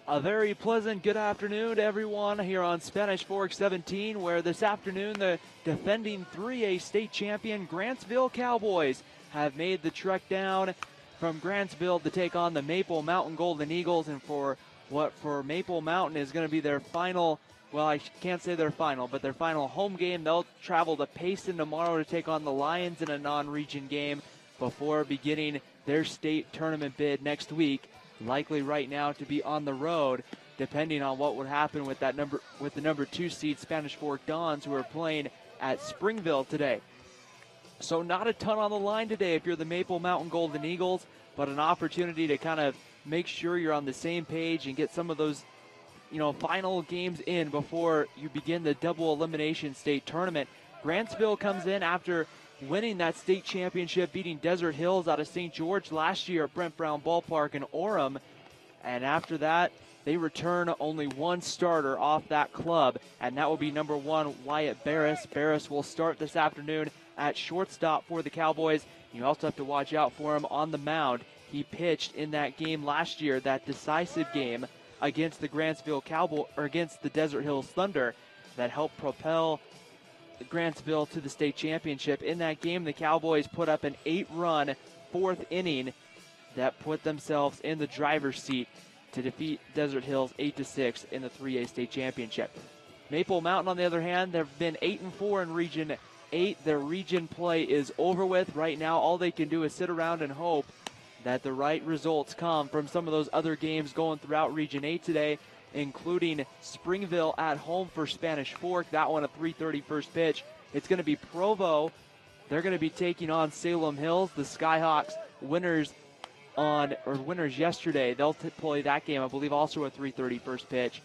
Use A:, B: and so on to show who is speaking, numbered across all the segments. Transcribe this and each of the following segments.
A: A very pleasant good afternoon to everyone here on Spanish Fork 17, where this afternoon the defending 3A state champion Grantsville Cowboys have made the trek down from Grantsville to take on the Maple Mountain Golden Eagles, and for Maple Mountain is going to be their final, well, I can't say their final, but their final home game. They'll travel to Payson tomorrow to take on the Lions in a non-region game before beginning their state tournament bid next week. Likely right now to be on the road, depending on what would happen with the number 2 seed Spanish Fork Dons, who are playing at Springville today. So not a ton on the line today if you're the Maple Mountain Golden Eagles, but an opportunity to kind of make sure you're on the same page and get some of those, final games in before you begin the double elimination state tournament. Grantsville comes in after winning that state championship, beating Desert Hills out of St. George last year at Brent Brown Ballpark in Orem. And after that, they return only one starter off that club, and that will be number 1, Wyatt Barris. Barris will start this afternoon at shortstop for the Cowboys. You also have to watch out for him on the mound. He pitched in that game last year, that decisive game against the Grantsville against the Desert Hills Thunder, that helped propel Grantsville to the state championship. In that game, the Cowboys put up an 8-run fourth inning that put themselves in the driver's seat to defeat Desert Hills 8-6 in the 3A state championship. Maple Mountain, on the other hand, they've been 8-4 in Region 8. Their region play is over with. Right now, all they can do is sit around and hope that the right results come from some of those other games going throughout Region 8 today, including Springville at home for Spanish Fork. That one a 3:30 first pitch. It's going to be Provo. They're going to be taking on Salem Hills. The Skyhawks winners yesterday. They'll play that game, I believe, also a 3:30 first pitch.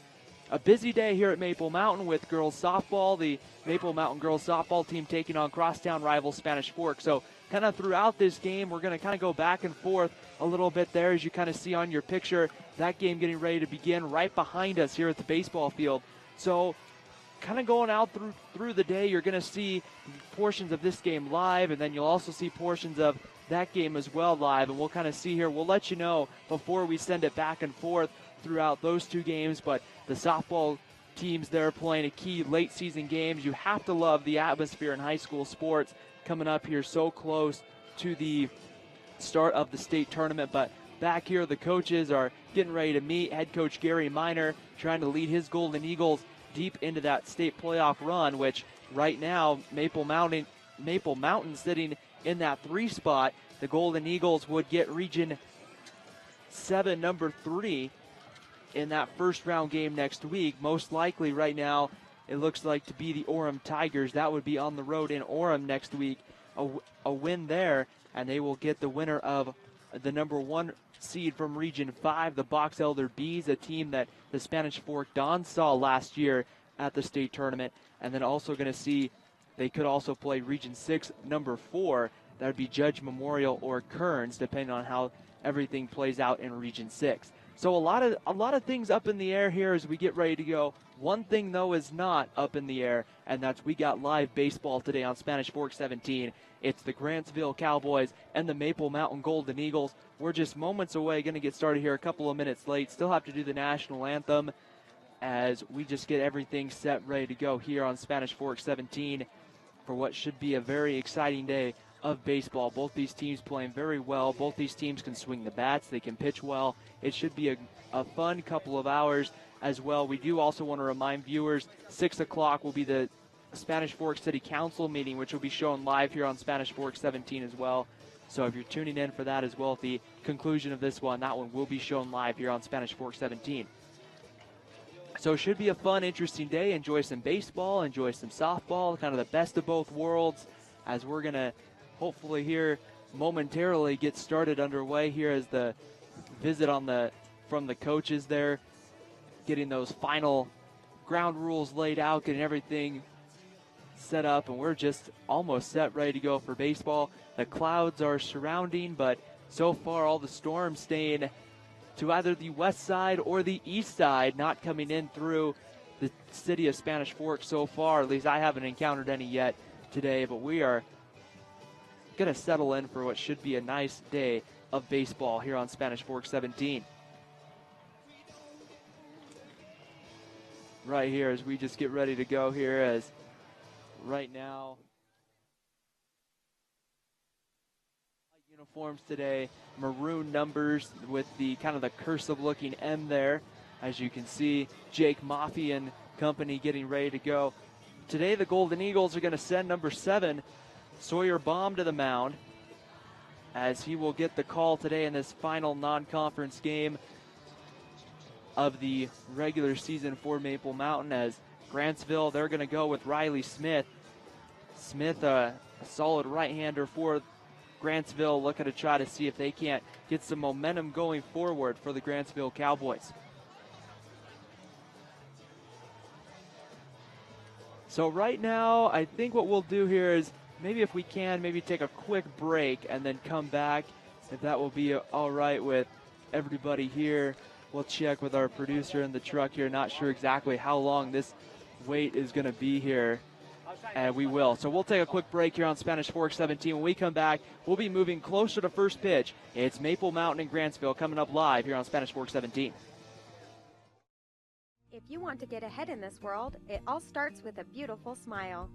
A: A busy day here at Maple Mountain with girls softball. The Maple Mountain girls softball team taking on crosstown rival Spanish Fork. So kind of throughout this game, we're going to kind of go back and forth a little bit there, as you kind of see on your picture. That game getting ready to begin right behind us here at the baseball field. So kind of going out through the day, you're going to see portions of this game live, and then you'll also see portions of that game as well live. And we'll kind of see here, we'll let you know before we send it back and forth throughout those two games. But the softball teams there playing a key late season games. You have to love the atmosphere in high school sports coming up here so close to the start of the state tournament. But back here, the coaches are getting ready to meet. Head coach Gary Miner trying to lead his Golden Eagles deep into that state playoff run, which right now Maple Mountain sitting in that 3 spot. The Golden Eagles would get Region 7 number 3 in that first round game next week. Most likely right now it looks like to be the Orem Tigers. That would be on the road in Orem next week. A win there, and they will get the winner of the number 1 seed from Region 5, the Box Elder Bees, a team that the Spanish Fork Dons saw last year at the state tournament. And then also going to see, they could also play Region 6, number 4. That would be Judge Memorial or Kearns, depending on how everything plays out in Region 6. So a lot of things up in the air here as we get ready to go. One thing, though, is not up in the air, and that's we got live baseball today on Spanish Fork 17. It's the Grantsville Cowboys and the Maple Mountain Golden Eagles. We're just moments away, going to get started here a couple of minutes late. Still have to do the national anthem as we just get everything set, ready to go here on Spanish Fork 17 for what should be a very exciting day of baseball. Both these teams playing very well. Both these teams can swing the bats. They can pitch well. It should be a fun couple of hours as well. We do also want to remind viewers, 6 o'clock will be the Spanish Fork City Council meeting, which will be shown live here on Spanish Fork 17 as well. So if you're tuning in for that as well at the conclusion of this one, that one will be shown live here on Spanish Fork 17. So it should be a fun, interesting day. Enjoy some baseball, enjoy some softball, kind of the best of both worlds, as we're going to hopefully here momentarily get started underway here as the visit from the coaches there, getting those final ground rules laid out, getting everything set up, and we're just almost set, ready to go for baseball. The clouds are surrounding, but so far all the storms staying to either the west side or the east side, not coming in through the city of Spanish Fork so far. At least I haven't encountered any yet today, but we are going to settle in for what should be a nice day of baseball here on Spanish Fork 17. right here as we just get ready to go here, as right now uniforms today, maroon numbers with the kind of the cursive looking M there. As you can see, Jake Maffey and company getting ready to go. Today the Golden Eagles are going to send number 7, Sawyer Baum, to the mound, as he will get the call today in this final non-conference game of the regular season for Maple Mountain. As Grantsville, they're going to go with Riley Smith. Smith, a solid right-hander for Grantsville, looking to try to see if they can't get some momentum going forward for the Grantsville Cowboys. So right now, I think what we'll do here is maybe if we can, maybe take a quick break and then come back, if that will be all right with everybody here. We'll check with our producer in the truck here. Not sure exactly how long this wait is going to be here, and we will. So we'll take a quick break here on Spanish Fork 17. When we come back, we'll be moving closer to first pitch. It's Maple Mountain and Grantsville coming up live here on Spanish Fork 17.
B: If you want to get ahead in this world, it all starts with a beautiful smile.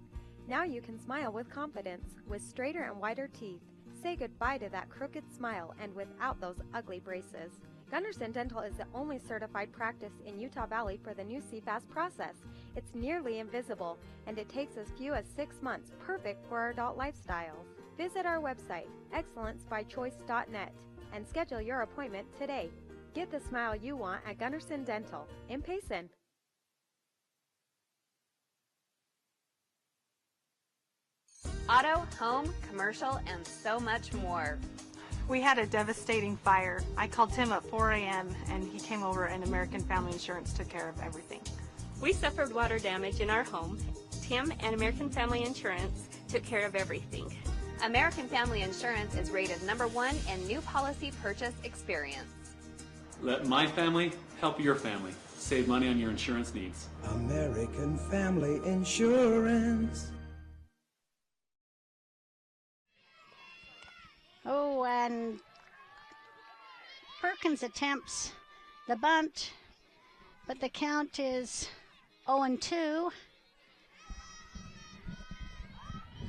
B: Now you can smile with confidence, with straighter and wider teeth. Say goodbye to that crooked smile and without those ugly braces. Gunderson Dental is the only certified practice in Utah Valley for the new CFAS process. It's nearly invisible, and it takes as few as 6 months, perfect for our adult lifestyles. Visit our website, excellencebychoice.net, and schedule your appointment today. Get the smile you want at Gunderson Dental in Payson.
C: Auto, home, commercial, and so much more.
D: We had a devastating fire. I called Tim at 4 a.m. and he came over, and American Family Insurance took care of everything.
E: We suffered water damage in our home. Tim and American Family Insurance took care of everything.
C: American Family Insurance is rated #1 in new policy purchase experience.
F: Let my family help your family. Save money on your insurance needs.
G: American Family Insurance.
H: Oh, and Perkins attempts the bunt, but the count is 0-2.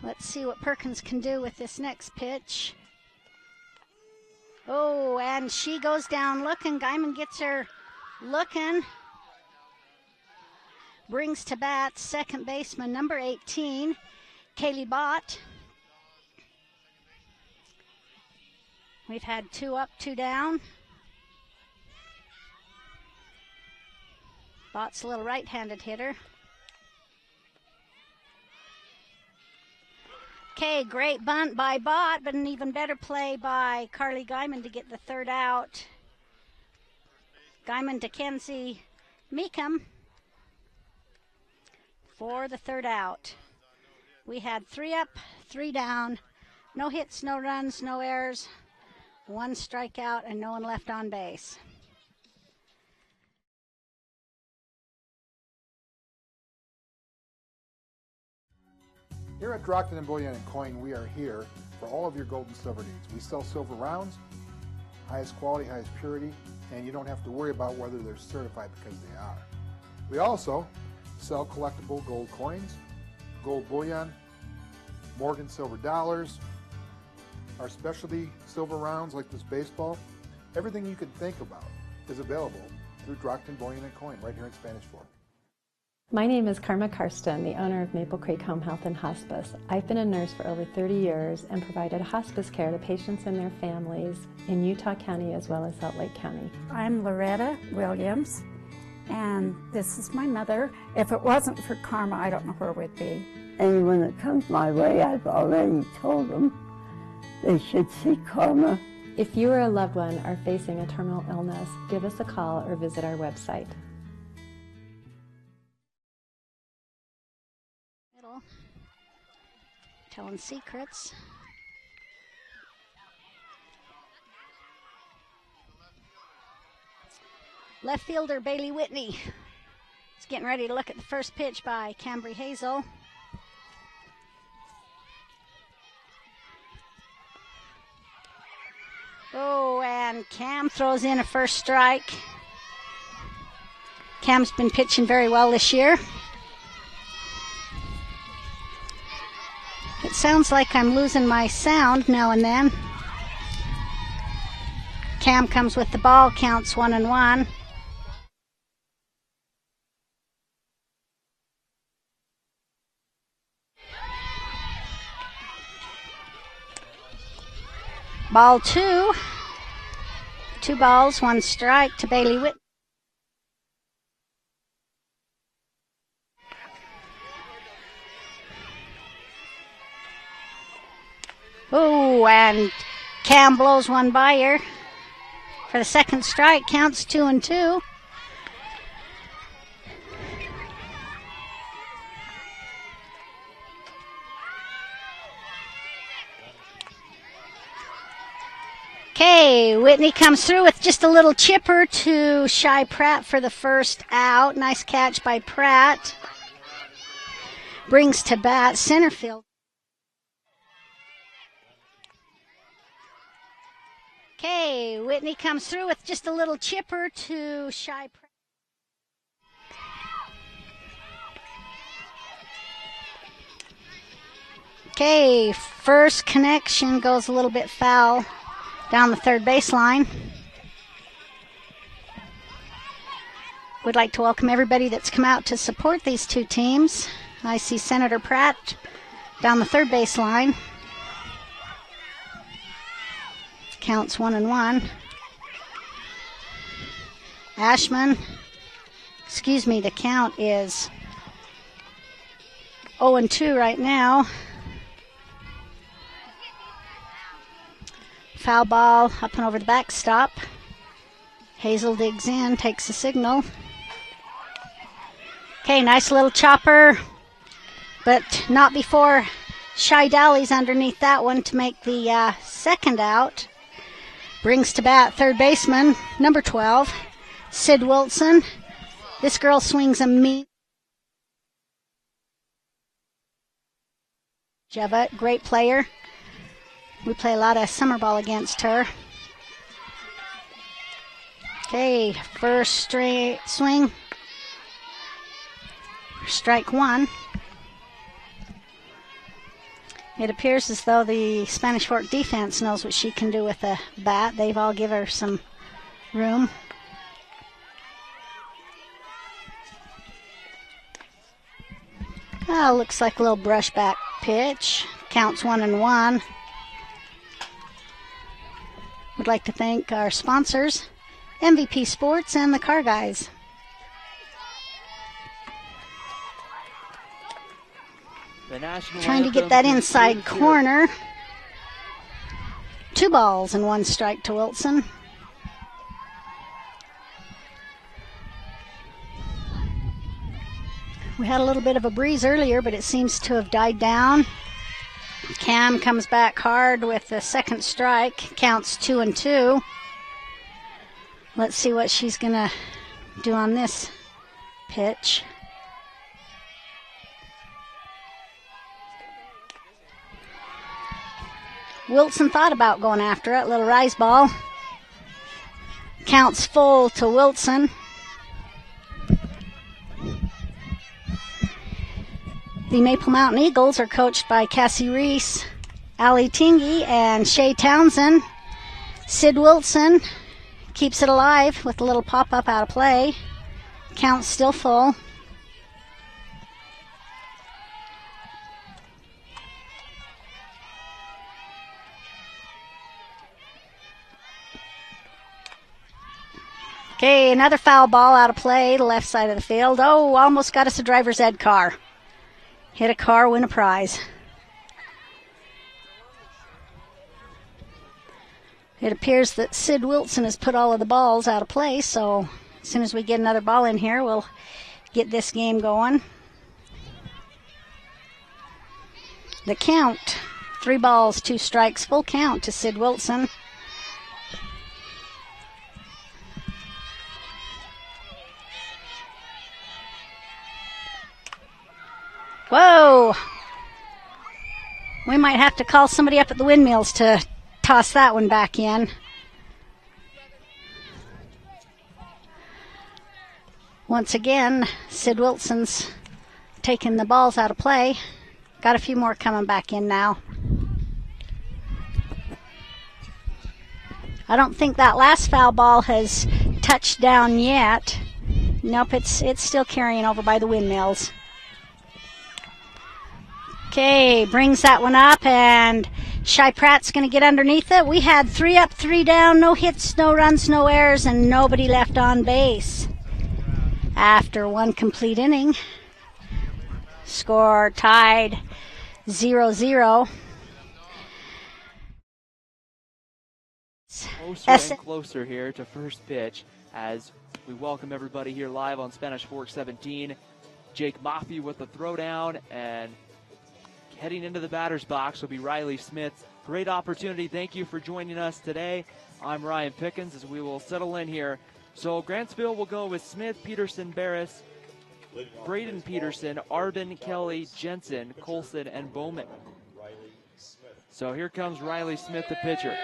H: Let's see what Perkins can do with this next pitch. Oh, and she goes down looking. Guyman gets her looking. Brings to bat second baseman number 18, Kaylee Bott. We've had 2 up, 2 down. Bott's a little right-handed hitter. Okay, great bunt by Bott, but an even better play by Carly Guyman to get the third out. Guyman to Kenzie Meekum for the third out. We had 3 up, 3 down. No hits, no runs, no errors. 1 strikeout and no one left on base.
I: Here at Drockton & Bullion & Coin, we are here for all of your gold and silver needs. We sell silver rounds, highest quality, highest purity, and you don't have to worry about whether they're certified because they are. We also sell collectible gold coins, gold bullion, Morgan silver dollars, our specialty silver rounds like this baseball. Everything you can think about is available through Drockton Bullion & Coin right here in Spanish Fork.
J: My name is Karma Karsten, the owner of Maple Creek Home Health and Hospice. I've been a nurse for over 30 years and provided hospice care to patients and their families in Utah County as well as Salt Lake County.
K: I'm Loretta Williams, and this is my mother. If it wasn't for Karma, I don't know where we'd be.
L: Anyone that comes my way, I've already told them they should see Karma.
J: If you or a loved one are facing a terminal illness, give us a call or visit our website.
H: Telling secrets. Left fielder Bailey Whitney is getting ready to look at the first pitch by Cambry Hazel. Oh, and Cam throws in a first strike. Cam's been pitching very well this year. It sounds like I'm losing my sound now and then. Cam comes with the ball, counts 1-1. Ball 2. 2 balls, 1 strike to Bailey Whit. Oh, and Cam blows one by her for the second strike, counts 2-2. Okay, Whitney comes through with just a little chipper to Shy Pratt for the first out. Nice catch by Pratt. Brings to bat center field. Okay, Whitney comes through with just a little chipper to Shy Pratt. Okay, first connection goes a little bit foul down the third baseline. Would like to welcome everybody that's come out to support these two teams. I see Senator Pratt down the third baseline. Counts 1-1. Ashman, the count is 0-2 right now. Foul ball up and over the backstop. Hazel digs in, takes the signal. Okay, nice little chopper, but not before Shy Dowley's underneath that one to make the second out. Brings to bat third baseman, number 12, Sid Wilson. This girl swings a mean. Jeva, great player. We play a lot of summer ball against her. Okay, first straight swing. Strike 1. It appears as though the Spanish Fork defense knows what she can do with a bat. They've all given her some room. Looks like a little brushback pitch. Counts 1-1. Would like to thank our sponsors, MVP Sports and the Car Guys. Trying to get that inside corner. 2 balls and 1 strike to Wilson. We had a little bit of a breeze earlier, but it seems to have died down. Cam comes back hard with the second strike. Counts 2-2. Let's see what she's going to do on this pitch. Wilson thought about going after it. Little rise ball. Counts full to Wilson. The Maple Mountain Eagles are coached by Cassie Reese, Allie Tingy, and Shay Townsend. Sid Wilson keeps it alive with a little pop-up out of play. Count's still full. Okay, another foul ball out of play, the left side of the field. Oh, almost got us a driver's ed car. Hit a car, win a prize. It appears that Sid Wilson has put all of the balls out of play, so as soon as we get another ball in here, we'll get this game going. The count, 3 balls, 2 strikes, full count to Sid Wilson. Whoa! We might have to call somebody up at the windmills to toss that one back in. Once again, Sid Wilson's taking the balls out of play. Got a few more coming back in now. I don't think that last foul ball has touched down yet. Nope, it's still carrying over by the windmills. Okay, brings that one up, and Shy Pratt's going to get underneath it. We had 3 up, 3 down, no hits, no runs, no errors, and nobody left on base. After one complete inning, score tied 0-0.
A: Closer and closer here to first pitch as we welcome everybody here live on Spanish Fork 17. Jake Maffey with the throwdown, and heading into the batter's box will be Riley Smith. Great opportunity. Thank you for joining us today. I'm Ryan Pickens as we will settle in here. So Grantsville will go with Smith, Peterson, Barris, Braden Peterson, Arden, Kelly, Jensen, Colson, and Bowman. So here comes Riley Smith, the pitcher.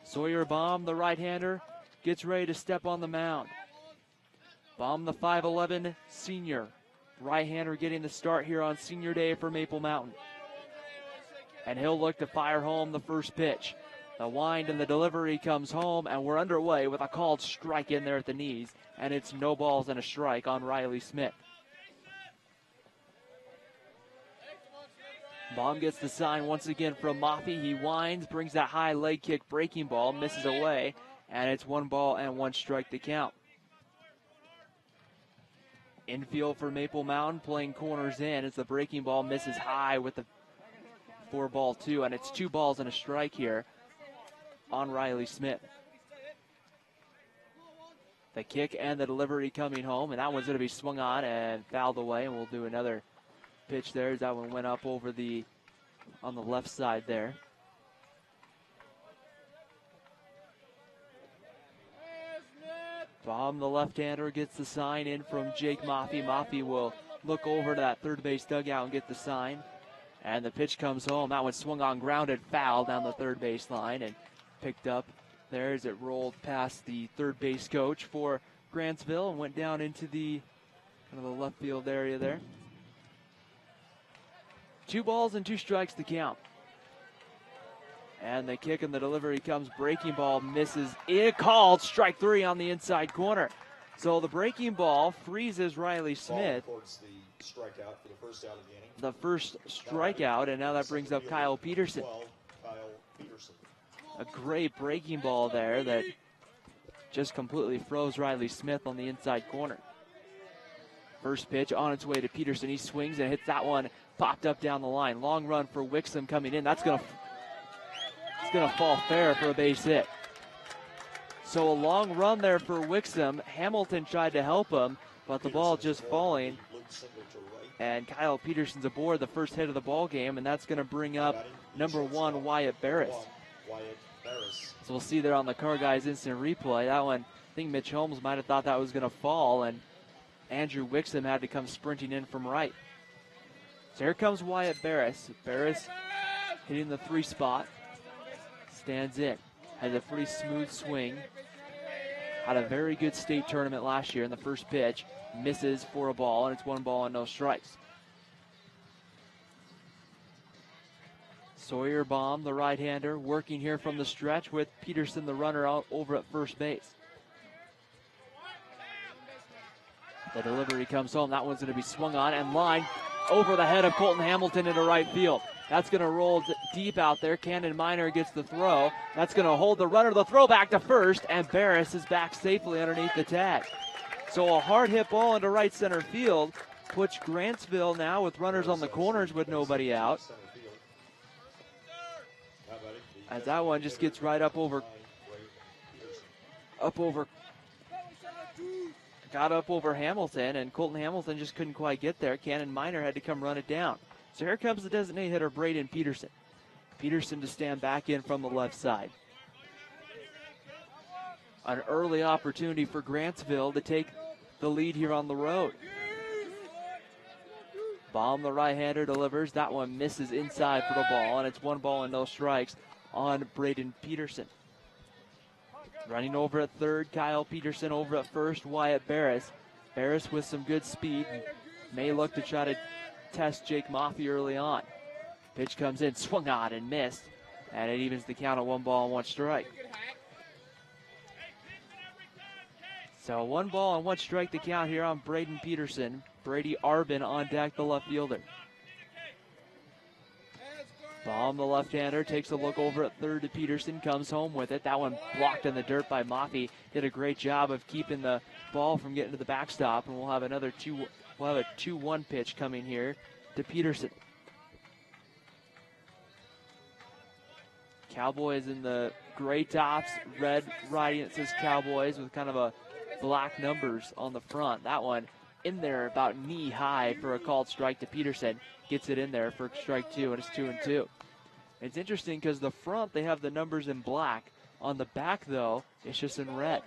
A: Sawyer Baum, the right-hander, gets ready to step on the mound. Baum, the 5'11" senior. Right-hander getting the start here on senior day for Maple Mountain. And he'll look to fire home the first pitch. The wind and the delivery comes home, and we're underway with a called strike in there at the knees, and it's no balls and a strike on Riley Smith. Baum gets the sign once again from Maffey. He winds, brings that high leg kick breaking ball, misses away, and it's 1 ball and 1 strike to count. Infield for Maple Mountain, playing corners in as the breaking ball misses high with the 4-2, and it's 2 balls and a strike here on Riley Smith. The kick and the delivery coming home, and that one's going to be swung on and fouled away, and we'll do another pitch there as that one went up over on the left side there. Baum, the left-hander, gets the sign in from Jake Maffey. Maffey will look over to that third base dugout and get the sign. And the pitch comes home. That one swung on, grounded, foul down the third base line and picked up there as it rolled past the third base coach for Grantsville and went down into the kind of the left field area there. 2 balls and 2 strikes to count. And the kick and the delivery comes. Breaking ball misses. It called strike 3 on the inside corner. So the breaking ball freezes Riley Smith. The first strikeout, and now that brings up Kyle Peterson. A great breaking ball there that just completely froze Riley Smith on the inside corner. First pitch on its way to Peterson. He swings and hits that one. Popped up down the line. Long run for Wixom coming in. It's going to fall fair for a base hit. So a long run there for Wixom. Hamilton tried to help him, but the ball just falling. And Kyle Peterson's aboard, the first hit of the ball game, and that's going to bring up number 1, Wyatt Barris. So we'll see there on the Car Guys instant replay. That one, I think Mitch Holmes might have thought that was going to fall, and Andrew Wixom had to come sprinting in from right. So here comes Wyatt Barris. Barris hitting the 3 spot. Stands in. Has a pretty smooth swing. Had a very good state tournament last year in the first pitch. Misses for a ball, and it's 1 ball and no strikes. Sawyer Baum, the right-hander, working here from the stretch with Peterson, the runner, out over at first base. The delivery comes home. That one's going to be swung on and lined over the head of Colton Hamilton into right field. That's going to roll deep out there. Cannon Miner gets the throw. That's going to hold the runner. The throw back to first, and Barris is back safely underneath the tag. So a hard hit ball into right center field puts Grantsville now with runners on the corners with nobody out. As that one just gets right up over, got up over Hamilton, and Colton Hamilton just couldn't quite get there. Cannon Miner had to come run it down. So here comes the designated hitter, Braden Peterson. Peterson to stand back in from the left side. An early opportunity for Grantsville to take the lead here on the road. Baum, the right-hander, delivers. That one misses inside for the ball, and it's 1 ball and no strikes on Braden Peterson. Running over at third, Kyle Peterson over at first, Wyatt Barris. Barris with some good speed. May look to try to test Jake Maffey early on. Pitch comes in, swung on and missed. And it evens the count at 1 ball and 1 strike. So 1 ball and 1 strike the count here on Braden Peterson. Brady Arbin on deck, the left fielder. Baum, the left-hander, takes a look over at third to Peterson, comes home with it. That one blocked in the dirt by Maffey. Did a great job of keeping the ball from getting to the backstop, and we'll have a 2-1 pitch coming here to Peterson. Cowboys in the gray tops, red writing that says Cowboys with kind of a black numbers on the front. That one in there about knee high for a called strike to Peterson. Gets it in there for strike 2, and it's 2-2. It's interesting because the front, they have the numbers in black. On the back, though, it's just in red.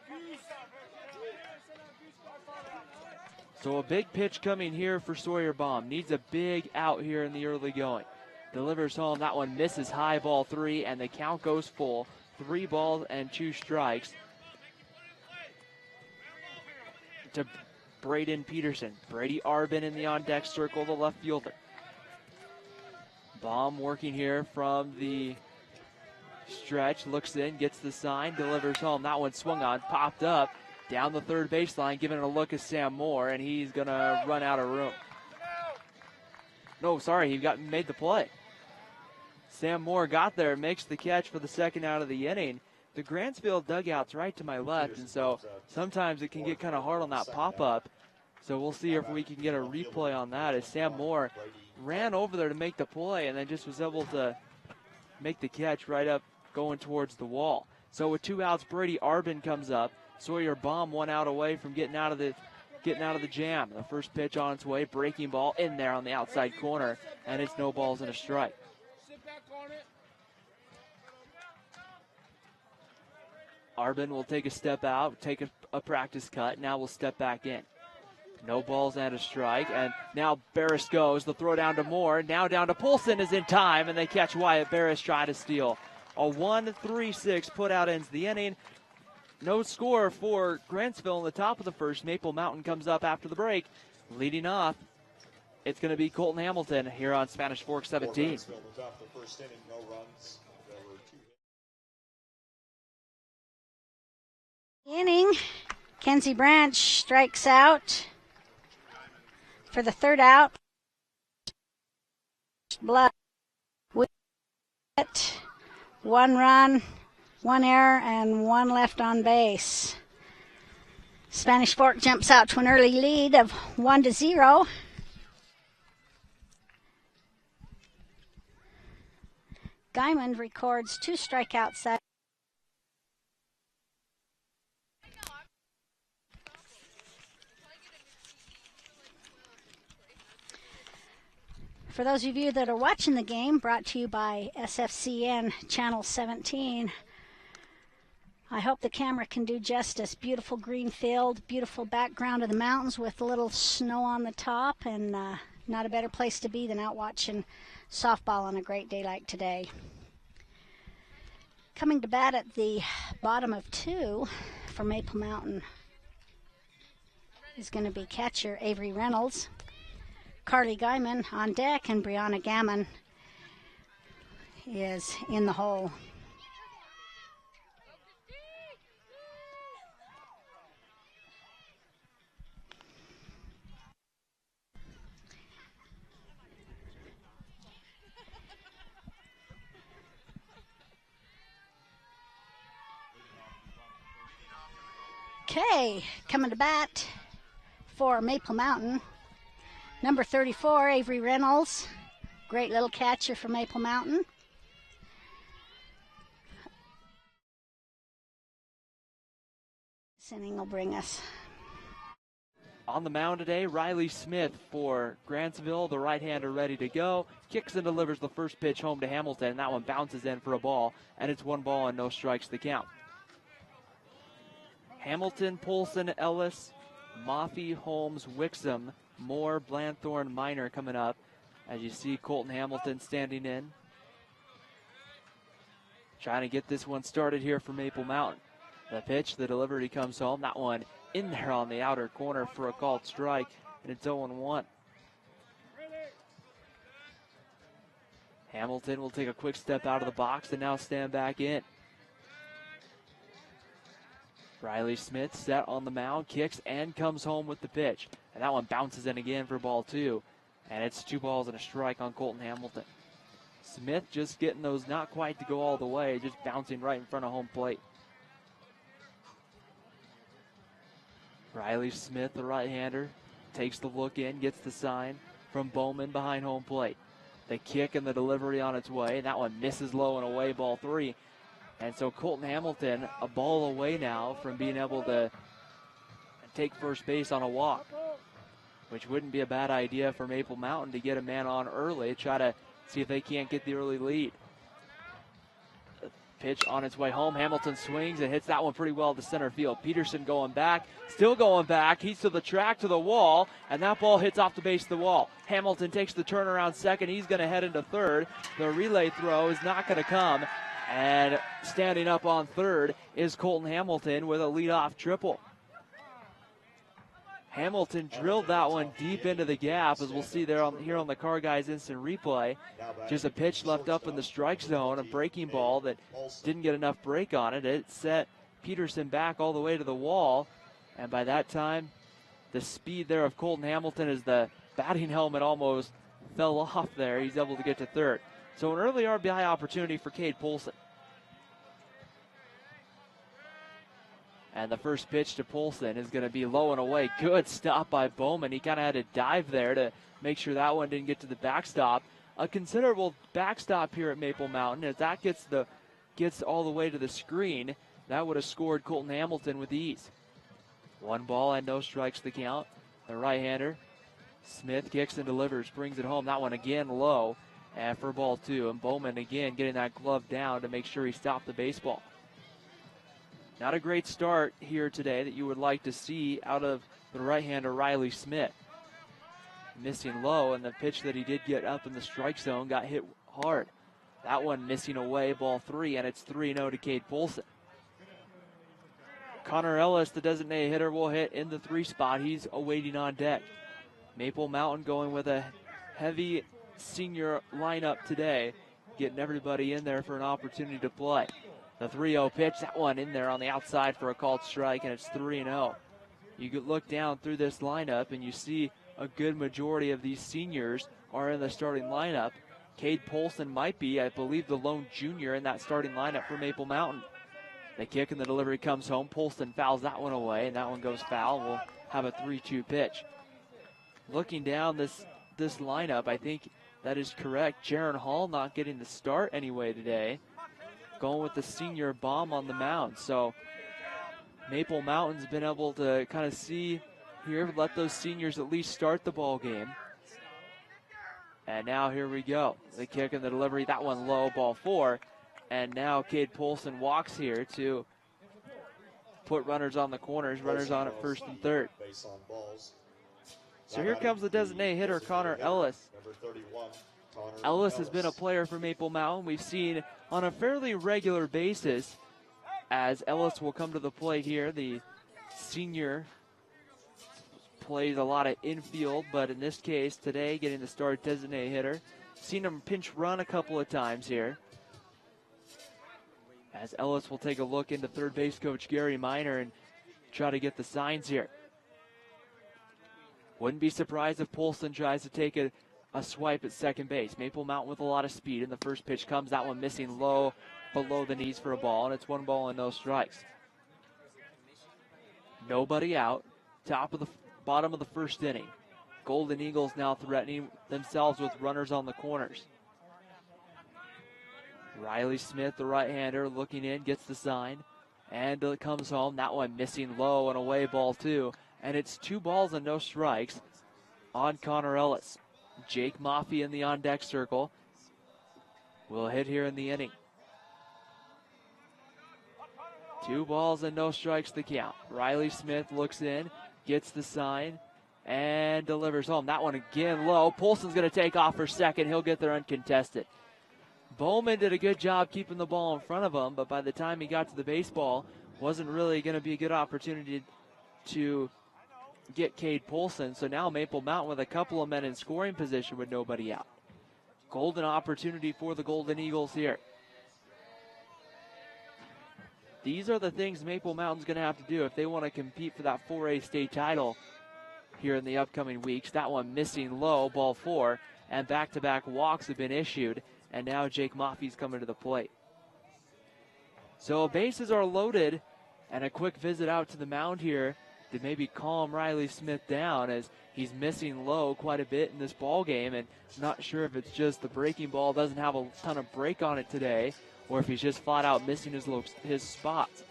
A: So a big pitch coming here for Sawyer Baum. Needs a big out here in the early going. Delivers home. That one misses high, ball 3, and the count goes full. 3 balls and 2 strikes to Braden Peterson. Brady Arbin in the on-deck circle, the left fielder. Baum working here from the stretch, looks in, gets the sign, delivers home. That one swung on, popped up, down the third baseline, giving it a look at Sam Moore, and he's going to run out of room. No, sorry, he made the play. Sam Moore got there, makes the catch for the second out of the inning. The Grantsville dugout's right to my left, and so sometimes it can get kind of hard on that pop-up. So we'll see if we can get a replay on that as Sam Moore ran over there to make the play and then just was able to make the catch right up going towards the wall. So with 2 outs, Brady Arbin comes up. Sawyer Baum 1 out away from getting out of the jam. The first pitch on its way, breaking ball in there on the outside corner, and it's no balls and a strike. Arbin will take a step out, take a practice cut. Now we'll step back in. No balls and a strike, and now Barris goes. The throw down to Moore, now down to Poulsen is in time, and they catch Wyatt Barris try to steal. A 1-3-6 put out ends the inning. No score for Grantsville in the top of the first. Maple Mountain comes up after the break. Leading off, it's going to be Colton Hamilton here on Spanish Fork 17.
H: Inning, Kenzie Branch strikes out for the third out. Blood with 1 run, 1 error, and 1 left on base. Spanish Fork jumps out to an early lead of 1-0. Guyman records 2 strikeouts. For those of you that are watching the game, brought to you by SFCN Channel 17, I hope the camera can do justice. Beautiful green field, beautiful background of the mountains with a little snow on the top, and not a better place to be than out watching softball on a great day like today. Coming to bat at the bottom of 2 for Maple Mountain is going to be catcher Avery Reynolds. Carly Guyman on deck, and Brianna Gammon is in the hole. Okay, coming to bat for Maple Mountain, number 34, Avery Reynolds. Great little catcher for Maple Mountain. This inning will bring us.
A: On the mound today, Riley Smith for Grantsville, the right-hander ready to go. Kicks and delivers the first pitch home to Hamilton, and that one bounces in for a ball, and it's 1 ball and no strikes to count. Hamilton, Poulsen, Ellis, Maffey, Holmes, Wixom, Moore, Blanthorne, Minor coming up. As you see Colton Hamilton standing in. Trying to get this one started here for Maple Mountain. The pitch, the delivery comes home. That one in there on the outer corner for a called strike, and it's 0-1. Hamilton will take a quick step out of the box and now stand back in. Riley Smith set on the mound, kicks and comes home with the pitch. And that one bounces in again for ball 2. And it's 2 balls and a strike on Colton Hamilton. Smith just getting those not quite to go all the way, just bouncing right in front of home plate. Riley Smith, the right-hander, takes the look in, gets the sign from Bowman behind home plate. The kick and the delivery on its way. And that one misses low and away, ball 3. And so Colton Hamilton a ball away now from being able to take first base on a walk, which wouldn't be a bad idea for Maple Mountain to get a man on early, try to see if they can't get the early lead. The pitch on its way home. Hamilton swings and hits that one pretty well to center field. Peterson going back, still going back. He's to the track, to the wall, and that ball hits off the base of the wall. Hamilton takes the turnaround second. He's going to head into third. The relay throw is not going to come. And standing up on third is Colton Hamilton with a leadoff triple. Hamilton drilled that one deep into the gap, as we'll see there here on the Car Guys instant replay. Just a pitch left up in the strike zone, a breaking ball that didn't get enough break on it. It set Peterson back all the way to the wall, and by that time, the speed there of Colton Hamilton as the batting helmet almost fell off there. He's able to get to third. So an early RBI opportunity for Cade Polson. And the first pitch to Polson is going to be low and away. Good stop by Bowman. He kind of had to dive there to make sure that one didn't get to the backstop. A considerable backstop here at Maple Mountain. If that gets all the way to the screen, that would have scored Colton Hamilton with ease. 1 ball and no strikes the count. The right-hander, Smith kicks and delivers, brings it home. That one again low. And for ball 2, and Bowman again getting that glove down to make sure he stopped the baseball. Not a great start here today that you would like to see out of the right-hander Riley Smith. Missing low, and the pitch that he did get up in the strike zone got hit hard. That one missing away, ball 3, and it's 3-0 to Cade Polson. Connor Ellis, the designated hitter, will hit in the 3 spot. He's awaiting on deck. Maple Mountain going with a heavy senior lineup today, getting everybody in there for an opportunity to play. The 3-0 pitch, that one in there on the outside for a called strike, and it's 3-0. You could look down through this lineup and you see a good majority of these seniors are in the starting lineup. Cade Polson might be, I believe, the lone junior in that starting lineup for Maple Mountain. The kick and the delivery comes home. Polson fouls that one away, and that one goes foul. We'll have a 3-2 pitch. Looking down this lineup, I think that is correct. Jaron Hall not getting the start anyway today. Going with the senior bomb on the mound. So Maple Mountain's been able to kind of see here, let those seniors at least start the ball game. And now here we go. The kick and the delivery, that one low, ball 4. And now Cade Polson walks here to put runners on the corners, runners on at first and third. So here comes the designated hitter, Connor Ellis. Ellis has been a player for Maple Mountain we've seen on a fairly regular basis, as Ellis will come to the plate here. The senior plays a lot of infield, but in this case today getting the start, designated hitter. Seen him pinch run a couple of times here. As Ellis will take a look into third base coach Gary Miner and try to get the signs here. Wouldn't be surprised if Polson tries to take a swipe at second base. Maple Mountain with a lot of speed, and the first pitch comes. That one missing low, below the knees for a ball, and it's 1 ball and no strikes. Nobody out. Bottom of the first inning. Golden Eagles now threatening themselves with runners on the corners. Riley Smith, the right-hander, looking in, gets the sign, and it comes home. That one missing low and away, ball 2. And it's 2 balls and no strikes on Connor Ellis. Jake Maffey in the on-deck circle will hit here in the inning. 2 balls and no strikes the count. Riley Smith looks in, gets the sign, and delivers home. That one again low. Polson's going to take off for second. He'll get there uncontested. Bowman did a good job keeping the ball in front of him, but by the time he got to the baseball, wasn't really going to be a good opportunity to get Cade Polson. So now Maple Mountain with a couple of men in scoring position with nobody out. Golden opportunity for the Golden Eagles here. These are the things Maple Mountain's going to have to do if they want to compete for that 4A state title here in the upcoming weeks. That one missing low, ball 4, and back-to-back walks have been issued, and now Jake Maffey's coming to the plate. So bases are loaded, and a quick visit out to the mound here to maybe calm Riley Smith down, as he's missing low quite a bit in this ball game, and not sure if it's just the breaking ball doesn't have a ton of break on it today, or if he's just flat out missing his spots.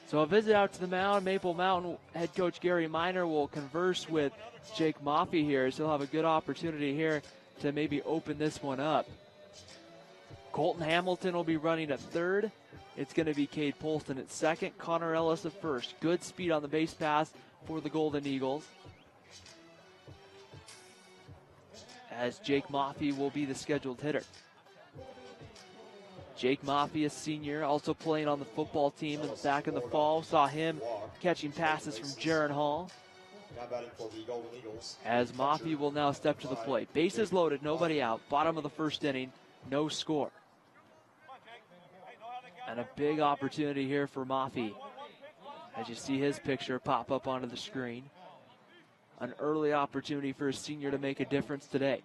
A: So a visit out to the mound. Maple Mountain head coach Gary Miner will converse with Jake Maffey here, so he'll have a good opportunity here to maybe open this one up. Colton Hamilton will be running at third. It's going to be Cade Polston at second, Connor Ellis at first. Good speed on the base pass for the Golden Eagles, as Jake Maffey will be the scheduled hitter. Jake Maffey, a senior, also playing on the football team back in the fall. Saw him catching passes from Jaron Hall. As Maffey will now step to the plate. Bases loaded, nobody out. Bottom of the first inning, no score. And a big opportunity here for Maffey, as you see his picture pop up onto the screen. An early opportunity for a senior to make a difference today.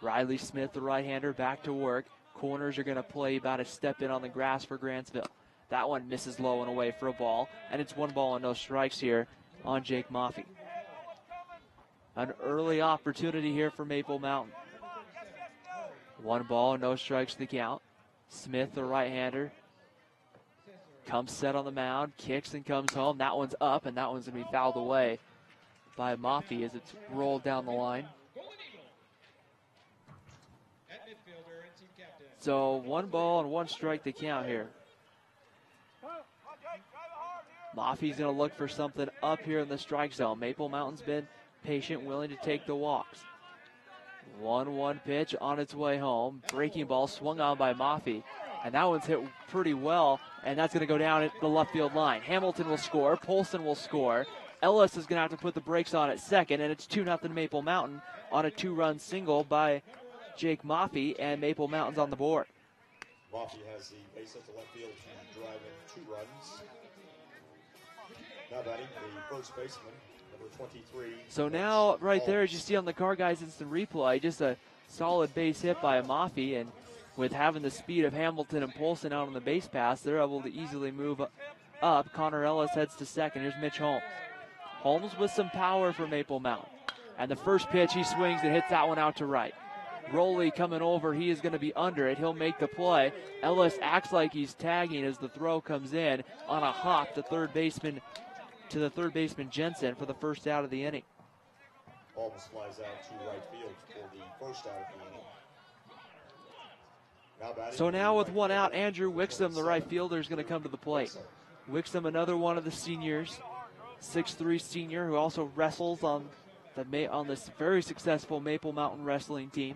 A: Riley Smith, the right-hander, back to work. Corners are going to play about a step in on the grass for Grantsville. That one misses low and away for a ball, and it's 1 ball and no strikes here on Jake Maffey. An early opportunity here for Maple Mountain. 1 ball, no strikes to the count. Smith, the right-hander, comes set on the mound, kicks and comes home. That one's up, and that one's going to be fouled away by Maffey as it's rolled down the line. So 1 ball and 1 strike to count here. Maffey's going to look for something up here in the strike zone. Maple Mountain's been patient, willing to take the walks. 1-1 pitch on its way home. Breaking ball swung on by Maffey, and that one's hit pretty well, and that's going to go down at the left field line. Hamilton will score. Polson will score. Ellis is going to have to put the brakes on at second, and it's 2-0 Maple Mountain on a 2-run single by Jake Maffey, and Maple Mountain's on the board.
M: Maffey has the base at the left field to drive in 2 runs. Now batting the first baseman, number 23.
A: So now, right there, as you see on the Car Guys instant replay, just a solid base hit by Maffey, and with having the speed of Hamilton and Polson out on the base pass, they're able to easily move up. Connor Ellis heads to second. Here's Mitch Holmes. Holmes with some power for Maple Mountain. And the first pitch, he swings and hits that one out to right. Rowley coming over, he is going to be under it. He'll make the play. Ellis acts like he's tagging as the throw comes in on a hop to the third baseman Jensen for the first out of the inning.
M: Holmes flies out to right field for the first out of the inning.
A: So now with 1 out, Andrew Wixom, the right fielder, is going to come to the plate. Wixom, another one of the seniors, 6'3" senior who also wrestles on this very successful Maple Mountain wrestling team,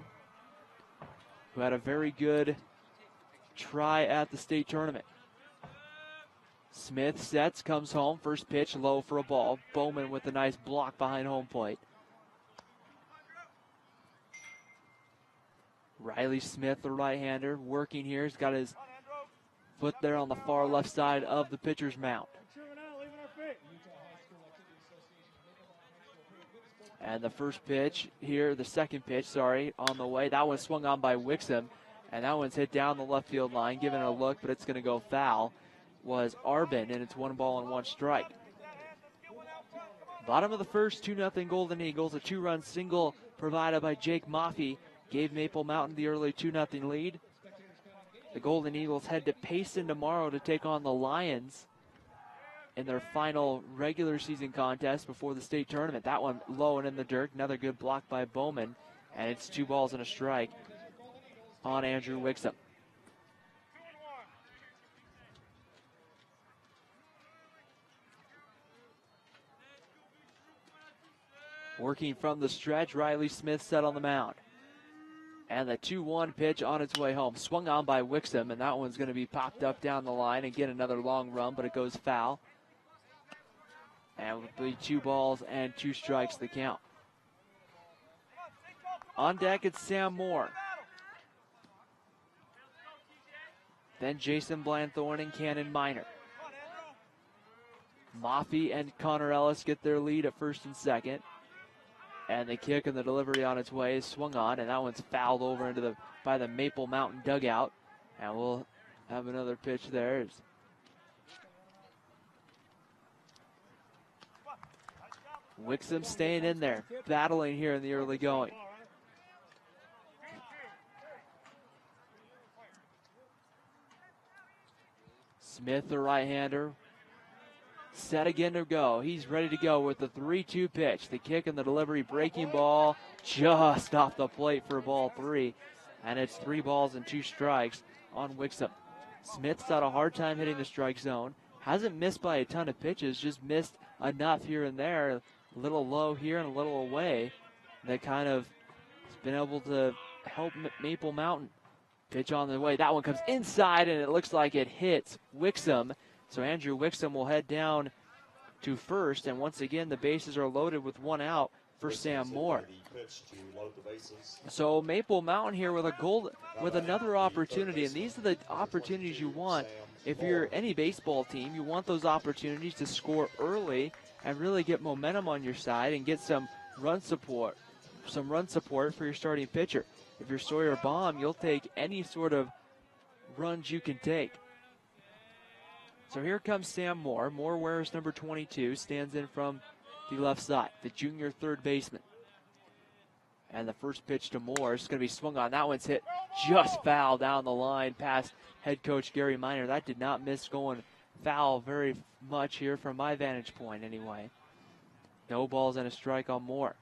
A: who had a very good try at the state tournament. Smith sets, comes home, first pitch low for a ball. Bowman with a nice block behind home plate. Riley Smith, the right-hander, working here. He's got his foot there on the far left side of the pitcher's mound. And the first pitch here, the second pitch, on the way. That one swung on by Wixom, and that one's hit down the left field line, giving it a look, but it's going to go foul. Was Arbin, and it's 1 ball and 1 strike. Bottom of the first, 2-0 Golden Eagles. A 2-run single provided by Jake Maffey gave Maple Mountain the early 2-0 lead. The Golden Eagles head to Payson tomorrow to take on the Lions in their final regular season contest before the state tournament. That one low and in the dirt. Another good block by Bowman, and it's 2 balls and a strike on Andrew Wixom. Working from the stretch, Riley Smith set on the mound. And the 2-1 pitch on its way home. Swung on by Wixom, and that one's going to be popped up down the line and get another long run, but it goes foul. And it would be 2 balls and 2 strikes the count. On deck, it's Sam Moore. Then Jason Blanthorne and Cannon Miner. Maffey and Connor Ellis get their lead at first and second. And the kick and the delivery on its way is swung on, and that one's fouled over into by the Maple Mountain dugout. And we'll have another pitch there. Wixom staying in there, battling here in the early going. Smith, the right-hander, set again to go. He's ready to go with the 3-2 pitch. The kick and the delivery, breaking ball just off the plate for ball 3. And it's 3 balls and 2 strikes on Wixom. Smith's had a hard time hitting the strike zone. Hasn't missed by a ton of pitches, just missed enough here and there. A little low here and a little away. That kind of has been able to help Maple Mountain. Pitch on the way. That one comes inside, and it looks like it hits Wixom. So Andrew Wixom will head down to first, and once again the bases are loaded with 1 out for Sam Moore. So Maple Mountain here with another opportunity, and these are the opportunities you want. If you're any baseball team, you want those opportunities to score early and really get momentum on your side and get some run support for your starting pitcher. If you're Sawyer Baum, you'll take any sort of runs you can take. So here comes Sam Moore. Moore wears number 22, stands in from the left side, the junior third baseman. And the first pitch to Moore is going to be swung on. That one's hit just foul down the line past head coach Gary Miner. That did not miss going foul very much here from my vantage point anyway. No balls and a strike on Moore.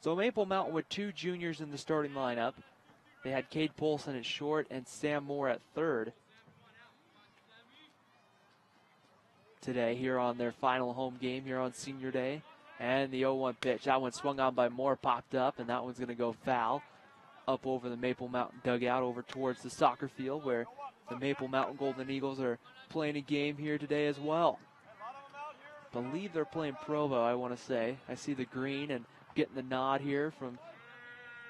A: So Maple Mountain with 2 juniors in the starting lineup. They had Cade Polson at short and Sam Moore at third today here on their final home game here on Senior Day. And the 0-1 pitch. That one swung on by Moore, popped up, and that one's going to go foul up over the Maple Mountain dugout over towards the soccer field where the Maple Mountain Golden Eagles are playing a game here today as well. Believe they're playing Provo, I want to say. I see the green and getting the nod here from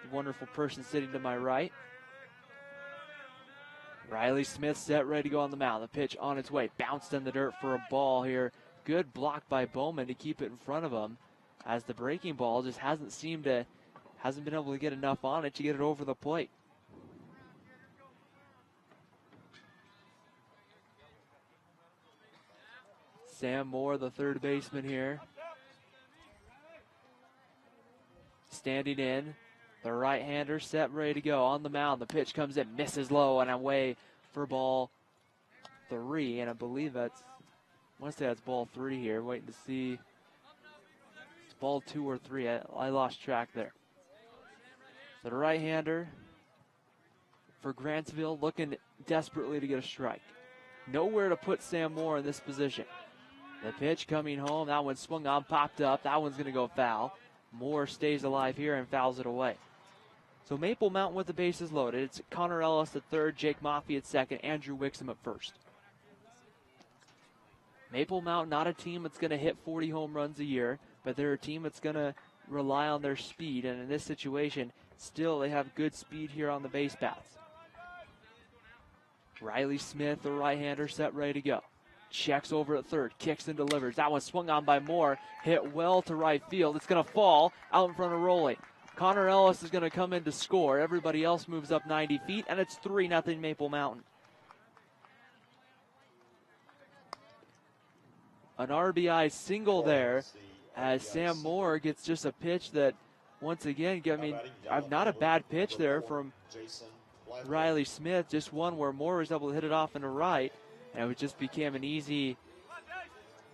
A: the wonderful person sitting to my right. Riley Smith set, ready to go on the mound. The pitch on its way, bounced in the dirt for a ball here. Good block by Bowman to keep it in front of him, as the breaking ball just hasn't been able to get enough on it to get it over the plate. Sam Moore, the third baseman here, standing in. The right-hander set, ready to go on the mound. The pitch comes in, misses low, and away for ball 3. And I believe I want to say that's ball 3 here. Waiting to see. It's ball 2 or 3. I lost track there. So the right-hander for Grantsville looking desperately to get a strike. Nowhere to put Sam Moore in this position. The pitch coming home. That one swung on, popped up. That one's going to go foul. Moore stays alive here and fouls it away. So Maple Mountain with the bases loaded. It's Connor Ellis at third, Jake Maffey at second, Andrew Wixom at first. Maple Mountain, not a team that's going to hit 40 home runs a year, but they're a team that's going to rely on their speed. And in this situation, still they have good speed here on the base paths. Riley Smith, the right-hander, set, ready to go. Checks over at third, kicks and delivers. That one swung on by Moore, hit well to right field. It's going to fall out in front of Rowley. Connor Ellis is going to come in to score. Everybody else moves up 90 feet, and it's 3-0 Maple Mountain. An RBI single there as Sam Moore gets just a pitch that, once again, not a bad pitch there from Riley Smith, just one where Moore was able to hit it off into right. And it just became an easy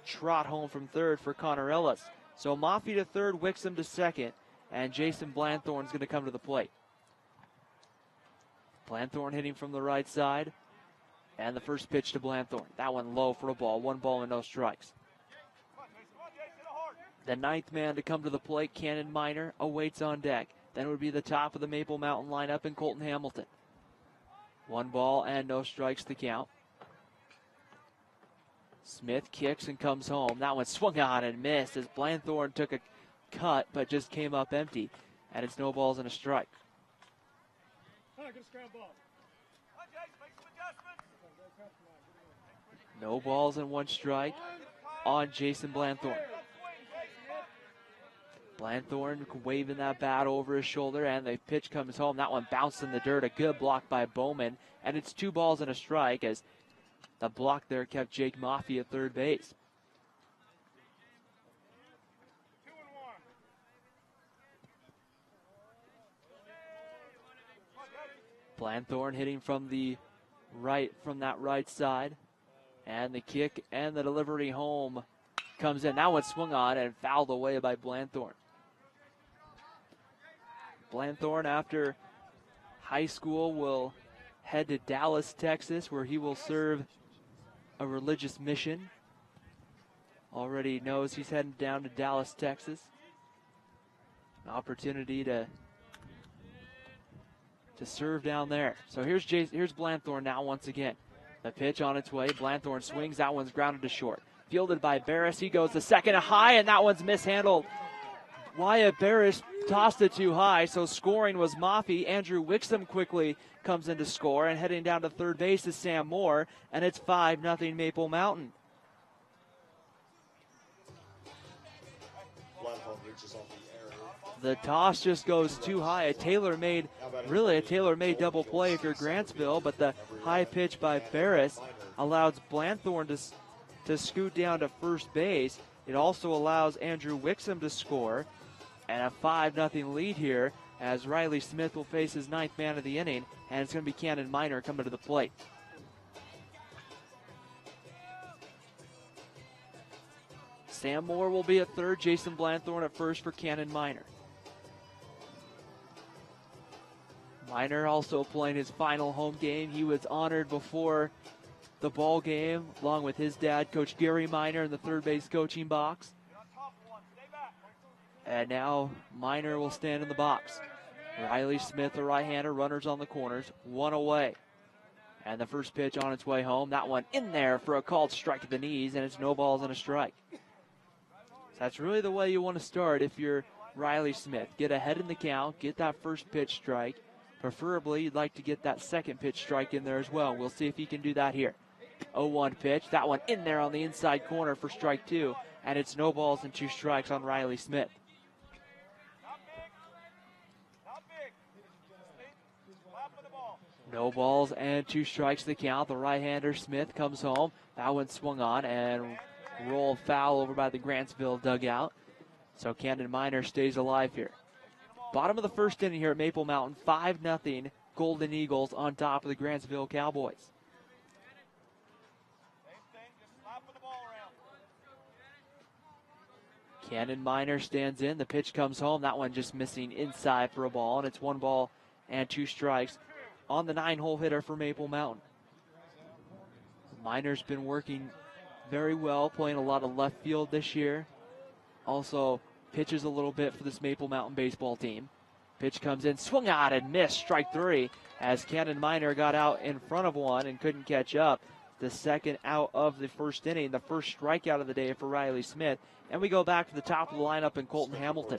A: trot home from third for Connor Ellis. So Maffey to third, Wixom to second, and Jason Blanthorne's going to come to the plate. Blanthorne hitting from the right side, and the first pitch to Blanthorne. That one low for a ball, 1 ball and no strikes. The ninth man to come to the plate, Cannon Miner, awaits on deck. Then it would be the top of the Maple Mountain lineup in Colton Hamilton. 1 ball and no strikes to count. Smith kicks and comes home. That one swung on and missed as Blanthorne took a cut but just came up empty. And it's no balls and a strike. No balls and 1 strike on Jason Blanthorne. Blanthorne waving that bat over his shoulder, and the pitch comes home. That one bounced in the dirt. A good block by Bowman, and it's 2 balls and a strike as the block there kept Jake Maffey at third base. Blanthorne hitting from that right side. And the kick and the delivery home comes in. That one swung on and fouled away by Blanthorne. Blanthorne, after high school, will head to Dallas, Texas, where he will serve a religious mission. Already knows he's heading down to Dallas, Texas. An opportunity to serve down there. So here's Blanthorne now once again. The pitch on its way. Blanthorne swings. That one's grounded to short. Fielded by Barris. He goes to second high, and that one's mishandled. Wyatt Barris tossed it too high, so scoring was Maffey. Andrew Wixom quickly comes in to score, and heading down to third base is Sam Moore, and it's 5-0 Maple Mountain. The toss just goes too high. A tailor-made double play if you're Grantsville, but the high pitch by Barris allows Blanthorne to scoot down to first base. It also allows Andrew Wixom to score, and a 5-0 lead here as Riley Smith will face his 9th man of the inning, and it's going to be Cannon Miner coming to the plate. Sam Moore will be at third, Jason Blanthorne at first for Cannon Miner. Miner also playing his final home game. He was honored before the ball game, along with his dad, Coach Gary Miner, in the third base coaching box. And now Miner will stand in the box. Riley Smith, the right-hander, runners on the corners, 1 away. And the first pitch on its way home. That one in there for a called strike at the knees, and it's no balls and a strike. So that's really the way you want to start if you're Riley Smith. Get ahead in the count, get that first pitch strike. Preferably, you'd like to get that second pitch strike in there as well. We'll see if he can do that here. 0-1 pitch. That one in there on the inside corner for strike 2. And it's no balls and 2 strikes on Riley Smith. No balls and 2 strikes the count. The right-hander Smith comes home. That one swung on and rolled foul over by the Grantsville dugout. So Cannon Miner stays alive here. Bottom of the first inning here at Maple Mountain, 5-0 Golden Eagles on top of the Grantsville Cowboys. Cannon Miner stands in. The pitch comes home. That one just missing inside for a ball, and it's 1 ball and 2 strikes on the 9-hole hitter for Maple Mountain. Miner's been working very well, playing a lot of left field this year. Also pitches a little bit for this Maple Mountain baseball team. Pitch comes in, swung out and missed, strike 3, as Cannon Miner got out in front of one and couldn't catch up. The second out of the first inning, the first strikeout of the day for Riley Smith. And we go back to the top of the lineup in Colton Hamilton.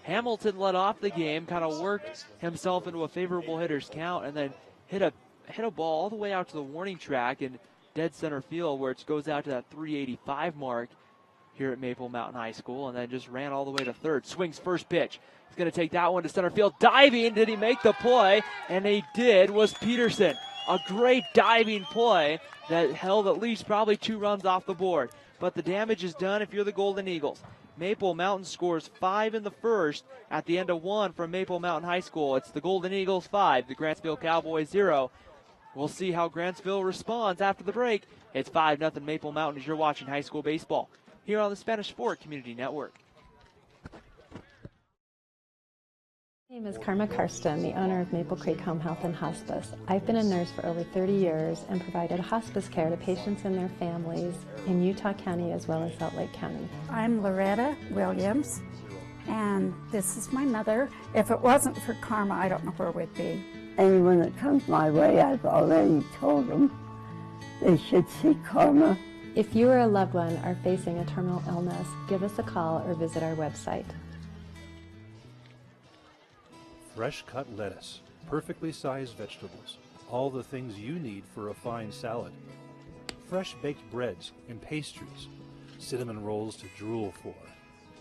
A: Hamilton led off the game, kind of worked himself into a favorable hitter's count, and then hit a ball all the way out to the warning track in dead center field, where it goes out to that 385 mark here at Maple Mountain High School, and then just ran all the way to third. Swings first pitch. He's going to take that one to center field. Diving, did he make the play? And he did, was Peterson. A great diving play that held at least probably 2 runs off the board. But the damage is done if you're the Golden Eagles. Maple Mountain scores 5 in the first at the end of 1 from Maple Mountain High School. It's the Golden Eagles 5, the Grantsville Cowboys 0. We'll see how Grantsville responds after the break. It's 5-0 Maple Mountain as you're watching high school baseball here on the Spanish Sport Community Network.
J: My name is Karma Karsten, the owner of Maple Creek Home Health and Hospice. I've been a nurse for over 30 years and provided hospice care to patients and their families in Utah County as well as Salt Lake County.
K: I'm Loretta Williams, and this is my mother. If it wasn't for Karma, I don't know where we'd be.
L: Anyone that comes my way, I've already told them They should see karma.
J: If you or a loved one are facing a terminal illness, give us a call or visit our website.
N: Fresh cut lettuce, perfectly sized vegetables, all the things you need for a fine salad. Fresh baked breads and pastries, cinnamon rolls to drool for,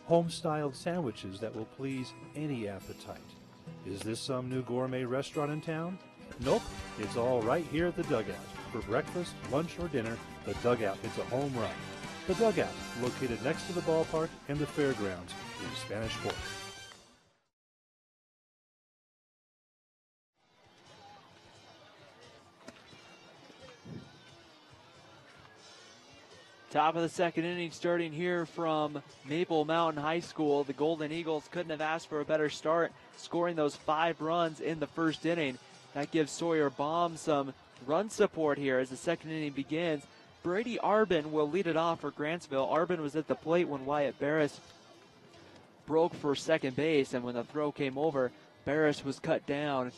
N: home-styled sandwiches that will please any appetite. Is this some new gourmet restaurant in town? Nope, it's all right here at the Dugout. For breakfast, lunch, or dinner, the Dugout hits a home run. The Dugout, located next to the ballpark and the fairgrounds in Spanish Fork.
A: Top of the second inning starting here from Maple Mountain High School. The Golden Eagles couldn't have asked for a better start, scoring those 5 runs in the first inning. That gives Sawyer Baum some run support here as the second inning begins. Brady Arbin will lead it off for Grantsville. Arbin was at the plate when Wyatt Barris broke for second base, and when the throw came over, Barris was cut down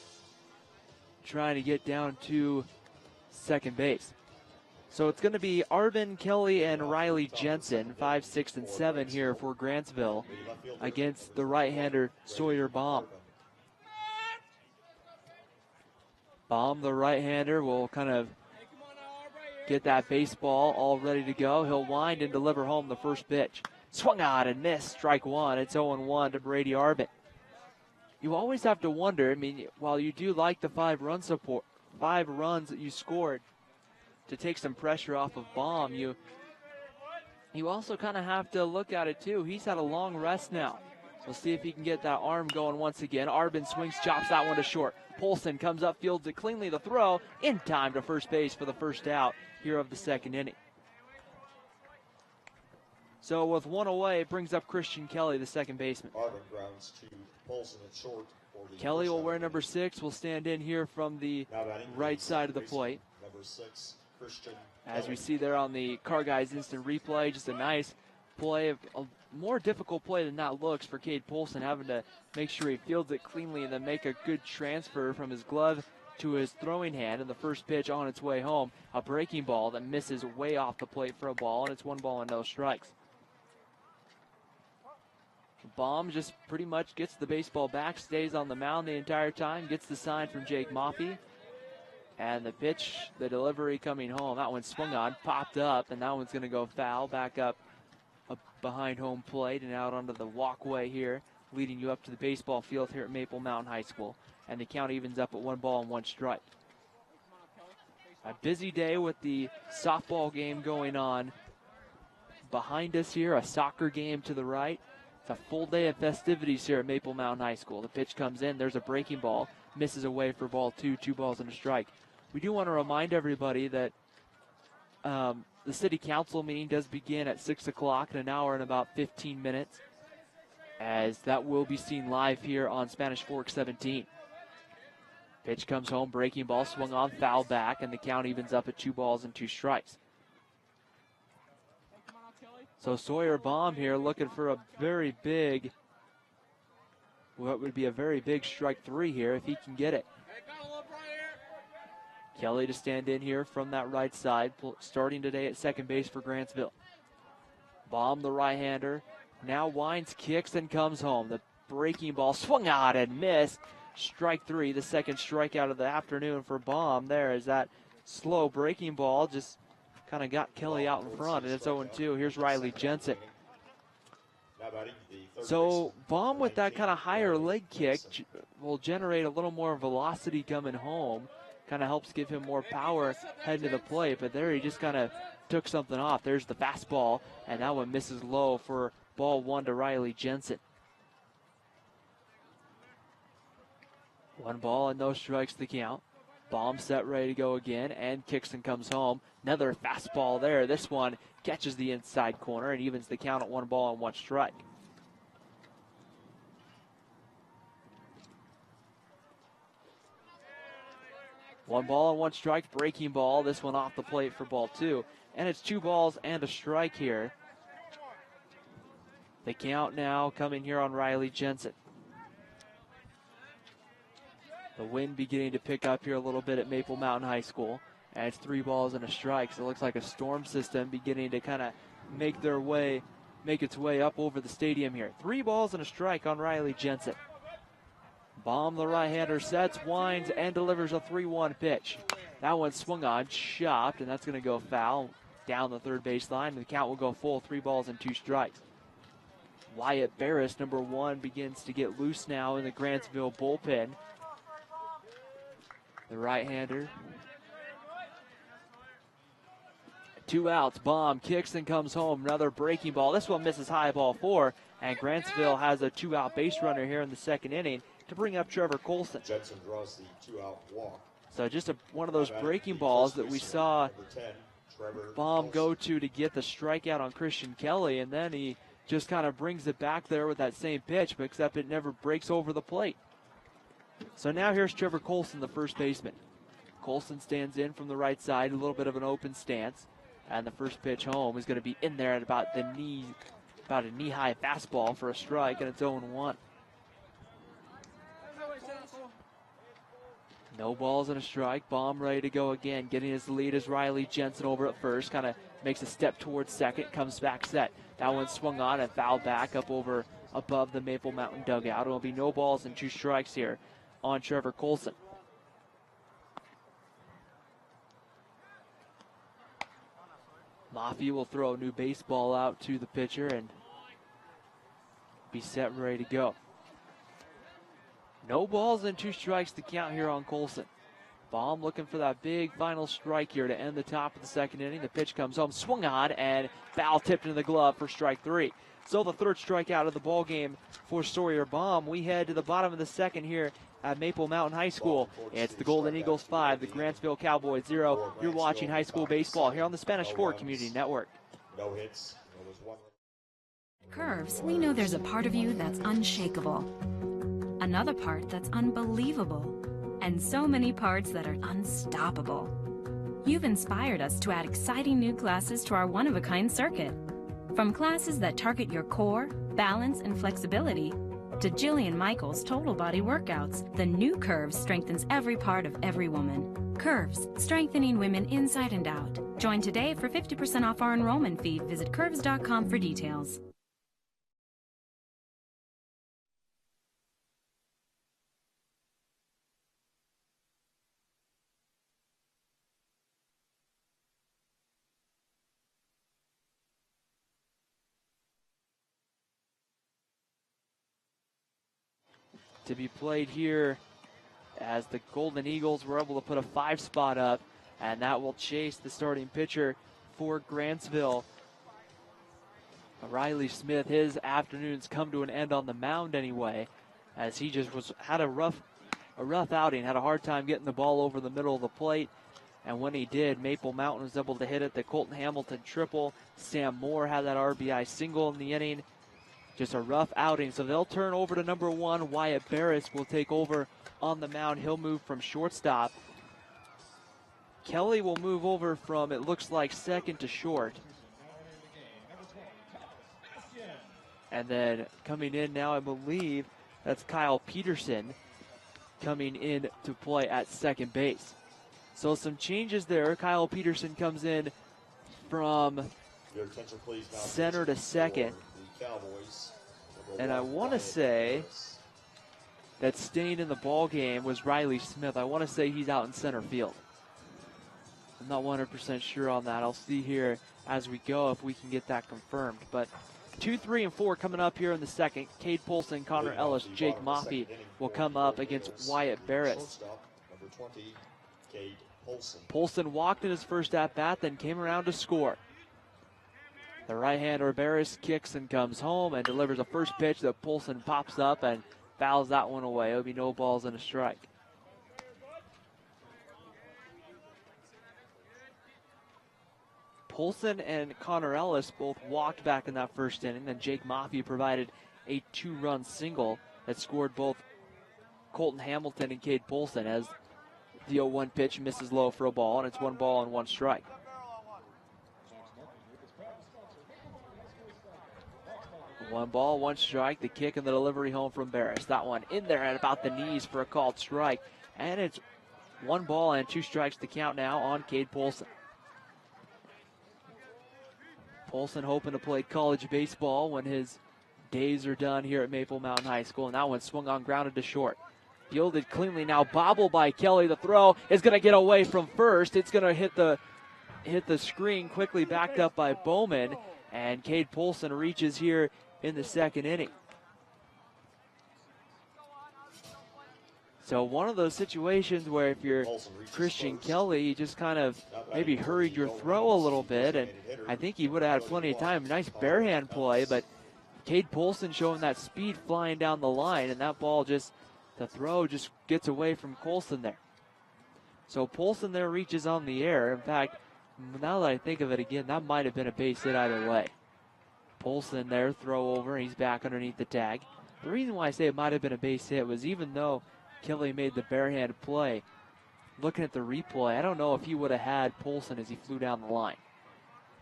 A: trying to get down to second base. So it's going to be Arbin, Kelly, and Riley Jensen, 5, 6, and 7 here for Grantsville against the right-hander Sawyer Baum. Baum, the right-hander, will kind of get that baseball all ready to go. He'll wind and deliver home the first pitch. Swung out and missed, strike one. It's 0-1 to Brady Arbin. You always have to wonder, I mean, while you do like the 5 runs that you scored to take some pressure off of Baum, you also kind of have to look at it too. He's had a long rest now. We'll see if he can get that arm going once again. Arbin swings, chops that one to short. Polson comes up, fields it cleanly. The throw in time to first base for the first out here of the second inning. So with one away, it brings up Christian Kelly, the second baseman.
M: Arbin grounds to Polson at short.
A: Kelly will wear number 6. Will stand in here from the right side of the plate.
M: Number 6, Christian
A: As we see there on the Car Guys instant replay, just a nice play, a more difficult play than that looks for Cade Polson, having to make sure he fields it cleanly and then make a good transfer from his glove to his throwing hand. And the first pitch on its way home, a breaking ball that misses way off the plate for a ball, and it's 1 ball and no strikes. Baum just pretty much gets the baseball back, stays on the mound the entire time, gets the sign from Jake Moffey. And the pitch, the delivery coming home, that one swung on, popped up, and that one's going to go foul, back up behind home plate and out onto the walkway here, leading you up to the baseball field here at Maple Mountain High School. And the count evens up at 1 ball and 1 strike. A busy day with the softball game going on behind us here, a soccer game to the right. It's a full day of festivities here at Maple Mountain High School. The pitch comes in, there's a breaking ball, misses away for ball 2, 2 balls and a strike. We do want to remind everybody that the city council meeting does begin at 6 o'clock in an hour and about 15 minutes, as that will be seen live here on Spanish Fork 17. Pitch comes home, breaking ball, swung on, foul back, and the count evens up at 2 balls and 2 strikes. So Sawyer Baum here looking for a very big, what would be a very big strike 3 here if he can get it. Kelly to stand in here from that right side, starting today at second base for Grantsville. Baum, the right-hander, now winds, kicks, and comes home. The breaking ball swung out and missed. Strike 3, the second strikeout of the afternoon for Baum. There is that slow breaking ball, just kind of got Kelly out in front, and it's 0-2. Here's Riley Jensen. So Baum with that kind of higher leg kick will generate a little more velocity coming home. Kind of helps give him more power heading to the plate, but there he just kind of took something off. There's the fastball, and that one misses low for ball 1 to Riley Jensen. 1 ball and no strikes the count. Baum set, ready to go again, and kicks and comes home. Another fastball there. This one catches the inside corner and evens the count at 1 ball and 1 strike. One ball and 1 strike, breaking ball. This one off the plate for ball 2. And it's 2 balls and a strike here. The count now coming here on Riley Jensen. The wind beginning to pick up here a little bit at Maple Mountain High School. And it's 3 balls and a strike. So it looks like a storm system beginning to kind of make its way up over the stadium here. 3 balls and a strike on Riley Jensen. Baum, the right-hander, sets, winds, and delivers a 3-1 pitch. That one swung on, chopped, and that's going to go foul down the third baseline. And the count will go full, 3 balls and 2 strikes. Wyatt Barris, number 1, begins to get loose now in the Grantsville bullpen. The right-hander. 2 outs. Baum kicks and comes home. Another breaking ball. This one misses high, ball 4. And Grantsville has a 2-out base runner here in the second inning to bring up Trevor Colson.
M: Jensen draws the 2-out walk.
A: So just one of those breaking balls that we saw Baum go to get the strikeout on Christian Kelly, and then he just kind of brings it back there with that same pitch, but except it never breaks over the plate. So now here's Trevor Colson, the first baseman. Colson stands in from the right side, a little bit of an open stance, and the first pitch home is going to be in there at about a knee-high fastball for a strike, and it's 0-1. No balls and a strike. Baum ready to go again. Getting his lead is Riley Jensen over at first. Kind of makes a step towards second. Comes back set. That one swung on and fouled back up above the Maple Mountain dugout. It will be no balls and 2 strikes here on Trevor Colson. Maffey will throw a new baseball out to the pitcher and be set and ready to go. No balls and 2 strikes to count here on Colson. Baum looking for that big final strike here to end the top of the second inning. The pitch comes home, swung on, and foul tipped into the glove for strike 3. So the third strikeout of the ball game for Sawyer Baum. We head to the bottom of the second here at Maple Mountain High School. It's the Golden Eagles 5, the Grantsville Cowboys 0. You're watching high school baseball here on the Spanish Fort Community Network.
M: No hits. There was one.
O: Curves, we know there's a part of you that's unshakable. Another part that's unbelievable, and so many parts that are unstoppable. You've inspired us to add exciting new classes to our one-of-a-kind circuit. From classes that target your core, balance, and flexibility, to Jillian Michaels' total body workouts, the new Curves strengthens every part of every woman. Curves, strengthening women inside and out. Join today for 50% off our enrollment fee. Visit curves.com for details.
A: To be played here as the Golden Eagles were able to put a 5 spot up, and that will chase the starting pitcher for Grantsville. Riley Smith, his afternoons come to an end on the mound anyway, as he just had a rough outing, had a hard time getting the ball over the middle of the plate. And when he did, Maple Mountain was able to hit it. The Colton Hamilton triple. Sam Moore had that RBI single in the inning. Just a rough outing. So they'll turn over to number 1. Wyatt Barris will take over on the mound. He'll move from shortstop. Kelly will move over from, it looks like, second to short. And then coming in now, I believe that's Kyle Peterson coming in to play at second base. So some changes there. Kyle Peterson comes in from center to second. And I want to say that staying in the ball game was Riley Smith. I want to say he's out in center field. I'm not 100% sure on that. I'll see here as we go if we can get that confirmed. But 2, 3, and 4 coming up here in the second. Cade Polson, Connor Ellis, Jake Maffey will come up against Wyatt Barris.
M: Number 20, Cade Polson.
A: Polson walked in his first at-bat, then came around to score. The right-hander Barris kicks and comes home and delivers a first pitch that Polson pops up and fouls that one away. It'll be no balls and a strike. Polson and Connor Ellis both walked back in that first inning. Then Jake Maffey provided a 2-run single that scored both Colton Hamilton and Cade Polson as the 0-1 pitch misses low for a ball, and it's 1 ball and 1 strike. One ball, 1 strike. The kick and the delivery home from Barris. That one in there at about the knees for a called strike. And it's 1 ball and 2 strikes to count now on Cade Polson. Polson hoping to play college baseball when his days are done here at Maple Mountain High School. And that one swung on, grounded to short. Fielded cleanly now, bobbled by Kelly. The throw is going to get away from first. It's going to hit the screen, quickly backed up by Bowman. And Cade Polson reaches here in the 2nd inning. So one of those situations where if you're Christian Kelly, you just kind of maybe hurried your throw a little bit, and I think he would have had plenty of time. Nice barehand play, but Cade Polson showing that speed flying down the line, and that ball just, the throw just gets away from Colson there. So Polson there reaches on the air. In fact, now that I think of it again, that might have been a base hit either way. Polson there, throw over, and he's back underneath the tag. The reason why I say it might have been a base hit was even though Kelly made the barehand play, looking at the replay, I don't know if he would have had Polson as he flew down the line.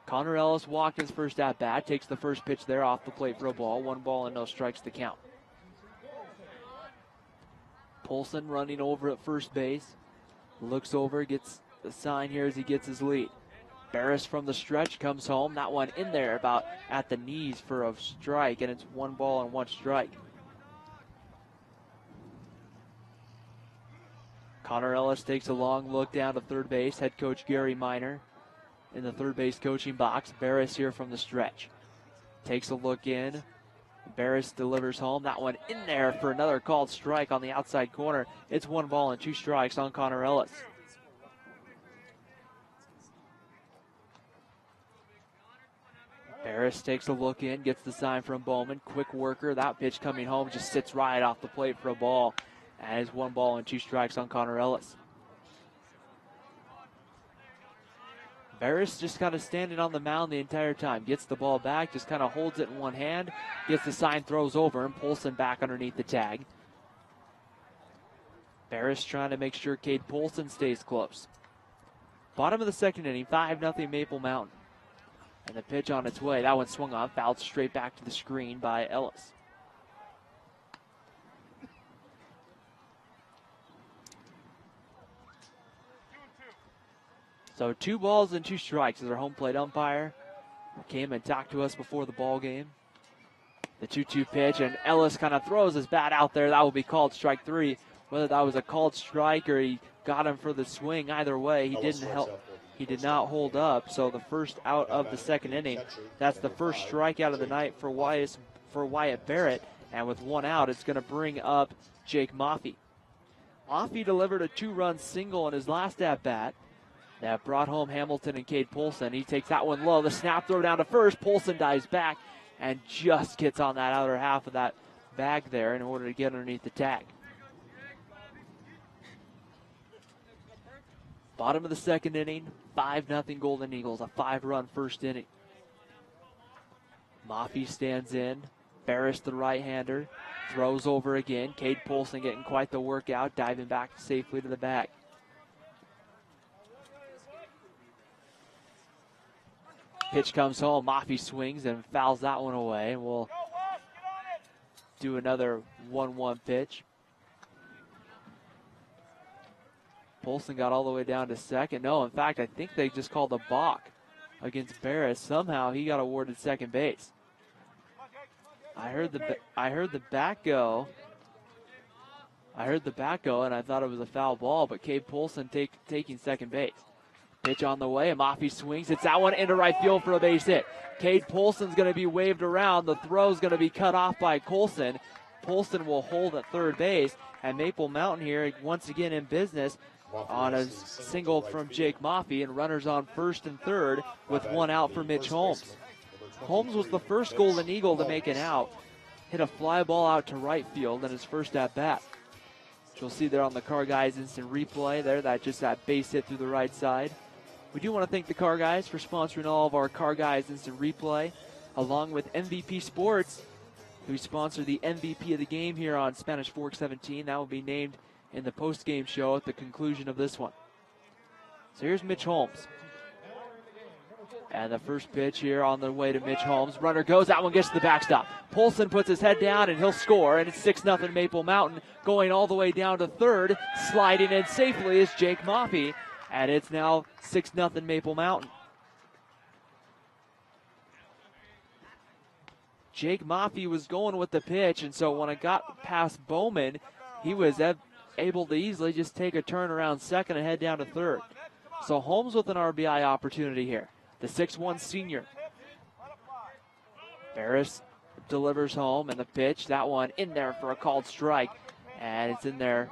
A: Connor Ellis walked his first at-bat, takes the first pitch there off the plate for a ball. 1 ball and no strikes to count. Polson running over at first base. Looks over, gets the sign here as he gets his lead. Barris from the stretch comes home. That one in there about at the knees for a strike, and it's 1 ball and 1 strike. Connor Ellis takes a long look down to third base. Head coach Gary Miner in the third base coaching box. Barris here from the stretch. Takes a look in. Barris delivers home. That one in there for another called strike on the outside corner. It's 1 ball and 2 strikes on Connor Ellis. Barris takes a look in, gets the sign from Bowman. Quick worker. That pitch coming home just sits right off the plate for a ball. And it's 1 ball and 2 strikes on Connor Ellis. Barris just kind of standing on the mound the entire time. Gets the ball back, just kind of holds it in one hand. Gets the sign, throws over, and Polson back underneath the tag. Barris trying to make sure Cade Polson stays close. Bottom of the 2nd inning, 5-0 Maple Mountain. And the pitch on its way. That one swung on, fouled straight back to the screen by Ellis. So 2 balls and 2 strikes as our home plate umpire came and talked to us before the ball game. The 2-2 pitch, and Ellis kind of throws his bat out there. That will be called strike 3. Whether that was a called strike or he got him for the swing, either way, he didn't help. He did not hold up. So the first out of the 2nd inning. That's the first strikeout of the night for Wyatt Barrett. And with 1 out, it's going to bring up Jake Maffey. Maffey delivered a 2-run single in his last at bat. That brought home Hamilton and Cade Polson. He takes that one low. The snap throw down to first. Polson dives back and just gets on that outer half of that bag there in order to get underneath the tag. Bottom of the 2nd inning, 5-0 Golden Eagles, a 5-run first inning. Maffey stands in. Barris, the right-hander, throws over again. Cade Polson getting quite the workout, diving back safely to the bag. Pitch comes home. Maffey swings and fouls that one away. And we'll do another 1-1 pitch. Polson got all the way down to second. No, in fact, I think they just called a balk against Barris. Somehow he got awarded second base. I heard the bat go. And I thought it was a foul ball, but Cade Polson taking second base. Pitch on the way, and Maffey swings. It's that one into right field for a base hit. Cade Polson's going to be waved around. The throw's going to be cut off by Colson. Polson will hold at third base, and Maple Mountain here once again in business on a single from Jake Maffey, and runners on first and third with 1 out for Mitch Holmes. Holmes was the first Golden Eagle to make an out. Hit a fly ball out to right field in his first at bat. You'll see there on the Car Guys instant replay there, that base hit through the right side. We do want to thank the Car Guys for sponsoring all of our Car Guys instant replay, along with MVP Sports, who sponsor the MVP of the game here on Spanish Fork 17. That will be named in the post-game show at the conclusion of this one. So here's Mitch Holmes. And the first pitch here on the way to Mitch Holmes. Runner goes, that one gets to the backstop. Polson puts his head down and he'll score, and it's 6-0 Maple Mountain. Going all the way down to third, sliding in safely is Jake Maffey, and it's now 6-0 Maple Mountain. Jake Maffey was going with the pitch, and so when it got past Bowman, he was able to easily just take a turn around second and head down to third. So Holmes with an RBI opportunity here. The 6'1 senior. Barris delivers home, and the pitch, that one in there for a called strike. And it's in there.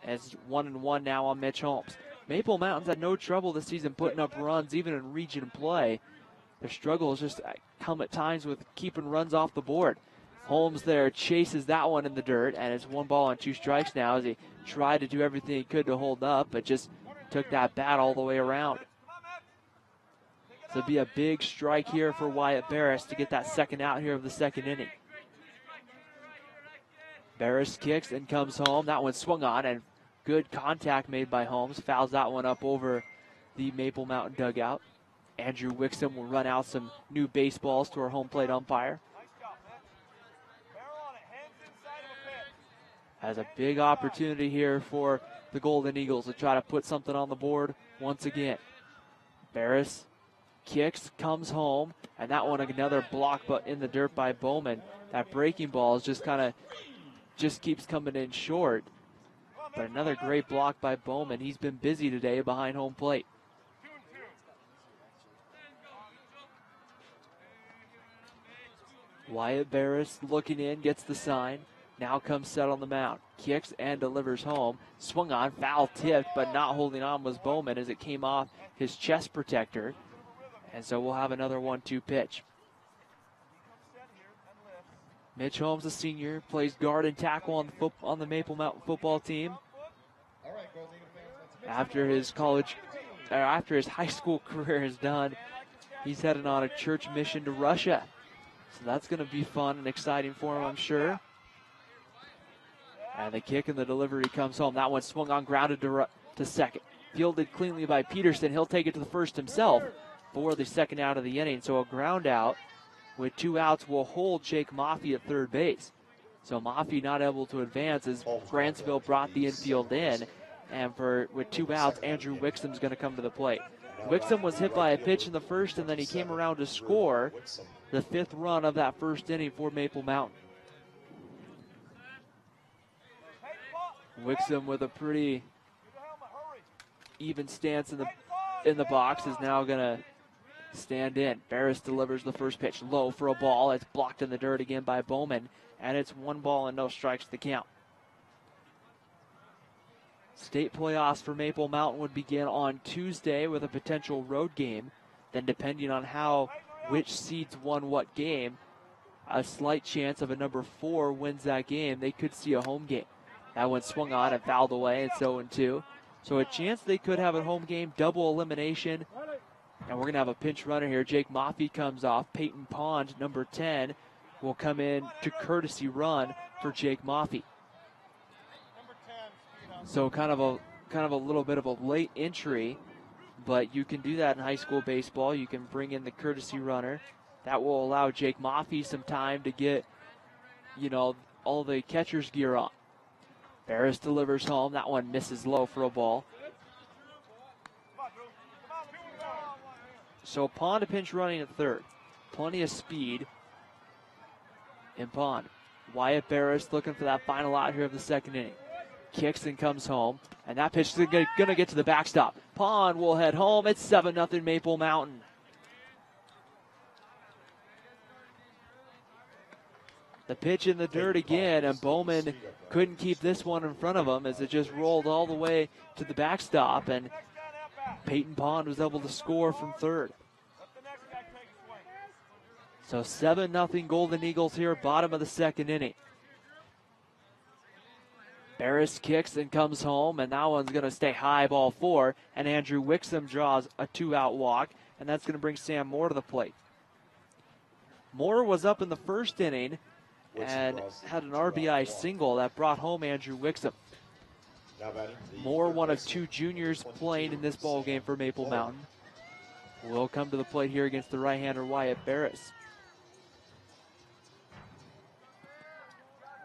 A: It's 1-1 now on Mitch Holmes. Maple Mountain's had no trouble this season putting up runs, even in region play. Their struggle has just come at times with keeping runs off the board. Holmes there chases that one in the dirt, and it's 1-2 strikes now as he tried to do everything he could to hold up, but just took that bat all the way around. So it'll be a big strike here for Wyatt Barris to get that second out here of the second inning. Barris kicks and comes home. That one swung on, and good contact made by Holmes. Fouls that one up over the Maple Mountain dugout. Andrew Wixom will run out some new baseballs to our home plate umpire. Has a big opportunity here for the Golden Eagles to try to put something on the board once again. Barris kicks, comes home, and that one another block but in the dirt by Bowman. That breaking ball is just keeps coming in short. But another great block by Bowman. He's been busy today behind home plate. Wyatt Barris looking in, gets the sign. Now comes set on the mound. Kicks and delivers home. Swung on, foul tipped, but not holding on was Bowman as it came off his chest protector. And so we'll have another 1-2 pitch. Mitch Holmes, a senior, plays guard and tackle on the Maple Mountain football team. After his high school career is done, he's heading on a church mission to Russia. So that's going to be fun and exciting for him, I'm sure. And the kick and the delivery comes home. That one swung on, grounded to second. Fielded cleanly by Peterson. He'll take it to the first himself for the second out of the inning. So a ground out with 2 outs will hold Jake Maffey at third base. So Maffey not able to advance as Grantsville brought the infield in. And with 2 outs, Andrew Wixom's going to come to the plate. Wixom was hit by a pitch in the first, and then he came around to score the 5th run of that first inning for Maple Mountain. Wixom with a pretty even stance in the box is now going to stand in. Barris delivers the first pitch low for a ball. It's blocked in the dirt again by Bowman, and it's 1 ball and no strikes to count. State playoffs for Maple Mountain would begin on Tuesday with a potential road game. Then depending on which seeds won what game, a slight chance of a number 4 wins that game. They could see a home game. That one swung on and fouled away. It's 0-2. So a chance they could have a home game, double elimination. And we're going to have a pinch runner here. Jake Maffey comes off. Peyton Pond, number 10, will come in to courtesy run for Jake Maffey. So kind of a little bit of a late entry, but you can do that in high school baseball. You can bring in the courtesy runner. That will allow Jake Maffey some time to get, all the catcher's gear on. Barris delivers home. That one misses low for a ball. So Pond a pinch running at third. Plenty of speed in Pond. Wyatt Barris looking for that final out here of the second inning. Kicks and comes home, and that pitch is going to get to the backstop. Pond will head home. It's 7-0 Maple Mountain. The pitch in the dirt again, and Bowman couldn't keep this one in front of him as it just rolled all the way to the backstop, and Peyton Pond was able to score from third. So 7-0 Golden Eagles here, bottom of the second inning. Barris kicks and comes home, and that one's going to stay high, ball 4, and Andrew Wixom draws a 2-out walk, and that's going to bring Sam Moore to the plate. Moore was up in the first inning and had an RBI single that brought home Andrew Wixom. Moore, one of 2 juniors playing in this ball game for Maple Mountain. will come to the plate here against the right-hander Wyatt Barris.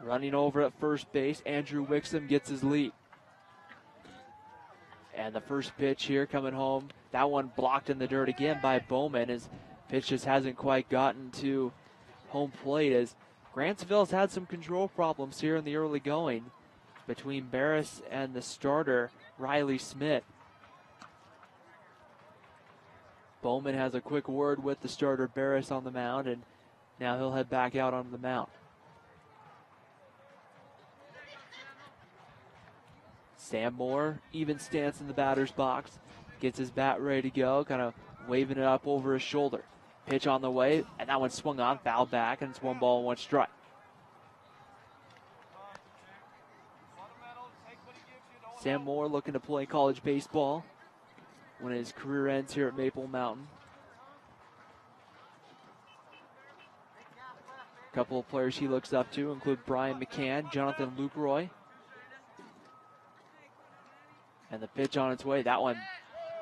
A: Running over at first base, Andrew Wixom gets his lead. And the first pitch here coming home, that one blocked in the dirt again by Bowman. His pitch just hasn't quite gotten to home plate as Grantsville's had some control problems here in the early going between Barris and the starter, Riley Smith. Bowman has a quick word with the starter, Barris, on the mound, and now he'll head back out onto the mound. Sam Moore, even stance in the batter's box, gets his bat ready to go, kind of waving it up over his shoulder. Pitch on the way, and that one swung on, fouled back, and it's 1-1 strike. Sam Moore looking to play college baseball when his career ends here at Maple Mountain. A couple of players he looks up to include Brian McCann, Jonathan Lucroy. And the pitch on its way, that one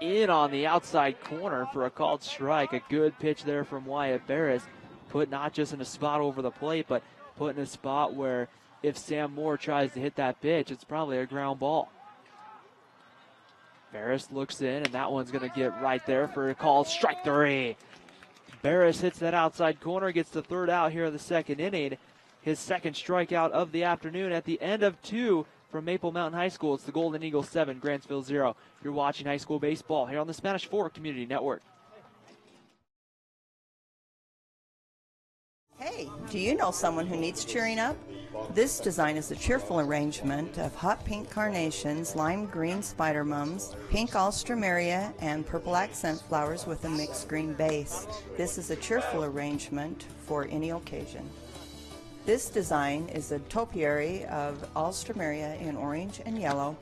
A: in on the outside corner for a called strike. A good pitch there from Wyatt Barris, put not just in a spot over the plate, but put in a spot where if Sam Moore tries to hit that pitch, it's probably a ground ball. Barris looks in, and that one's going to get right there for a called strike 3. Barris hits that outside corner, gets the third out here in the second inning. His second strikeout of the afternoon at the end of 2 from Maple Mountain High School. It's the Golden Eagles 7, Grantsville 0. You're watching high school baseball here on the Spanish Fork Community Network.
P: Hey, do you know someone who needs cheering up? This design is a cheerful arrangement of hot pink carnations, lime green spider mums, pink alstroemeria, and purple accent flowers with a mixed green base. This is a cheerful arrangement for any occasion. This design is a topiary of alstroemeria in orange and yellow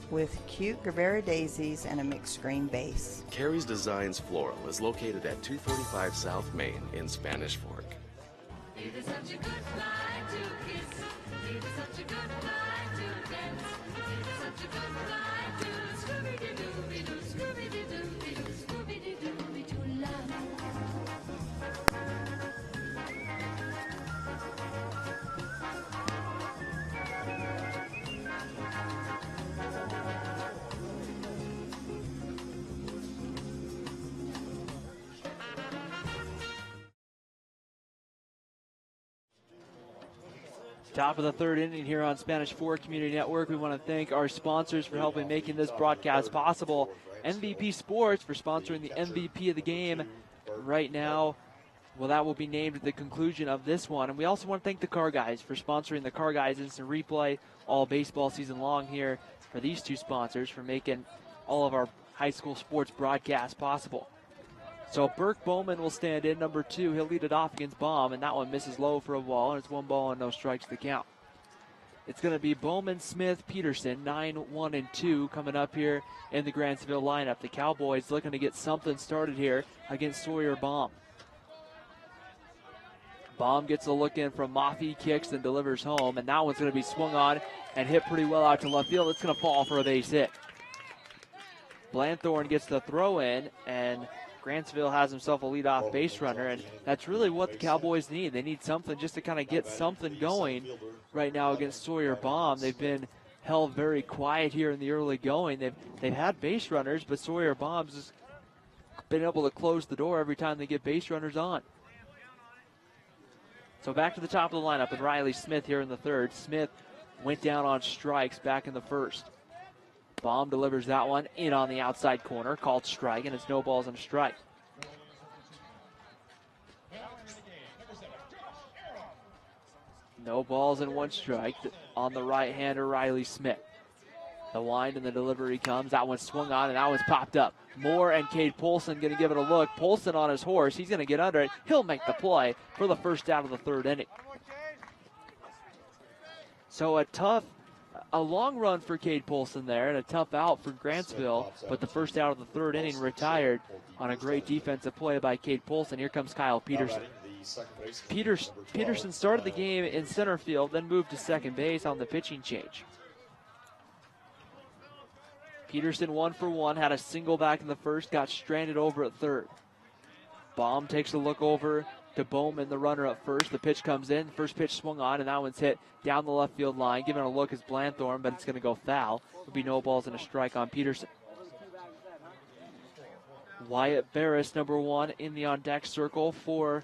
P: with cute Guevara daisies and a mixed green base.
Q: Carrie's Designs Floral is located at 235 South Main in Spanish Fork.
R: It is such a good flight to kiss. It is such a good flight to dance. It is such a good flight to Scooby-Doo-Doo-Doo, Scooby-Doo-Doo-Doo, Scooby-Doo-Doo-Doo, love.
A: Top of the third inning here on Spanish Fork Community Network. We want to thank our sponsors for helping making this broadcast possible. MVP Sports for sponsoring the MVP of the game right now. Well, that will be named at the conclusion of this one. And we also want to thank the Car Guys for sponsoring the Car Guys Instant Replay all baseball season long here for these two sponsors for making all of our high school sports broadcasts possible. So Burke Bowman will stand in, number 2. He'll lead it off against Baum, and that one misses low for a ball, and it's 1 and no strikes to count. It's going to be Bowman, Smith, Peterson, 9, 1, and 2 coming up here in the Grantsville lineup. The Cowboys looking to get something started here against Sawyer Baum. Baum gets a look in from Maffey, kicks and delivers home, and that one's going to be swung on and hit pretty well out to left field. It's going to fall for a base hit. Blanthorne gets the throw in, and Grantsville has himself a leadoff base runner, and that's really what the Cowboys need. They need something just to kind of get something going right now against Sawyer Baum. They've been held very quiet here in the early going. They've had base runners, but Sawyer Baum's just been able to close the door every time they get base runners on. So back to the top of the lineup with Riley Smith here in the third. Smith went down on strikes back in the first. Baum delivers that one in on the outside corner, called strike, and it's no balls and a strike. No balls and 1 strike on the right-hander Riley Smith. The wind and the delivery comes. That one's swung on, and that one's popped up. Moore and Cade Polson going to give it a look. Polson on his horse. He's going to get under it. He'll make the play for the first out of the third inning. So a long run for Cade Polson there, and a tough out for Grantsville, but the first out of the third inning retired on a great defensive play by Cade Polson. Here comes Kyle Peterson. Peterson started the game in center field, then moved to second base on the pitching change. Peterson 1 for 1, had a single back in the first, got stranded over at third. Baum takes a look over to Bowman, the runner up first. The pitch comes in. First pitch swung on, and that one's hit down the left field line. Giving a look is Blanthorne, but it's going to go foul. It'll be no balls and a strike on Peterson. Wyatt Barris, number 1 in the on-deck circle for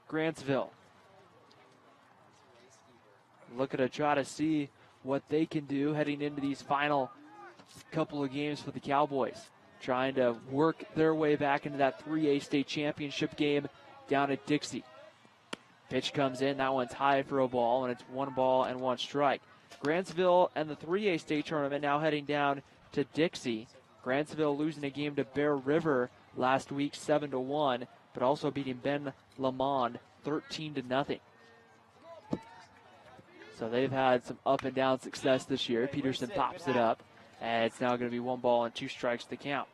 A: Grantsville. Looking to try to see what they can do heading into these final couple of games for the Cowboys. Trying to work their way back into that 3A state championship game down at Dixie. Pitch comes in. That one's high for a ball, and it's 1 ball and 1 strike. Grantsville and the 3A state tournament now heading down to Dixie. Grantsville losing a game to Bear River last week 7-1, but also beating Ben Lamond 13-0. So they've had some up and down success this year. Peterson pops it up, and it's now going to be 1 ball and 2 strikes to count.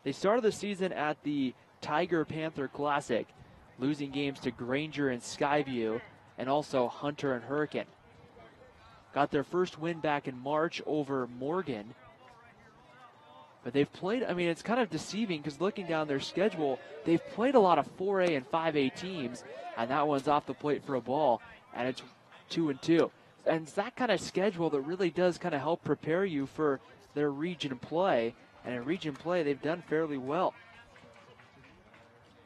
A: They started the season at the Tiger Panther Classic, losing games to Granger and Skyview, and also Hunter and Hurricane. Got their first win back in March over Morgan. But they've played, I mean, it's kind of deceiving because looking down their schedule, they've played a lot of 4A and 5A teams, and that one's off the plate for a ball, and it's 2-2. And it's that kind of schedule that really does kind of help prepare you for their region play. And in region play, they've done fairly well.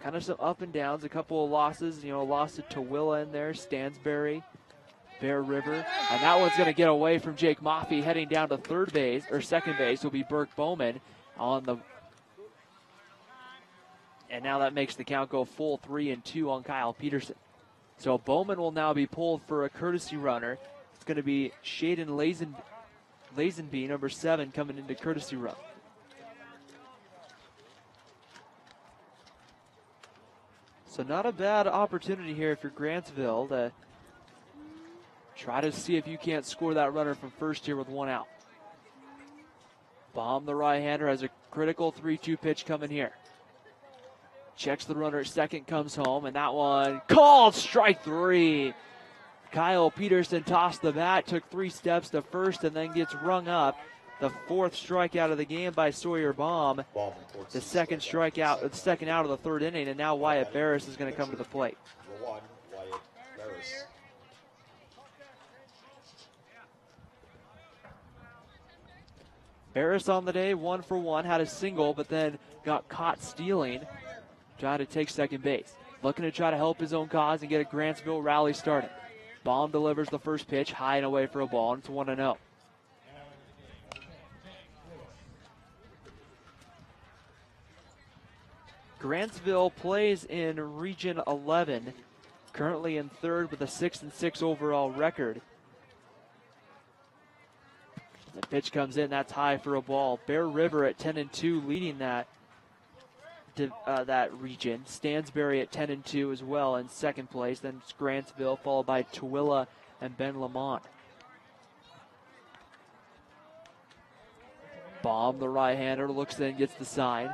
A: Kind of some up and downs, a couple of losses, lost to Tooele in there, Stansbury, Bear River. And that one's going to get away from Jake Maffey. Heading down to second base will be Burke Bowman on the. And now that makes the count go full 3-2 on Kyle Peterson. So Bowman will now be pulled for a courtesy runner. It's going to be Shaden Lazenby, number 7, coming into courtesy run. So not a bad opportunity here for Grantsville to try to see if you can't score that runner from first here with 1 out. Baum, the right-hander, has a critical 3-2 pitch coming here. Checks the runner at second, comes home, and that one called strike 3. Kyle Peterson tossed the bat, took 3 steps to first, and then gets rung up. The 4th strikeout of the game by Sawyer Baum. The second strikeout, the second out of the 3rd inning, and now Wyatt Barris is going to come to the plate.
M: Wyatt Barris.
A: Barris on the day, 1 for 1, had a single, but then got caught stealing. Tried to take second base. Looking to try to help his own cause and get a Grantsville rally started. Baum delivers the first pitch, high and away for a ball, and it's 1-0. Grantsville plays in Region 11, currently in 3rd with a 6-6 overall record. The pitch comes in, that's high for a ball. Bear River at 10-2, leading that region. Stansbury at 10-2 as well in 2nd place. Then it's Grantsville, followed by Tooele and Ben Lamont. Baum, the right-hander, looks in, gets the sign.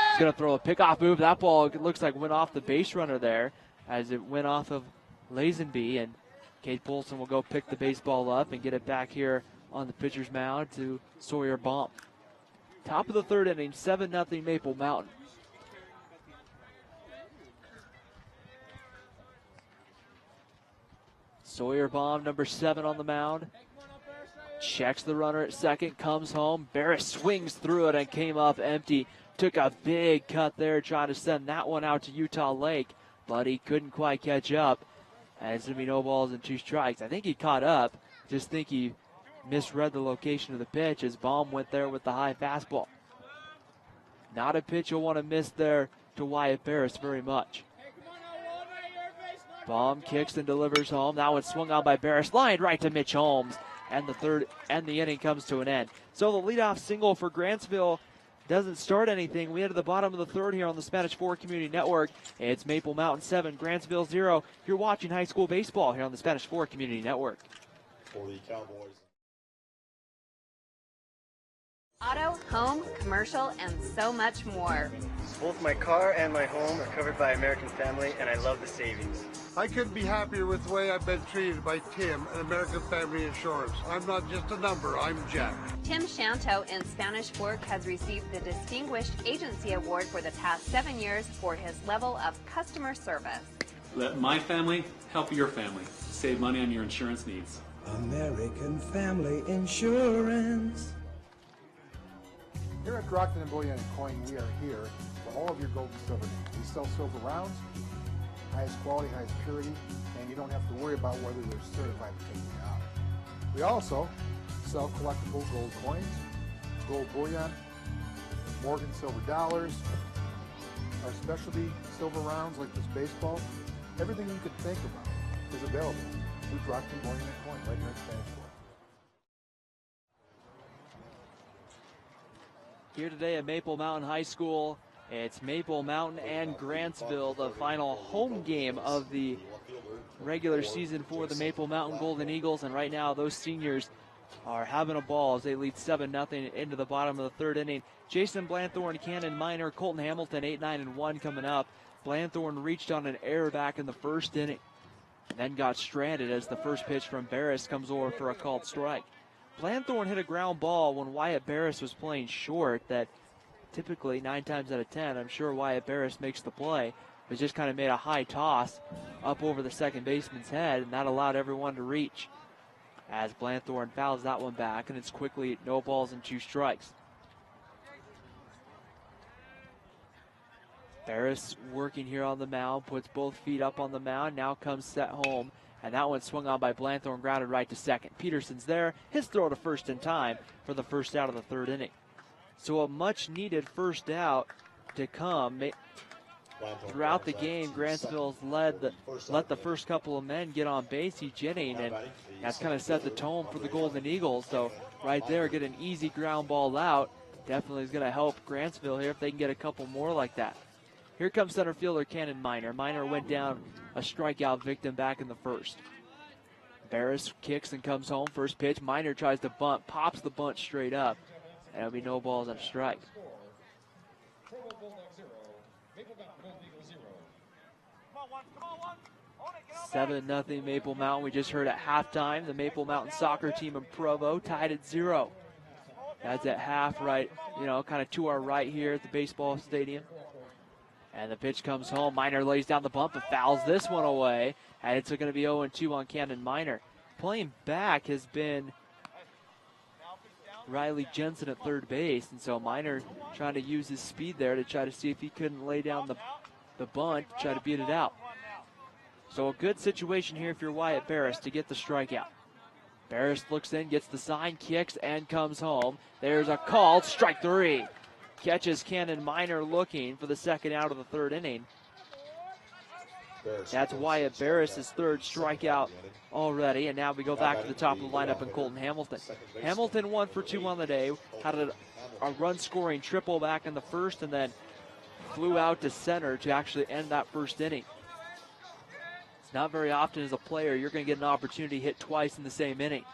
A: He's going to throw a pickoff move. That ball looks like went off the base runner there as it went off of Lazenby, and Kate Polson will go pick the baseball up and get it back here on the pitcher's mound to Sawyer Baum. Top of the 3rd inning, 7-0 Maple Mountain. Sawyer Baum, number 7 on the mound. Checks the runner at second, comes home. Barris swings through it and came up empty. Took a big cut there trying to send that one out to Utah Lake, but he couldn't quite catch up. And it's going to be no balls and 2 strikes. I think he caught up. Just think he misread the location of the pitch as Baum went there with the high fastball. Not a pitch you'll want to miss there to Wyatt Barris very much. Baum kicks and delivers home. That one swung on by Barris, lined right to Mitch Holmes. And the inning comes to an end. So the leadoff single for Grantsville doesn't start anything. We enter the bottom of the 3rd here on the Spanish 4 Community Network. It's Maple Mountain 7, Grantsville 0. You're watching high school baseball here on the Spanish 4 Community Network.
M: For the Cowboys.
C: Auto, home, commercial, and so much more.
S: Both my car and my home are covered by American Family, and I love the savings. I couldn't be happier with the way I've been treated by Tim at American Family Insurance. I'm not just a number, I'm Jack.
C: Tim Shanto in Spanish Fork has received the Distinguished Agency Award for the past 7 years for his level of customer service.
F: Let my family help your family. Save money on your insurance needs.
G: American Family Insurance.
I: Here at Drockton and Bullion and Coin, we are here for all of your gold and silver needs. We sell silver rounds, highest quality, highest purity, and you don't have to worry about whether they're certified to take you out. We also sell collectible gold coins, gold bullion, Morgan silver dollars, our specialty silver rounds like this baseball. Everything you could think about is available through Drockton, Bullion and Coin right here in Spanish Fork.
A: Here today at Maple Mountain High School, it's Maple Mountain and Grantsville, the final home game of the regular season for the Maple Mountain Golden Eagles. And right now, those seniors are having a ball as they lead 7-0 into the bottom of the third inning. Jason Blanthorne, Cannon Minor, Colton Hamilton, 8-9-1 coming up. Blanthorne reached on an error back in the first inning and then got stranded as the first pitch from Barris comes over for a called strike. Blanthorne hit a ground ball when Wyatt Barris was playing short that typically 9 times out of 10, I'm sure Wyatt Barris makes the play. But just kind of made a high toss up over the second baseman's head, and that allowed everyone to reach. As Blanthorne fouls that one back, and it's quickly no balls and 2 strikes. Barris working here on the mound, puts both feet up on the mound, now comes set home. And that one swung on by Blanthorne, grounded right to second. Peterson's there, his throw to first in time for the first out of the third inning. So a much-needed first out to come. Throughout the game, Grantsville's let the first couple of men get on base each inning, and that's kind of set the tone for the Golden Eagles. So right there, get an easy ground ball out. Definitely is going to help Grantsville here if they can get a couple more like that. Here comes center fielder Cannon Minor. Minor went down a strikeout victim back in the first. Barris kicks and comes home. First pitch, Minor tries to bunt, pops the bunt straight up. And it'll be no balls and a strike. 7-0 Maple Mountain. We just heard at halftime, the Maple Mountain soccer team in Provo tied at 0. That's at half right, kind of to our right here at the baseball stadium. And the pitch comes home. Minor lays down the bump and fouls this one away. And it's going to be 0-2 on Cannon Minor. Playing back has been Riley Jensen at third base. And so Minor trying to use his speed there to try to see if he couldn't lay down the bunt, try to beat it out. So a good situation here if you're Wyatt Barris to get the strikeout. Barris looks in, gets the sign, kicks, and comes home. There's a call, strike 3. Catches Cannon Minor looking for the second out of the third inning. That's Wyatt Barris' third strikeout already, and now we go back to the top of the lineup in Colton Hamilton. Hamilton 1 for 2 on the day, had a run-scoring triple back in the first, and then flew out to center to actually end that first inning. It's not very often as a player you're going to get an opportunity to hit twice in the same inning.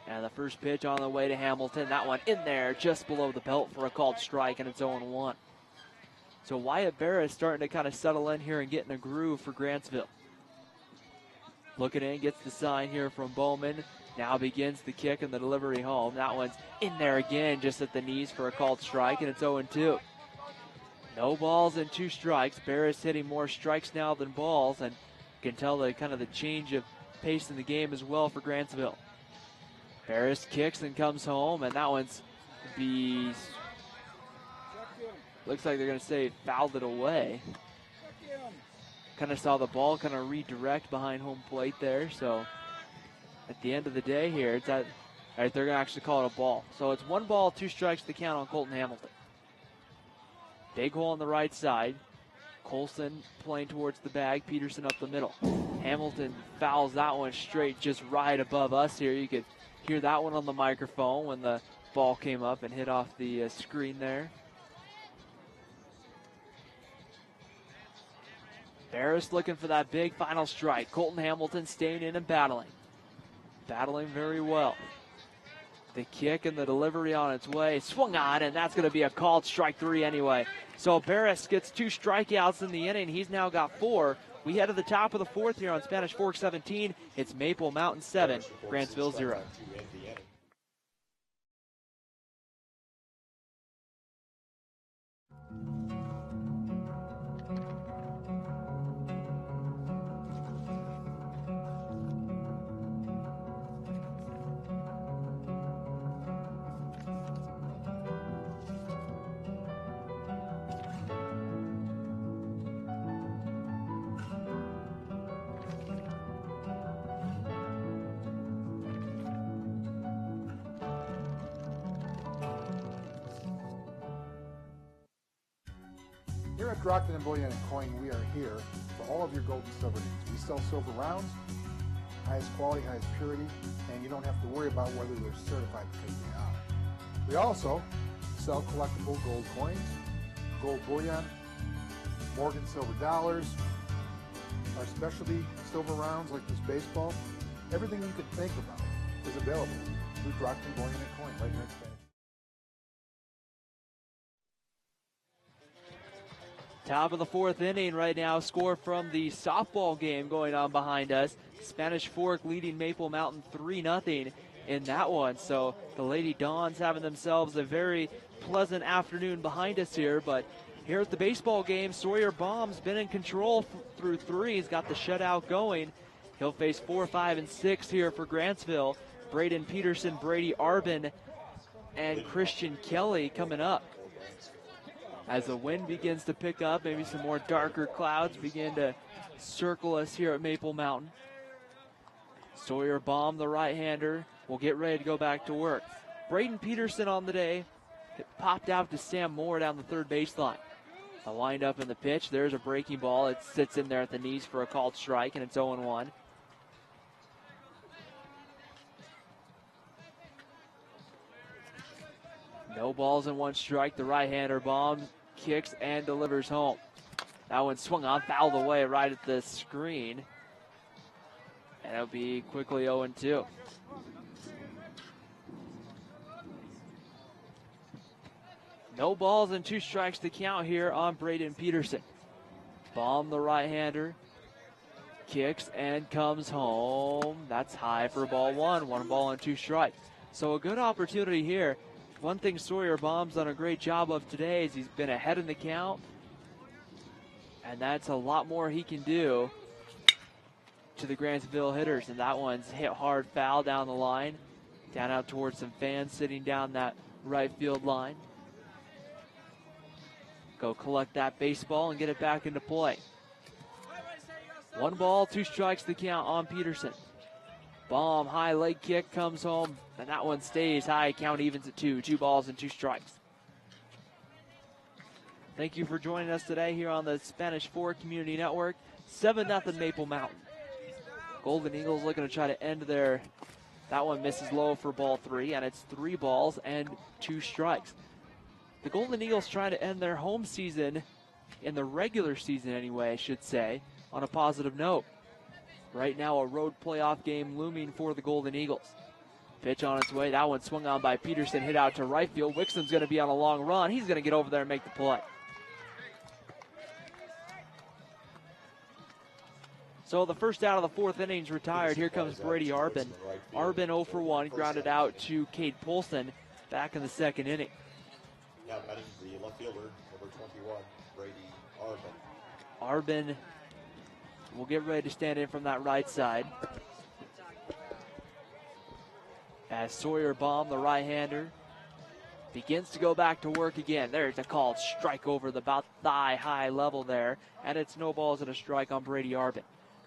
A: And the first pitch on the way to Hamilton. That one in there just below the belt for a called strike, and it's 0-1. So Wyatt Barris starting to kind of settle in here and get in a groove for Grantsville. Looking in, gets the sign here from Bowman. Now begins the kick and the delivery home. That one's in there again, just at the knees for a called strike, and it's 0-2. No balls and 2 strikes. Barris hitting more strikes now than balls, and you can tell the kind of the change of pace in the game as well for Grantsville. Barris kicks and comes home, and that one's looks like they're going to say fouled it away. Kind of saw the ball kind of redirect behind home plate there, so at the end of the day here, it's at, all right, they're going to actually call it a ball. So it's 1 ball, 2 strikes to count on Colton Hamilton. Big hole on the right side. Colson playing towards the bag, Peterson up the middle. Hamilton fouls that one straight just right above us here. You could hear that one on the microphone when the ball came up and hit off the screen there. Barris looking for that big final strike. Colton Hamilton staying in and battling. Battling very well. The kick and the delivery on its way. Swung on, and that's going to be a called strike 3 anyway. So Barris gets 2 strikeouts in the inning. He's now got 4 We head to the top of the fourth here on Spanish Fork 17. It's Maple Mountain 7, Grantsville 0.
I: Here at Drockton & Bullion and Coin, we are here for all of your gold and silver needs. We sell silver rounds, highest quality, highest purity, and you don't have to worry about whether they're certified because they are. We also sell collectible gold coins, gold bullion, Morgan silver dollars, our specialty silver rounds like this baseball. Everything you could think about is available through Drockton Bullion and Coin right here in Spanish.
A: Top of the fourth inning right now. Score from the softball game going on behind us. Spanish Fork leading Maple Mountain 3-0 in that one. So the Lady Dons having themselves a very pleasant afternoon behind us here. But here at the baseball game, Sawyer Baum's been in control through three. He's got the shutout going. He'll face 4, 5, and 6 here for Grantsville. Braden Peterson, Brady Arbin, and Christian Kelly coming up. As the wind begins to pick up, maybe some more darker clouds begin to circle us here at Maple Mountain. Sawyer Baum, the right-hander, will get ready to go back to work. Braden Peterson on the day, popped out to Sam Moore down the third baseline. A wind-up in the pitch. There's a breaking ball. It sits in there at the knees for a called strike, and it's 0-1. No balls and one strike. The right-hander bombs, kicks, and delivers home. That one swung on, fouled away right at the screen. And it'll be quickly 0-2. No balls and 2 strikes to count here on Braden Peterson. Baum, the right-hander, kicks and comes home. That's high for ball 1. 1 ball and 2 strikes. So a good opportunity here. One thing Sawyer Baum's done a great job of today is he's been ahead in the count. And that's a lot more he can do to the Grantsville hitters. And that one's hit hard, foul down the line. Down out towards some fans sitting down that right field line. Go collect that baseball and get it back into play. 1 ball, 2 strikes to count on Peterson. Baum, high leg kick, comes home, and that one stays high. Count evens at 2. 2 balls and 2 strikes. Thank you for joining us today here on the Spanish Fork Community Network. 7-0 Maple Mountain. Golden Eagles looking to try to end their. That one misses low for ball 3, and it's 3 balls and 2 strikes. The Golden Eagles trying to end their home season, in the regular season anyway, I should say, on a positive note. Right now, a road playoff game looming for the Golden Eagles. Pitch on its way. That one swung on by Peterson, hit out to right field. Wixom's going to be on a long run. He's going to get over there and make the play. So the first out of the 4th inning's retired. Here comes Brady Arbin. Arbin 0 for 1, grounded out to Cade Polson back in the 2nd inning.
M: Now batting the left fielder, number 21, Brady Arbin.
A: Arbin will get ready to stand in from that right side. As Sawyer Baum, the right-hander, begins to go back to work again. There's a called strike over the about thigh-high level there, and it's no balls and a strike on Brady Arbin.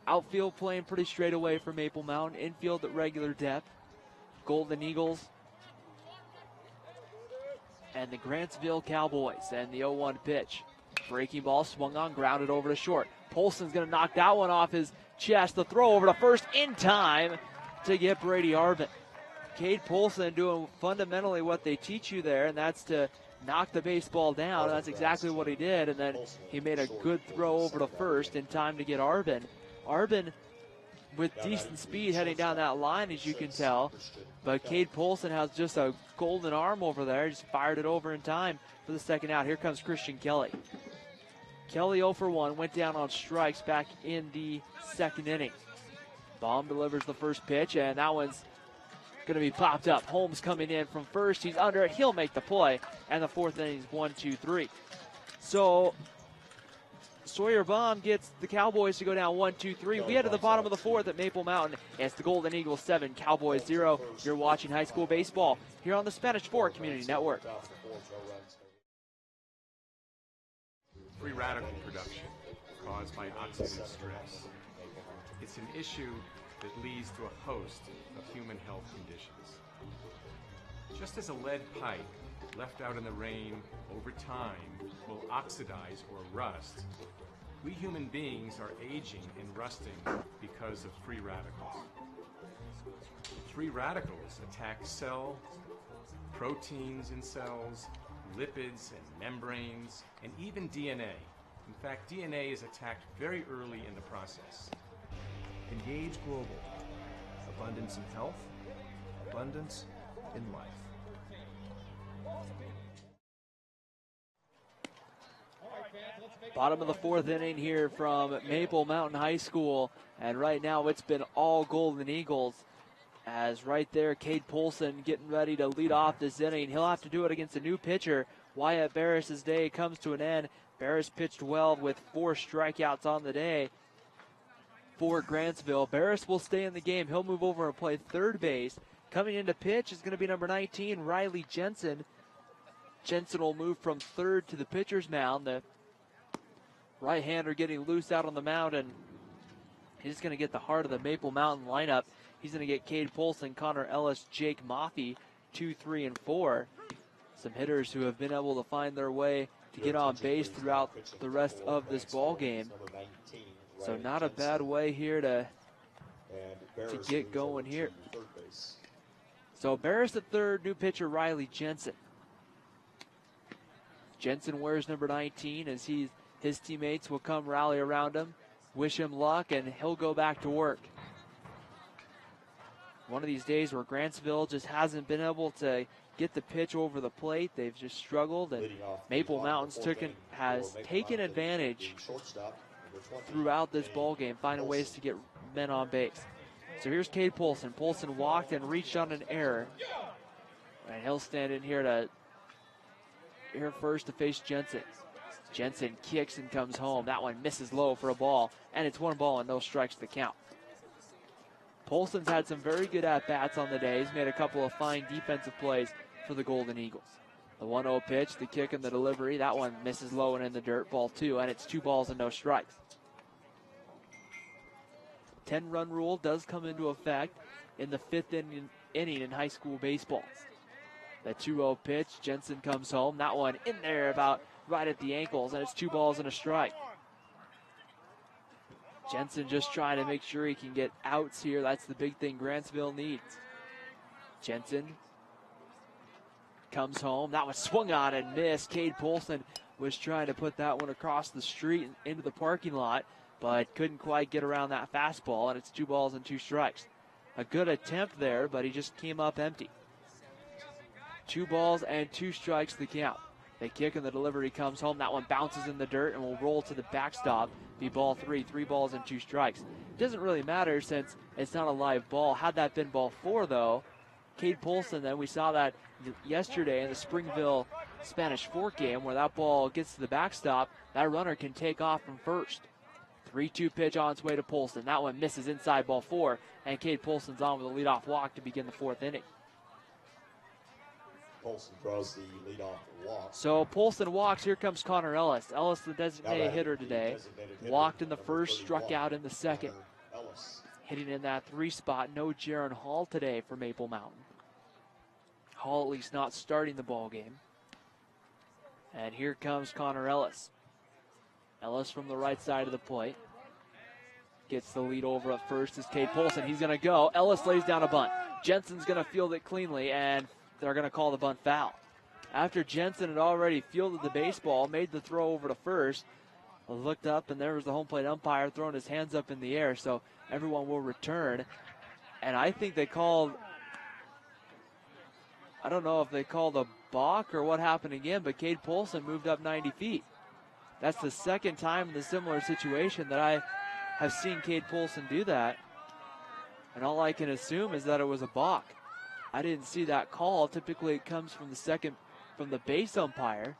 A: Outfield playing pretty straight away for Maple Mountain. Infield at regular depth. Golden Eagles and the Grantsville Cowboys. And the 0-1 pitch. Breaking ball swung on, grounded over to short. Polson's going to knock that one off his chest. The throw over to first in time to get Brady Arbin. Cade Polson doing fundamentally what they teach you there, and that's to knock the baseball down. That's exactly what he did, and then he made a good throw over to first in time to get Arbin. Arbin with decent speed heading down that line, as you can tell, but Cade Polson has just a golden arm over there. Just fired it over in time for the second out. Here comes Christian Kelly. Kelly 0 for 1, went down on strikes back in the second inning. Baum delivers the first pitch, and that one's going to be popped up. Holmes coming in from first. He's under it. He'll make the play, and the fourth inning is 1-2-3. So Sawyer Baum gets the Cowboys to go down 1-2-3. We head to the bottom of the fourth at Maple Mountain. It's the Golden Eagles 7, Cowboys 0. You're watching high school baseball here on the Spanish Fork Community Network.
T: Free radical production caused by oxidative stress. It's an issue that leads to a host of human health conditions. Just as a lead pipe left out in the rain over time will oxidize or rust, we human beings are aging and rusting because of free radicals. Free radicals attack cells, proteins in cells, lipids and membranes, and even DNA. In fact, DNA is attacked very early in the process.
U: Engage Global. Abundance in health, abundance in life.
A: Bottom of the fourth inning here from Maple Mountain High School, and right now it's been all Golden Eagles. As right there, Cade Polson getting ready to lead off this inning. He'll have to do it against a new pitcher. Wyatt Barris' day comes to an end. Barris pitched well with 4 strikeouts on the day for Grantsville. Barris will stay in the game. He'll move over and play third base. Coming into pitch is going to be number 19, Riley Jensen. Jensen will move from third to the pitcher's mound. The right-hander getting loose out on the mound, and he's going to get the heart of the Maple Mountain lineup. He's going to get Cade Polson, Connor Ellis, Jake Maffey, 2, 3, and 4. Some hitters who have been able to find their way to get on base throughout the rest of this ball game. So not a bad way here to get going here. So Barris at third, new pitcher Riley Jensen. Jensen wears number 19 as his teammates will come rally around him, wish him luck, and he'll go back to work. One of these days where Grantsville just hasn't been able to get the pitch over the plate. They've just struggled, and Maple Mountain's has taken advantage throughout this ball game, finding ways to get men on base. So here's Cade Polson. Polson walked and reached on an error, and he'll stand in here first to face Jensen. Jensen kicks and comes home. That one misses low for a ball, and it's 1 ball and no strikes to count. Polson's had some very good at-bats on the day. He's made a couple of fine defensive plays for the Golden Eagles. The 1-0 pitch, the kick and the delivery, that one misses low and in the dirt, ball 2, and it's 2 balls and no strikes. 10-run rule does come into effect in the 5th inning in high school baseball. The 2-0 pitch, Jensen comes home. That one in there about right at the ankles, and it's 2 balls and a strike. Jensen just trying to make sure he can get outs here. That's the big thing Grantsville needs. Jensen comes home. That was swung on and missed. Cade Polson was trying to put that one across the street into the parking lot, but couldn't quite get around that fastball, and it's 2 balls and 2 strikes. A good attempt there, but he just came up empty. 2 balls and 2 strikes to count. They kick and the delivery comes home. That one bounces in the dirt and will roll to the backstop. Be ball 3, 3 balls and 2 strikes. Doesn't really matter since it's not a live ball. Had that been ball 4 though, Cade Polson, then we saw that yesterday in the Springville Spanish Fork game where that ball gets to the backstop, that runner can take off from first. 3-2 pitch on its way to Polson. That one misses inside ball 4, and Cade Polson's on with a leadoff walk to begin the 4th inning.
M: Polson draws the leadoff walk.
A: So Polson walks. Here comes Connor Ellis. Ellis, the designated hitter today, walked in the first, struck out in the second. Hitting in that 3 spot. No Jaron Hall today for Maple Mountain. Hall at least not starting the ball game. And here comes Connor Ellis. Ellis from the right side of the plate. Gets the lead over at first is Cade Polson. He's going to go. Ellis lays down a bunt. Jensen's going to field it cleanly, and they're going to call the bunt foul. After Jensen had already fielded the baseball, made the throw over to first, looked up, and there was the home plate umpire throwing his hands up in the air, so everyone will return. And I think they called, I don't know if they called a balk or what happened again, but Cade Polson moved up 90 feet. That's the second time in the similar situation that I have seen Cade Polson do that. And all I can assume is that it was a balk. I didn't see that call. Typically it comes from the base umpire.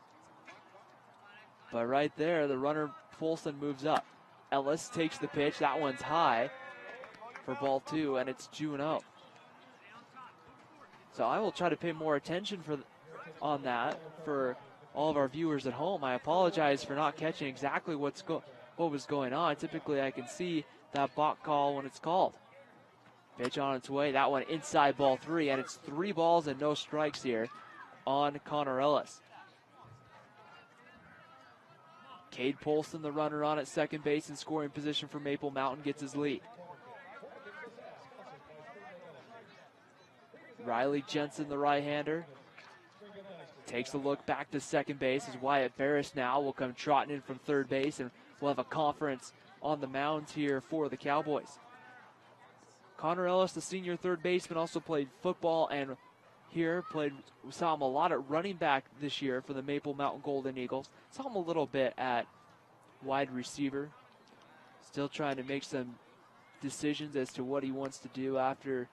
A: But right there, the runner Polson moves up. Ellis takes the pitch. That one's high for ball 2, and it's 2-0. So I will try to pay more attention on that for all of our viewers at home. I apologize for not catching exactly what was going on. Typically I can see that balk call when it's called. Pitch on its way. That one inside ball 3, and it's 3 balls and no strikes here on Connor Ellis. Cade Polson, the runner on at second base in scoring position for Maple Mountain, gets his lead. Riley Jensen, the right-hander, takes a look back to second base as Wyatt Barris now will come trotting in from third base, and we'll have a conference on the mound here for the Cowboys. Connor Ellis, the senior third baseman, also played football and we saw him a lot at running back this year for the Maple Mountain Golden Eagles. Saw him a little bit at wide receiver. Still trying to make some decisions as to what he wants to do after.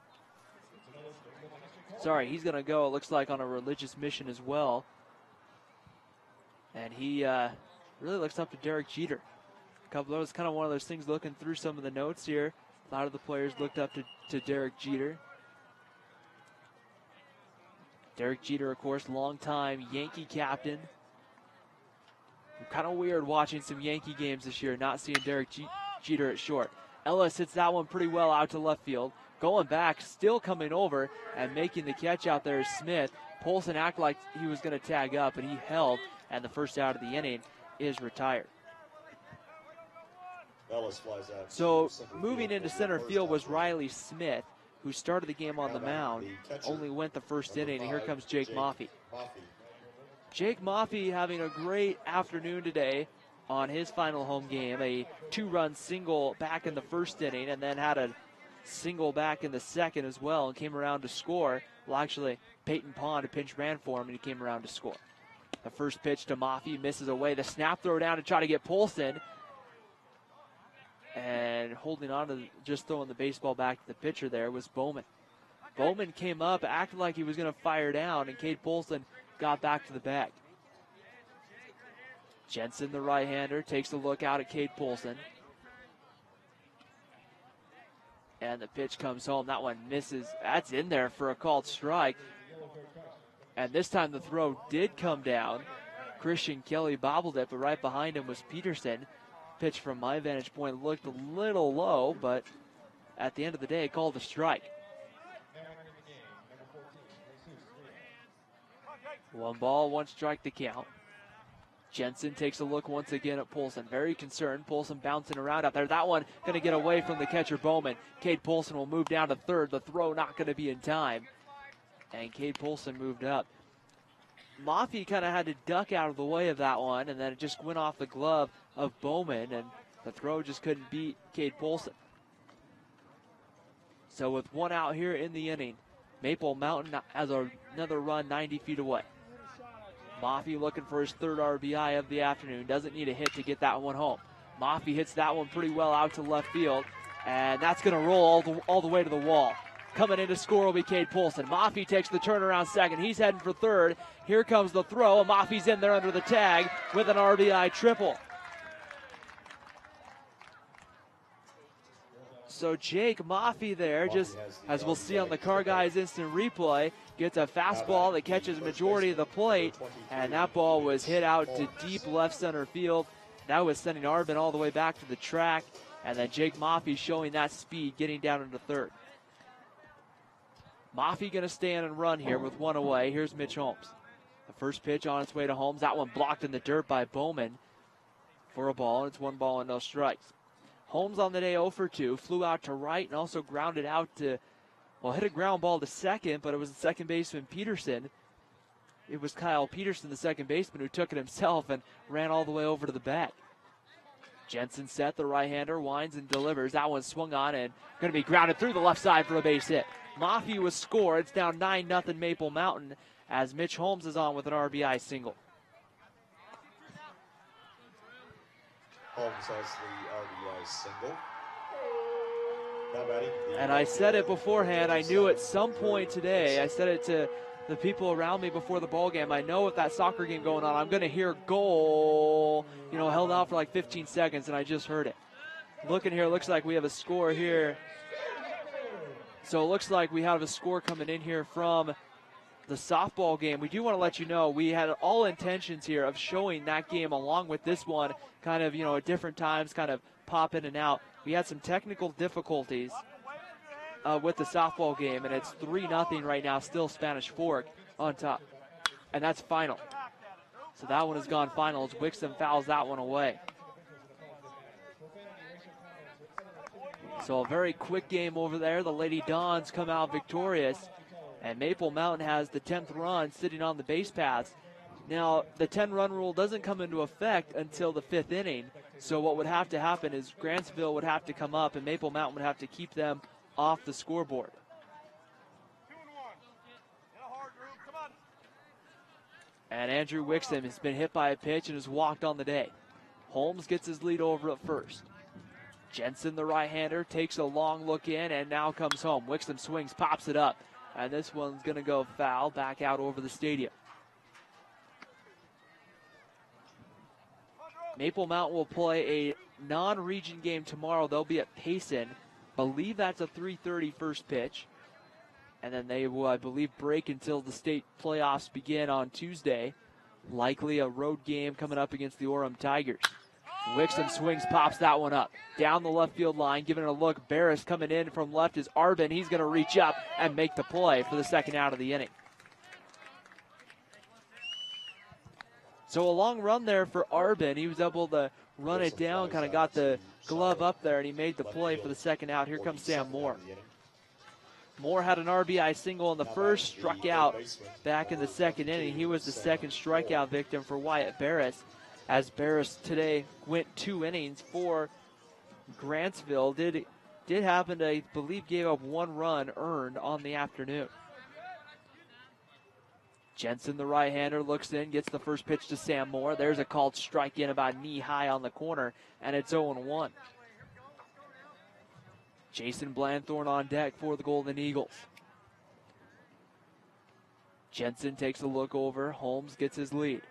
A: Sorry, he's going to go, it looks like, on a religious mission as well. And he really looks up to Derek Jeter. That was kind of one of those things looking through some of the notes here. A lot of the players looked up to Derek Jeter. Derek Jeter, of course, longtime Yankee captain. Kind of weird watching some Yankee games this year, not seeing Derek Jeter at short. Ellis hits that one pretty well out to left field. Going back, still coming over and making the catch out there is Smith. Polson acted like he was going to tag up, and he held, and the first out of the inning is retired.
M: Ellis flies out.
A: So moving into center field was Riley Smith, who started the game on the mound, only went the first inning, and here comes Jake Maffey. Jake Maffey having a great afternoon today on his final home game, a 2-run single back in the first inning, and then had a single back in the second as well, and came around to score. Well, actually, Peyton Pond, a pinch ran for him, and he came around to score. The first pitch to Maffey misses away. The snap throw down to try to get Polson, and holding on to just throwing the baseball back to the pitcher there was Bowman. Bowman came up, acted like he was going to fire down, and Cade Polson got back to the bag. Jensen, the right-hander, takes a look out at Cade Polson. And the pitch comes home. That one misses. That's in there for a called strike. And this time the throw did come down. Christian Kelly bobbled it, but right behind him was Peterson. Pitch from my vantage point looked a little low, but at the end of the day, called a strike. 1 ball, 1 strike to count. Jensen takes a look once again at Polson. Very concerned. Polson bouncing around out there. That one going to get away from the catcher Bowman. Cade Polson will move down to third. The throw not going to be in time. And Cade Polson moved up. Maffey kind of had to duck out of the way of that one, and then it just went off the glove of Bowman, and the throw just couldn't beat Cade Polson. So with 1 out here in the inning, Maple Mountain has another run 90 feet away. Maffey looking for his 3rd RBI of the afternoon. Doesn't need a hit to get that one home. Maffey hits that one pretty well out to left field, and that's going to roll all the way to the wall. Coming in to score will be Cade Polson. Maffey takes the turnaround second. He's heading for third. Here comes the throw, and Maffey's in there under the tag with an RBI triple. So Jake Maffey there, just as we'll see on the Car Guys instant replay, gets a fastball that catches majority of the plate, and that ball was hit out to deep left center field. That was sending Arvin all the way back to the track, and then Jake Maffey showing that speed, getting down into third. Maffey going to stand and run here with 1 away. Here's Mitch Holmes. The first pitch on its way to Holmes. That one blocked in the dirt by Bowman for a ball, and it's 1 ball and no strikes. Holmes on the day 0 for 2, flew out to right and also grounded out to, well, hit a ground ball to second, but it was the second baseman Peterson. It was Kyle Peterson, the second baseman, who took it himself and ran all the way over to the bag. Jensen set, the right-hander, winds and delivers. That one swung on and going to be grounded through the left side for a base hit. Maffey was scored. It's down 9-0 Maple Mountain as Mitch Holmes is on with an RBI single.
M: Holmes has the RBI single. Now batting the
A: And I said it beforehand. I knew at some point today, I said it to the people around me before the ball game. I know with that soccer game going on, I'm going to hear goal, held out for like 15 seconds, and I just heard it. Looking here, looks like we have a score here. So it looks like we have a score coming in here from the softball game. We do want to let you know we had all intentions here of showing that game along with this one, kind of, at different times, kind of pop in and out. We had some technical difficulties with the softball game, and it's 3-0 right now, still Spanish Fork on top. And that's final. So that one has gone final as Wixom fouls that one away. So a very quick game over there. The Lady Dons come out victorious, and Maple Mountain has the 10th run sitting on the base paths. Now, the 10-run rule doesn't come into effect until the 5th inning, so what would have to happen is Grantsville would have to come up, and Maple Mountain would have to keep them off the scoreboard. And Andrew Wixom has been hit by a pitch and has walked on the day. Holmes gets his lead over at first. Jensen, the right-hander, takes a long look in and now comes home. Wixom swings, pops it up, and this one's going to go foul back out over the stadium. Maple Mountain will play a non-region game tomorrow. They'll be at Payson. Believe that's a 3:30 first pitch. And then they will, I believe, break until the state playoffs begin on Tuesday. Likely a road game coming up against the Orem Tigers. Wixom swings, pops that one up. Down the left field line, giving it a look. Barris coming in from left is Arbin. He's going to reach up and make the play for the second out of the inning. So a long run there for Arbin. He was able to run it down, kind of got the glove up there, and he made the play for the second out. Here comes Sam Moore. Moore had an RBI single in the first, struck out back in the second inning. He was the second strikeout victim for Wyatt Barris, as Barris today went 2 innings for Grantsville. Did happen to, I believe, gave up 1 run earned on the afternoon. Jensen, the right-hander, looks in, gets the first pitch to Sam Moore. There's a called strike in about knee-high on the corner, and it's 0-1. Jason Blanthorn on deck for the Golden Eagles. Jensen takes a look over. Holmes gets his lead.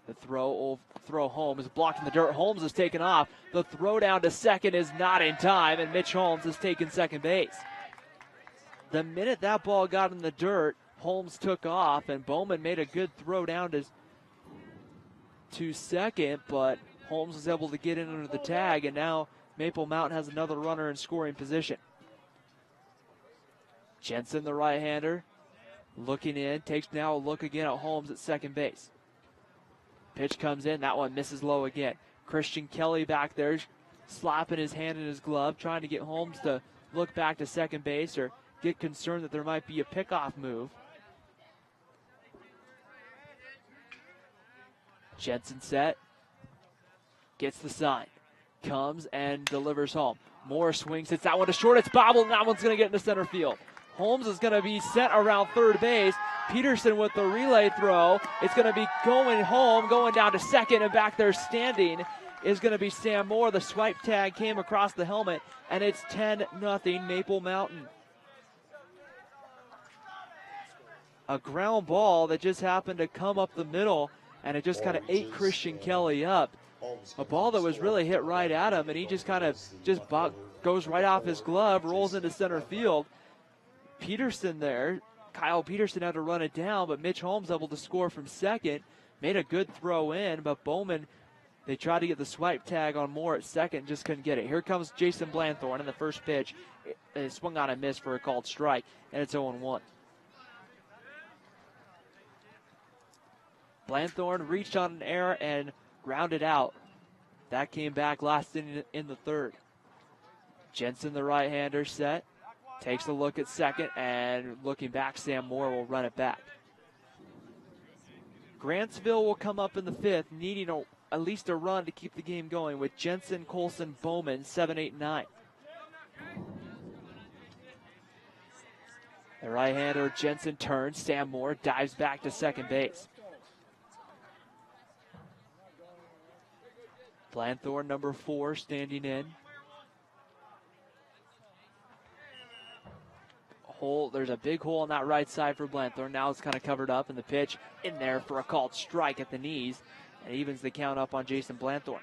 A: The throw home is blocked in the dirt. Holmes is taken off. The throw down to second is not in time, and Mitch Holmes has taken second base. The minute that ball got in the dirt, Holmes took off, and Bowman made a good throw down to second, but Holmes was able to get in under the tag, and now Maple Mountain has another runner in scoring position. Jensen, the right-hander, looking in, takes now a look again at Holmes at second base. Pitch comes in, that one misses low again. Christian Kelly back there, slapping his hand in his glove, trying to get Holmes to look back to second base or get concerned that there might be a pickoff move. Jensen set, gets the sign, comes and delivers home. Moore swings, hits that one to short, it's bobbled, and that one's going to get into center field. Holmes is going to be sent around third base. Peterson with the relay throw. It's going to be going home, going down to second, and back there standing is going to be Sam Moore. The swipe tag came across the helmet, and it's 10-0 Maple Mountain. A ground ball that just happened to come up the middle, and it just kind of ate Christian Kelly up. A ball that was really hit right at him, and he just kind of goes right off his glove, rolls into center field. Peterson there, Kyle Peterson had to run it down, but Mitch Holmes able to score from second. Made a good throw in, but Bowman, they tried to get the swipe tag on Moore at second, just couldn't get it. Here comes Jason Blanthorn in the first pitch. It swung on a miss for a called strike, and it's 0-1. Blanthorn reached on an error and grounded out. That came back last in the third. Jensen, the right-hander, set. Takes a look at second, and looking back, Sam Moore will run it back. Grantsville will come up in the fifth, needing at least a run to keep the game going with Jensen, Colson, Bowman, 7, 8, 9. The right-hander, Jensen, turns. Sam Moore dives back to second base. Blanthorne, number 4, standing in. There's a big hole on that right side for Blanthorne. Now it's kind of covered up, and the pitch in there for a called strike at the knees, and evens the count up on Jason Blanthorne.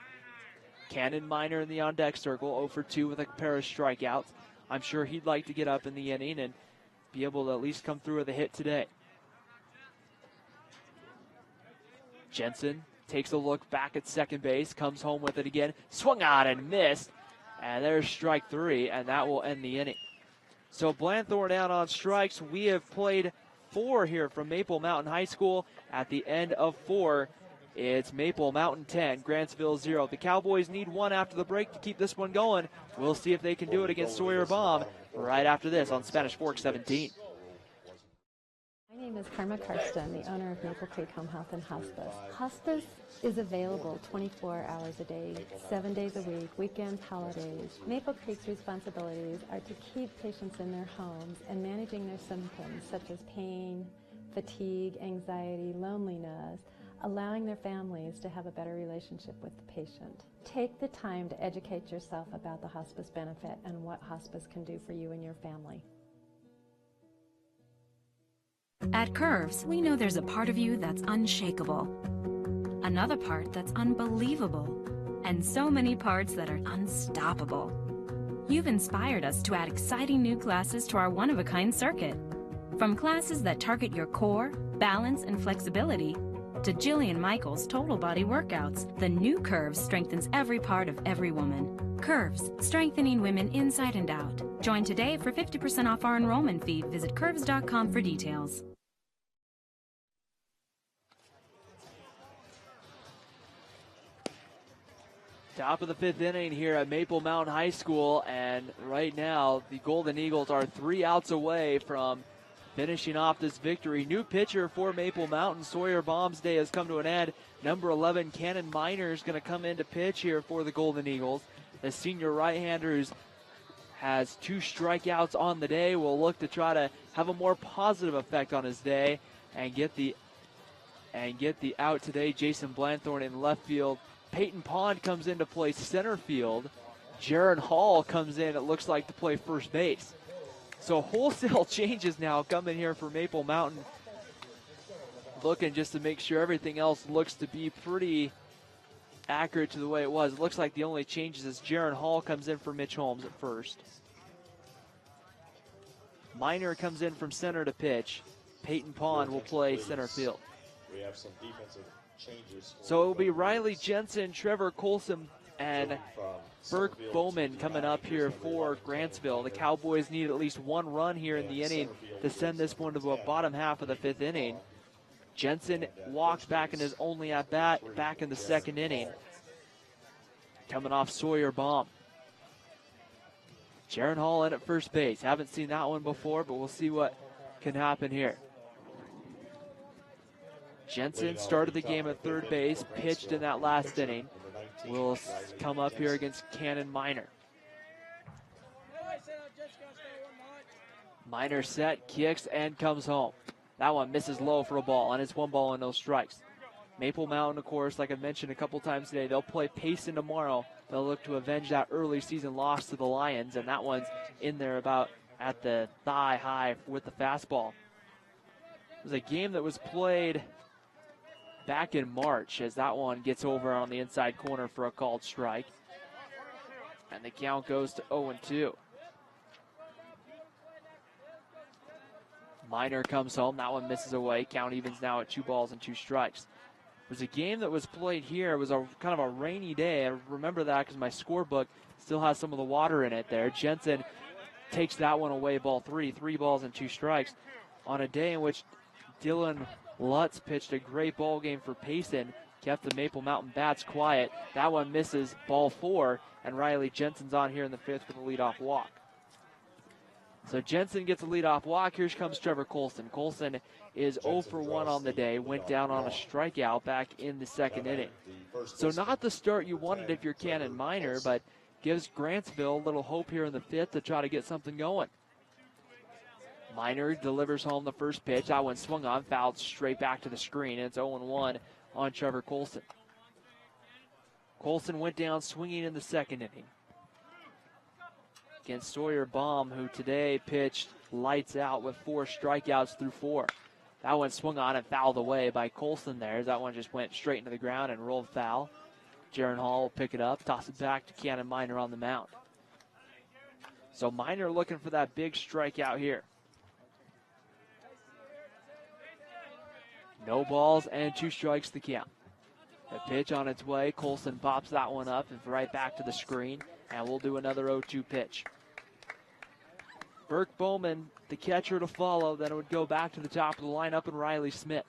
A: Cannon Minor in the on-deck circle, 0 for 2 with a pair of strikeouts. I'm sure he'd like to get up in the inning and be able to at least come through with a hit today. Jensen takes a look back at second base, comes home with it again, swung on and missed, and there's strike 3, and that will end the inning. So Blanthorne out on strikes. We have played 4 here from Maple Mountain High School. At the end of 4, it's Maple Mountain 10, Grantsville 0. The Cowboys need 1 after the break to keep this one going. We'll see if they can do it against Sawyer Baum right after this on Spanish Fork 17.
J: My name is Karma Karsten, the owner of Maple Creek Home Health and Hospice. Hospice is available 24 hours a day, 7 days a week, weekends, holidays. Maple Creek's responsibilities are to keep patients in their homes and managing their symptoms such as pain, fatigue, anxiety, loneliness, allowing their families to have a better relationship with the patient. Take the time to educate yourself about the hospice benefit and what hospice can do for you and your family.
O: At Curves, we know there's a part of you that's unshakable, another part that's unbelievable, and so many parts that are unstoppable. You've inspired us to add exciting new classes to our one-of-a-kind circuit. From classes that target your core, balance, and flexibility, to Jillian Michaels' total body workouts, the new Curves strengthens every part of every woman. Curves, strengthening women inside and out. Join today for 50% off our enrollment fee. Visit curves.com for details.
A: Top of the 5th inning here at Maple Mountain High School, and right now the Golden Eagles are 3 outs away from finishing off this victory. New pitcher for Maple Mountain. Sawyer Baum's day has come to an end. Number 11, Cannon Minor, is going to come in to pitch here for the Golden Eagles. The senior right-hander who has 2 strikeouts on the day will look to try to have a more positive effect on his day and get the out today. Jason Blanthorne in left field. Peyton Pond comes in to play center field. Jaron Hall comes in, it looks like, to play first base. So wholesale changes now coming here for Maple Mountain. Looking just to make sure everything else looks to be pretty accurate to the way it was. It looks like the only changes is Jaron Hall comes in for Mitch Holmes at first. Minor comes in from center to pitch. Peyton Pond will play center field.
M: We have some defensive changes.
A: So it will be Riley Jensen, Trevor Colson, and Burke Bowman coming up here for Grantsville. The Cowboys need at least 1 run here in the inning to send this one to the bottom half of the 5th inning. Jensen walked back in his only at-bat back in the 2nd inning. Coming off Sawyer Baum. Jaron Hall in at first base. Haven't seen that one before, but we'll see what can happen here. Jensen started the game at third base, pitched in that last inning. Will come up here against Cannon Minor. Minor set, kicks, and comes home. That one misses low for a ball, and it's 1 ball and no strikes. Maple Mountain, of course, like I mentioned a couple times today, they'll play Payson tomorrow. They'll look to avenge that early season loss to the Lions, and that one's in there about at the thigh high with the fastball. It was a game that was played back in March, as that one gets over on the inside corner for a called strike. And the count goes to 0-2. Minor comes home. That one misses away. Count evens now at 2 balls and 2 strikes. It was a game that was played here. It was a kind of a rainy day. I remember that because my scorebook still has some of the water in it there. Jensen takes that one away, ball 3. 3 balls and 2 strikes on a day in which Dylan Lutz pitched a great ball game for Payson, kept the Maple Mountain bats quiet. That one misses, ball 4, and Riley Jensen's on here in the 5th with a leadoff walk. So Jensen gets a leadoff walk. Here comes Trevor Colson. Colson is 0 for 1 on the day, went down on a strikeout back in the 2nd inning. So not the start you wanted if you're Cannon Minor, but gives Grantsville a little hope here in the 5th to try to get something going. Minor delivers home the first pitch. That one swung on, fouled straight back to the screen. And it's 0-1 on Trevor Colson. Colson went down swinging in the second inning against Sawyer Baum, who today pitched lights out with 4 strikeouts through 4. That one swung on and fouled away by Colson there. That one just went straight into the ground and rolled foul. Jaron Hall will pick it up, toss it back to Cannon Miner on the mound. So Miner looking for that big strikeout here. No balls and 2 strikes the count. The pitch on its way. Colson pops that one up and right back to the screen, and we'll do another 0-2 pitch. Burke Bowman, the catcher to follow, then it would go back to the top of the lineup, and Riley Smith.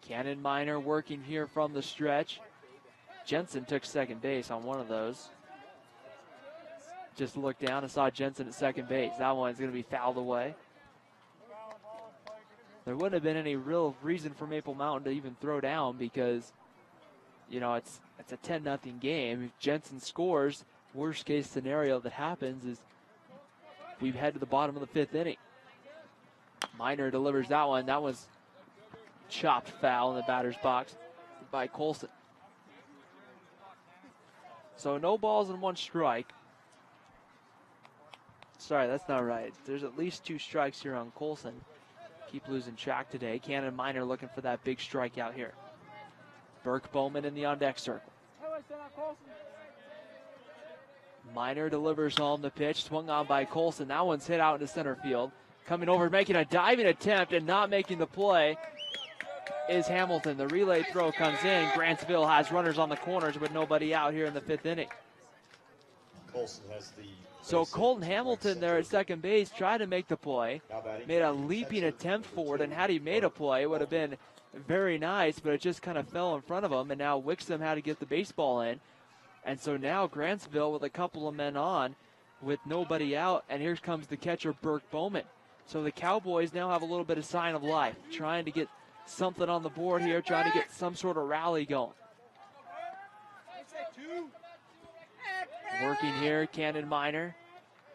A: Cannon Miner working here from the stretch. Jensen took second base on one of those. Just looked down and saw Jensen at second base. That one's going to be fouled away. There wouldn't have been any real reason for Maple Mountain to even throw down because, you know, it's a 10-0 game. If Jensen scores, worst case scenario that happens is we head to the bottom of the 5th inning. Miner delivers that one. That was chopped foul in the batter's box by Colson. So no balls and 1 strike. Sorry, that's not right. There's at least 2 strikes here on Colson. Keep losing track today. Cannon Miner looking for that big strikeout here. Burke Bowman in the on-deck circle. Miner delivers home the pitch, swung on by Colson. That one's hit out into center field. Coming over, making a diving attempt and not making the play is Hamilton. The relay throw comes in. Grantsville has runners on the corners with nobody out here in the 5th inning.
M: Colson has the
A: So Colton Hamilton there at second base tried to make the play, made a leaping attempt forward, and had he made a play, it would have been very nice, but it just kind of fell in front of him, and now Wixom had to get the baseball in. And so now Grantsville with a couple of men on with nobody out, and here comes the catcher, Burke Bowman. So the Cowboys now have a little bit of sign of life, trying to get something on the board here, trying to get some sort of rally going. Working here, Cannon Miner.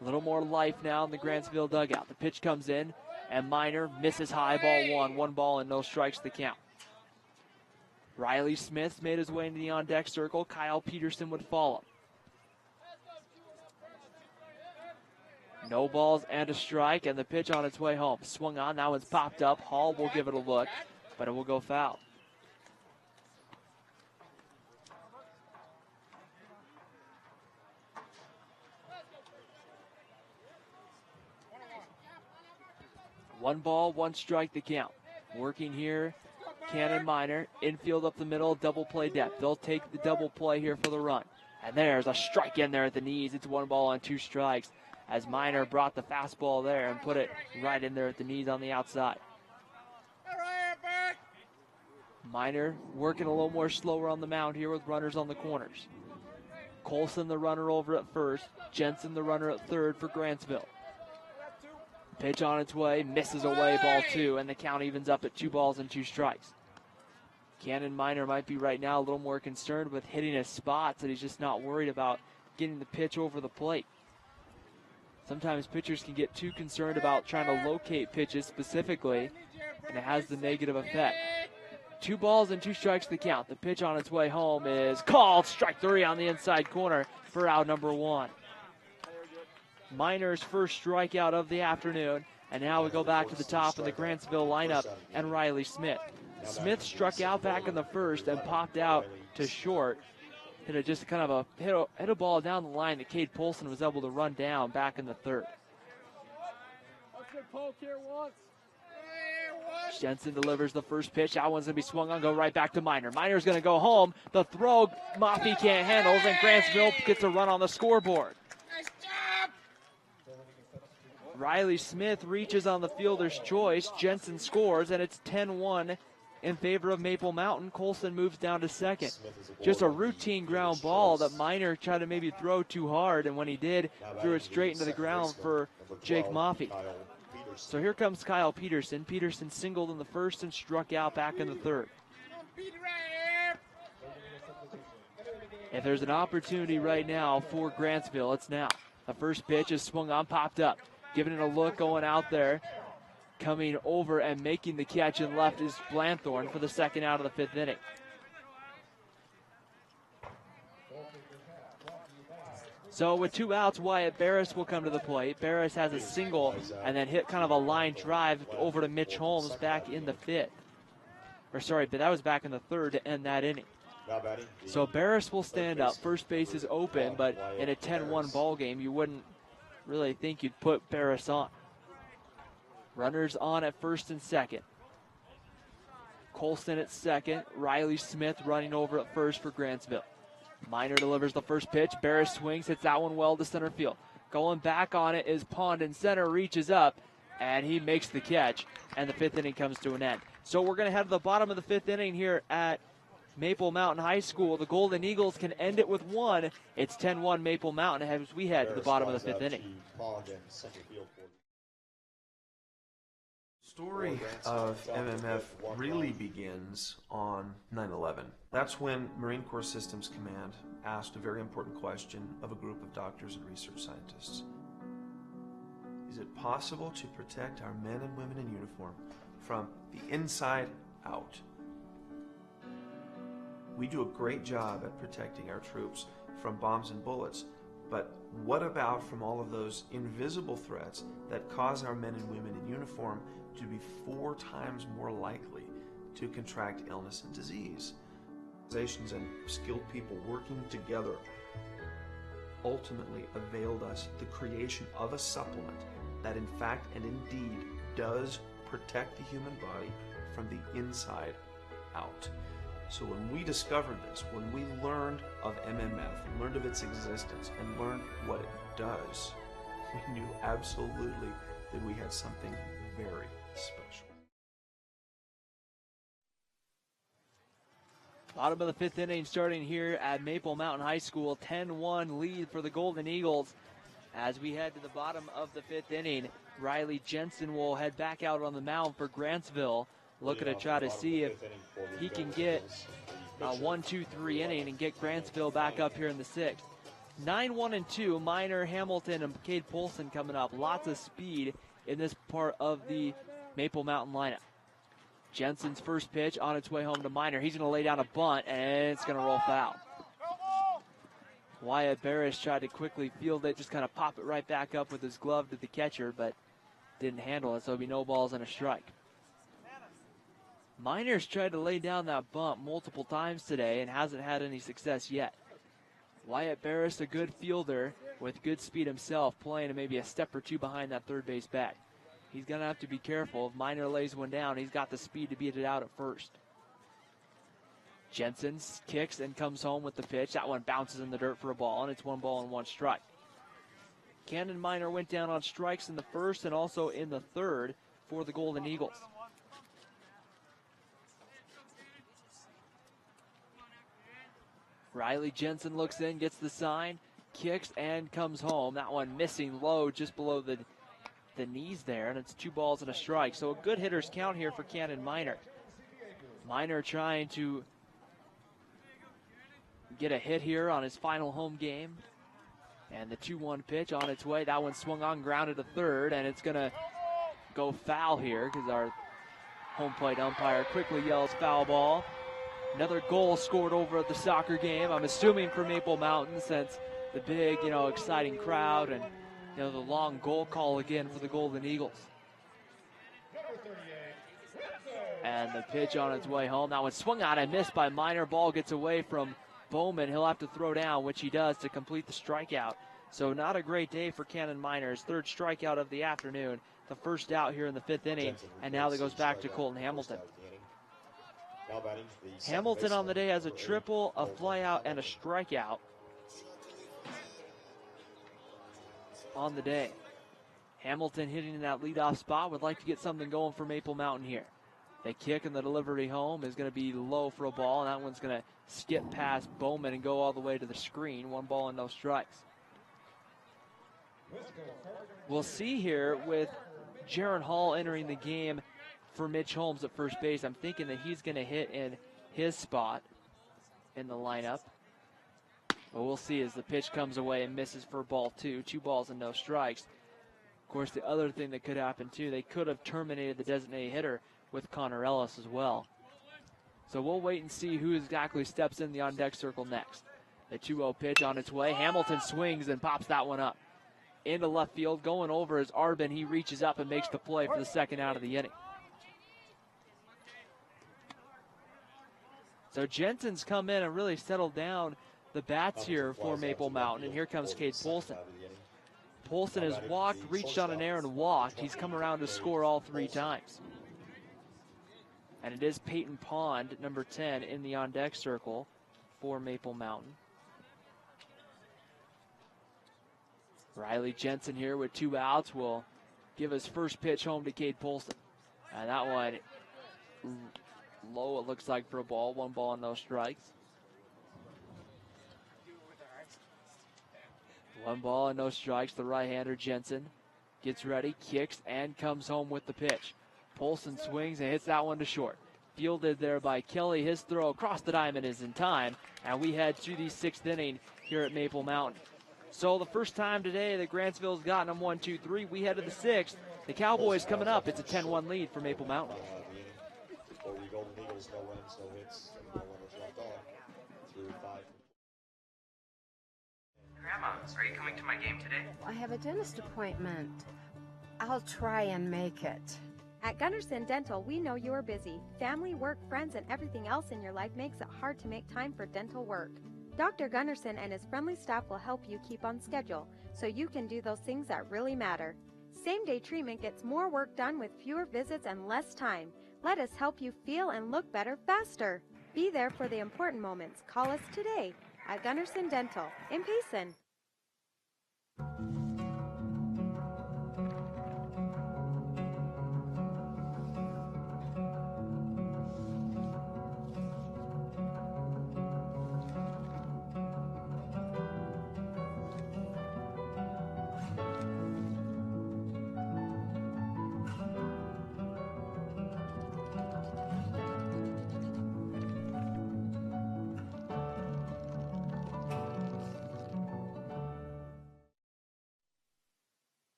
A: A little more life now in the Grantsville dugout. The pitch comes in, and Miner misses high, ball 1. 1 ball and no strikes to count. Riley Smith made his way into the on-deck circle. Kyle Peterson would follow. No balls and a strike, and the pitch on its way home. Swung on, that one's popped up. Hall will give it a look, but it will go foul. One ball, 1 strike to count. Working here, Cannon Miner, infield up the middle, double play depth. They'll take the double play here for the run. And there's a strike in there at the knees. It's 1 ball on 2 strikes as Miner brought the fastball there and put it right in there at the knees on the outside. Miner working a little more slower on the mound here with runners on the corners. Colson the runner over at first. Jensen the runner at third for Grantsville. Pitch on its way, misses away, ball 2, and the count evens up at 2 balls and 2 strikes. Cannon Miner might be right now a little more concerned with hitting his spots, and he's just not worried about getting the pitch over the plate. Sometimes pitchers can get too concerned about trying to locate pitches specifically, and it has the negative effect. 2 balls and 2 strikes to count. The pitch on its way home is called. Strike 3 on the inside corner for out number 1. Miner's first strikeout of the afternoon, and now we go back to the top of the Grantsville lineup and Riley Smith. Smith struck out back in the first and popped out to short. Hit a ball down the line that Cade Polson was able to run down back in the third. Jensen delivers the first pitch. That one's going to be swung on, go right back to Miner. Miner's going to go home. The throw, Maffey can't handle, and Grantsville gets a run on the scoreboard. Riley Smith reaches on the fielder's choice. Jensen scores, and it's 10-1 in favor of Maple Mountain. Colson moves down to second. Just a routine ground ball that Miner tried to maybe throw too hard, and when he did, threw it straight into the ground for Jake Maffey. So here comes Kyle Peterson. Peterson singled in the first and struck out back in the third. If there's an opportunity right now for Grantsville, it's now. The first pitch is swung on, popped up. Giving it a look, going out there. Coming over and making the catch in left is Blanthorne for the second out of the fifth inning. So with 2 outs, Wyatt Barris will come to the plate. Barris has a single and then hit kind of a line drive over to Mitch Holmes back in the fifth. Or sorry, but that was back in the third to end that inning. So Barris will stand up. First base is open, but in a 10-1 ball game, you wouldn't really think you'd put Barris on. Runners on at first and second. Colston at second. Riley Smith running over at first for Grantsville. Minor delivers the first pitch. Barris swings, hits that one well to center field. Going back on it is Pond in center, reaches up, and he makes the catch, and the fifth inning comes to an end. So we're going to head to the bottom of the fifth inning here at Maple Mountain High School. The Golden Eagles can end it with 1. It's 10-1 Maple Mountain as we head to the bottom of the fifth inning.
U: The story of MMF really begins on 9/11. That's when Marine Corps Systems Command asked a very important question of a group of doctors and research scientists. Is it possible to protect our men and women in uniform from the inside out? We do a great job at protecting our troops from bombs and bullets, but what about from all of those invisible threats that cause our men and women in uniform to be 4 times more likely to contract illness and disease? Organizations and skilled people working together ultimately availed us the creation of a supplement that in fact and indeed does protect the human body from the inside out. So when we discovered this, when we learned of MMF, learned of its existence, and learned what it does, we knew absolutely that we had something very special.
A: Bottom of the fifth inning starting here at Maple Mountain High School. 10-1 lead for the Golden Eagles. As we head to the bottom of the fifth inning, Riley Jensen will head back out on the mound for Grantsville, looking to try to see if he can get a 1-2-3 inning and get Grantsville back up here in the sixth. 9-1-2, Minor, Hamilton, and Cade Polson coming up. Lots of speed in this part of the Maple Mountain lineup. Jensen's first pitch on its way home to Minor. He's going to lay down a bunt, and it's going to roll foul. Wyatt Barris tried to quickly field it, just kind of pop it right back up with his glove to the catcher, but didn't handle it, so it'll be no balls and a strike. Minor's tried to lay down that bunt multiple times today and hasn't had any success yet. Wyatt Barris, a good fielder with good speed himself, playing maybe a step or two behind that third base back. He's going to have to be careful. If Minor lays one down, he's got the speed to beat it out at first. Jensen kicks and comes home with the pitch. That one bounces in the dirt for a ball, and it's 1 ball and 1 strike. Cannon Minor went down on strikes in the first and also in the third for the Golden Eagles. Riley Jensen looks in, gets the sign, kicks, and comes home. That one missing low just below the knees there, and it's 2 balls and a strike. So a good hitter's count here for Cannon Minor. Minor trying to get a hit here on his final home game. And the 2-1 pitch on its way. That one swung on, grounded to third, and it's going to go foul here because our home plate umpire quickly yells foul ball. Another goal scored over at the soccer game, I'm assuming for Maple Mountain, since the big, exciting crowd and, the long goal call again for the Golden Eagles. And the pitch on its way home. That one swung on and missed by Minor. Ball gets away from Bowman. He'll have to throw down, which he does to complete the strikeout. So not a great day for Cannon Minor. His 3rd strikeout of the afternoon. The first out here in the 5th inning. And now that goes back to Colton Hamilton. Hamilton on the day has a triple, a flyout, and a strikeout on the day. Hamilton hitting in that leadoff spot. Would like to get something going for Maple Mountain here. The kick and the delivery home is going to be low for a ball, and that one's going to skip past Bowman and go all the way to the screen. 1 ball and no strikes. We'll see here with Jaron Hall entering the game for Mitch Holmes at first base. I'm thinking that he's going to hit in his spot in the lineup. But we'll see as the pitch comes away and misses for ball 2. 2 balls and no strikes. Of course, the other thing that could happen too, they could have terminated the designated hitter with Connor Ellis as well. So we'll wait and see who exactly steps in the on-deck circle next. The 2-0 pitch on its way. Hamilton swings and pops that one up. Into left field, going over is Arbin. He reaches up and makes the play for the second out of the inning. So Jensen's come in and really settled down the bats here for Maple Mountain, and here comes Cade Polson. Polson has walked, reached on an errand, and walked. He's come around to score all 3 times. And it is Peyton Pond, number 10, in the on-deck circle for Maple Mountain. Riley Jensen here with 2 outs will give his first pitch home to Cade Polson. And that one low, it looks like, for a ball. 1 ball and no strikes. 1 ball and no strikes. The right-hander Jensen gets ready, kicks, and comes home with the pitch. Polson swings and hits that one to short. Fielded there by Kelly. His throw across the diamond is in time. And we head to the 6th inning here at Maple Mountain. So the first time today that Grantsville's gotten them 1-2-3. We head to the 6th. The Cowboys coming up. It's a 10-1 lead for Maple Mountain.
M: For the Golden Eagles, no runs, no hits, no runners left on through 5.
B: Grandma, are you coming to my game today?
V: I have a dentist appointment. I'll try and make it.
W: At Gunderson Dental, we know you're busy. Family, work, friends, and everything else in your life makes it hard to make time for dental work. Dr. Gunderson and his friendly staff will help you keep on schedule so you can do those things that really matter. Same-day treatment gets more work done with fewer visits and less time. Let us help you feel and look better faster. Be there for the important moments. Call us today at Gunderson Dental in Payson.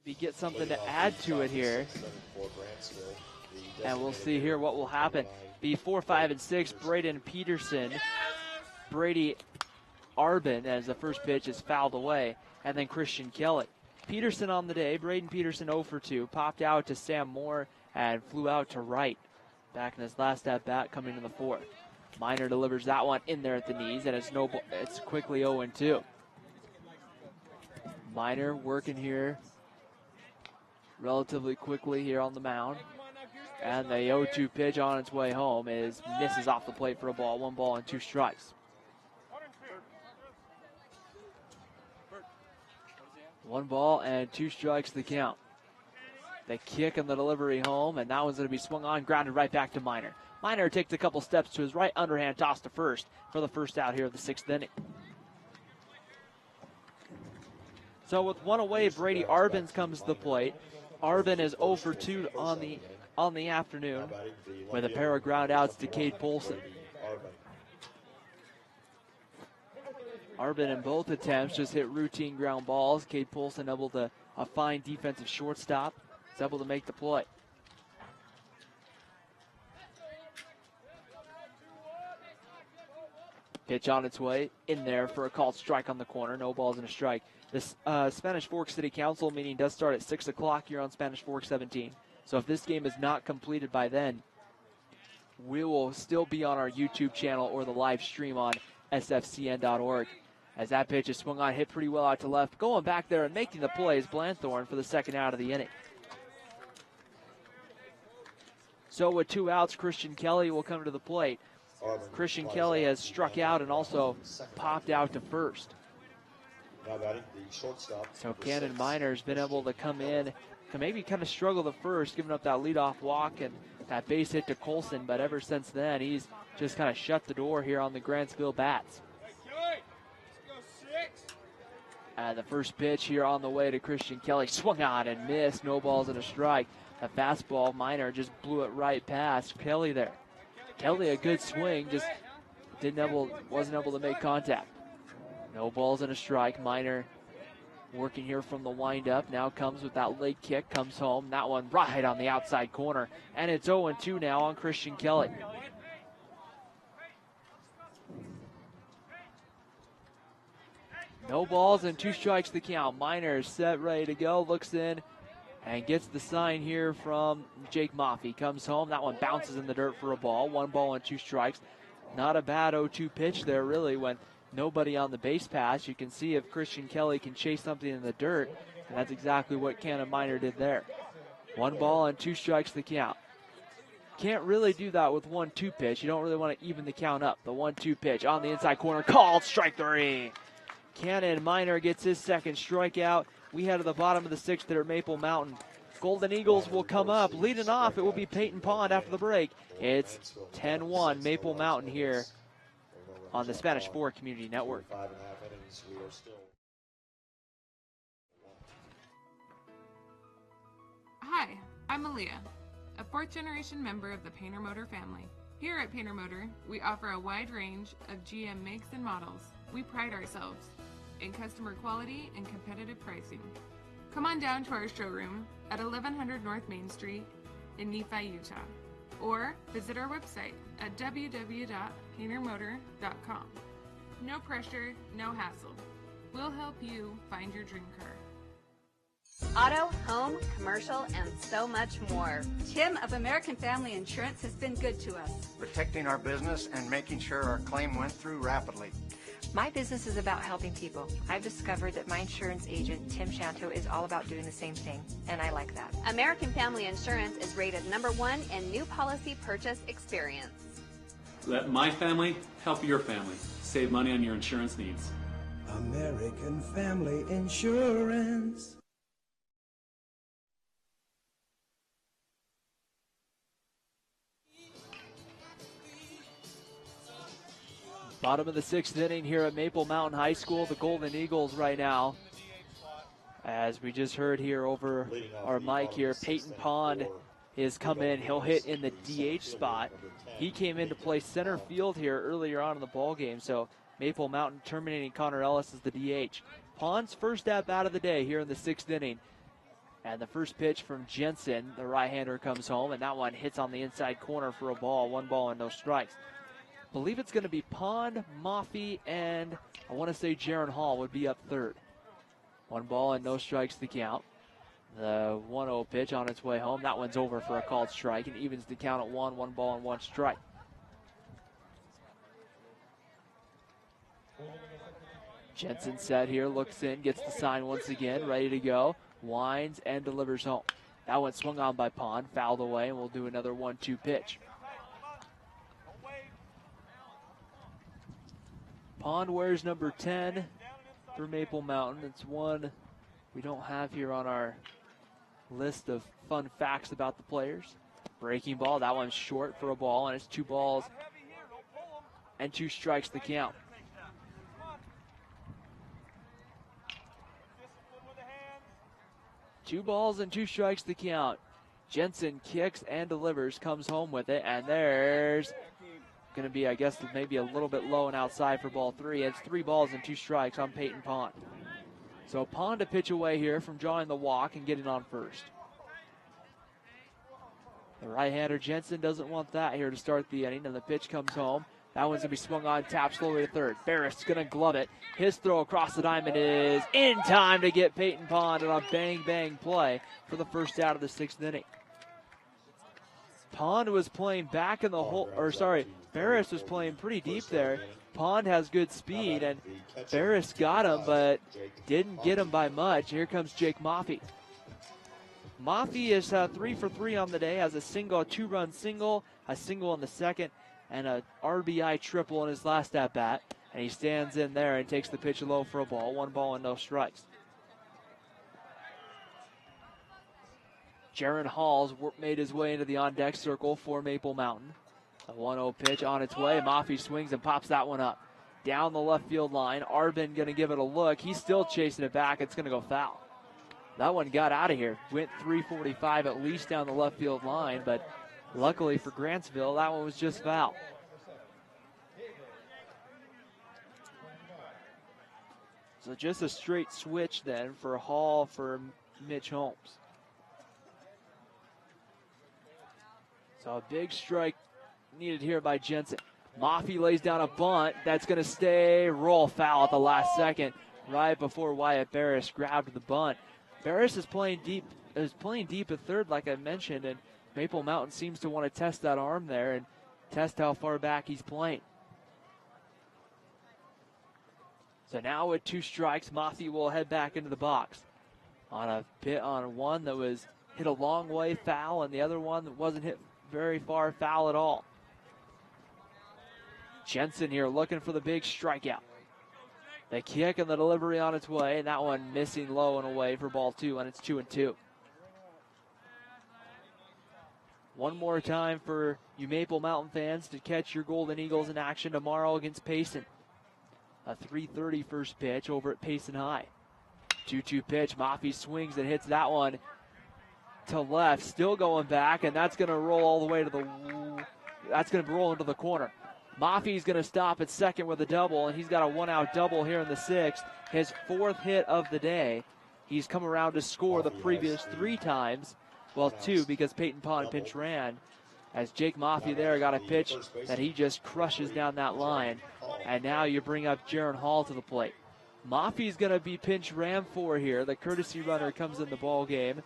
A: We get something to add to it here. And we'll see here what will happen. Be 4, 5, and 6, Braden Peterson, Brady Arbin, as the first pitch is fouled away, and then Christian Kelly. Peterson on the day, Braden Peterson 0 for 2, popped out to Sam Moore and flew out to right. Back in his last at-bat coming to the 4th. Miner delivers that one in there at the knees, and it's quickly 0-2. Miner working here relatively quickly here on the mound. And the 0-2 pitch on its way home misses off the plate for a ball. 1 ball and 2 strikes. 1 ball and 2 strikes the count. The kick and the delivery home, and that one's going to be swung on, grounded right back to Miner. Miner takes a couple steps to his right, underhand toss to first for the first out here of the 6th inning. So with 1 away, Brady Arbin comes to the plate. Arbin is 0 for 2 on the afternoon with a pair of ground outs to Cade Polson. Arbin in both attempts just hit routine ground balls. Cade Polson able to, a fine defensive shortstop, is able to make the play. Pitch on its way, in there for a called strike on the corner. No balls and a strike. This Spanish Fork City Council meeting does start at 6 o'clock here on Spanish Fork 17. So if this game is not completed by then, we will still be on our YouTube channel or the live stream on sfcn.org. As that pitch is swung on, hit pretty well out to left. Going back there and making the play is Blanthorne for the second out of the inning. So with 2 outs, Christian Kelly will come to the plate. Christian Kelly has struck out and also popped out to first. So Cannon Miner's been able to come in, to maybe kind of struggle the first, giving up that leadoff walk and that base hit to Colson, but ever since then, he's just kind of shut the door here on the Grantsville bats. And the first pitch here on the way to Christian Kelly. Swung on and missed. No balls and a strike. A fastball, Miner just blew it right past Kelly there. Kelly, a good swing, just wasn't able to make contact. No balls and a strike. Miner working here from the windup. Now comes with that leg kick. Comes home. That one right on the outside corner. And it's 0-2 now on Christian Kelly. No balls and 2 strikes the count. Miner is set, ready to go. Looks in and gets the sign here from Jake Maffey. Comes home. That one bounces in the dirt for a ball. 1 ball and 2 strikes. Not a bad 0-2 pitch there, really, when nobody on the base pass. You can see if Christian Kelly can chase something in the dirt, and that's exactly what Cannon Miner did there. 1 ball and 2 strikes the count. Can't really do that with 1-2 pitch. You don't really want to even the count up. The 1-2 pitch on the inside corner, called strike 3. Cannon Miner gets his second strikeout. We head to the bottom of the 6th there at Maple Mountain. Golden Eagles will come up. Leading off, it will be Peyton Pond after the break. It's 10-1 Maple Mountain here on the Spanish Fork Community Network.
D: Hi, I'm Aaliyah, a 4th-generation member of the Painter Motor family. Here at Painter Motor, we offer a wide range of GM makes and models. We pride ourselves in customer quality and competitive pricing. Come on down to our showroom at 1100 North Main Street in Nephi, Utah, or visit our website at www.paintermotor.com. No pressure, no hassle. We'll help you find your dream car.
C: Auto, home, commercial, and so much more.
E: Tim of American Family Insurance has been good to us,
H: protecting our business and making sure our claim went through rapidly.
X: My business is about helping people. I've discovered that my insurance agent, Tim Shanto, is all about doing the same thing, and I like that.
C: American Family Insurance is rated #1 in new policy purchase experience.
F: Let my family help your family. Save money on your insurance needs.
G: American Family Insurance.
A: Bottom of the 6th inning here at Maple Mountain High School. The Golden Eagles right now, as we just heard here over our mic here, Peyton Pond has come in. He'll hit in the DH spot. He came in to play center field here earlier on in the ball game. So Maple Mountain terminating Connor Ellis as the DH. Pond's first at-bat of the day here in the 6th inning. And the first pitch from Jensen, the right-hander, comes home, and that one hits on the inside corner for a ball. 1 ball and no strikes. Believe it's going to be Pond, Maffey, and I want to say Jaron Hall would be up third. 1 ball and no strikes the count. The 1-0 pitch on its way home. That one's over for a called strike and evens the count at 1 ball and 1 strike. Jensen set here, looks in, gets the sign once again, ready to go. Winds and delivers home. That one swung on by Pond, fouled away, and we'll do another 1-2 pitch. Pond wears number 10 for Maple Mountain. It's one we don't have here on our list of fun facts about the players. Breaking ball, that one's short for a ball, and it's 2 balls and 2 strikes the count. Two balls and 2 strikes the count. Jensen kicks and delivers, comes home with it, and there's going to be, I guess, maybe a little bit low and outside for ball 3. It's 3 balls and 2 strikes on Peyton Pond. So Pond to pitch away here from drawing the walk and getting on first. The right-hander Jensen doesn't want that here to start the inning, and the pitch comes home. That one's going to be swung on, tapped slowly to third. Barris going to glove it. His throw across the diamond is in time to get Peyton Pond on a bang-bang play for the first out of the 6th inning. Pond was playing back in the hole, or sorry, Barris was playing pretty deep there. Pond has good speed, and Barris got him, but didn't get him by much. Here comes Jake Maffey. Maffey is 3 for 3 on the day, has a single, a 2-run single, a single in the second, and a RBI triple in his last at-bat. And he stands in there and takes the pitch low for a ball. 1 ball and no strikes. Jaron Hall's made his way into the on-deck circle for Maple Mountain. A 1-0 pitch on its way. Maffey swings and pops that one up. down the left field line. Arbin going to give it a look. He's still chasing it back. It's going to go foul. That one got out of here. Went 345 at least down the left field line, but luckily for Grantsville, that one was just foul. So just a straight switch then for Hall for Mitch Holmes. So a big strike needed here by Jensen. Maffey lays down a bunt. That's going to stay. Roll foul at the last second, right before Wyatt Barris grabbed the bunt. Barris is playing deep at third, like I mentioned, and Maple Mountain seems to want to test that arm there and test how far back he's playing. So now with 2 strikes, Maffey will head back into the box on one that was hit a long way foul, and the other one that wasn't hit very far foul at all. Jensen here looking for the big strikeout. The kick and the delivery on its way, and that one missing low and away for ball 2, and it's 2-2. One more time for you Maple Mountain fans to catch your Golden Eagles in action tomorrow against Payson. A 3:30 first pitch over at Payson High. 2-2 pitch. Maffey swings and hits that one to left. Still going back, and that's going to roll all the way to that's going to roll into the corner. Maffey's going to stop at second with a double, and he's got a 1-out double here in the 6th. His 4th hit of the day. He's come around to score the previous 3 times. Well, 2 because Peyton Pond pinch ran. As Jake Maffey there got a pitch that he just crushes down that line. And now you bring up Jaron Hall to the plate. Maffey's going to be pinch ran for here. The courtesy runner comes in the ball game.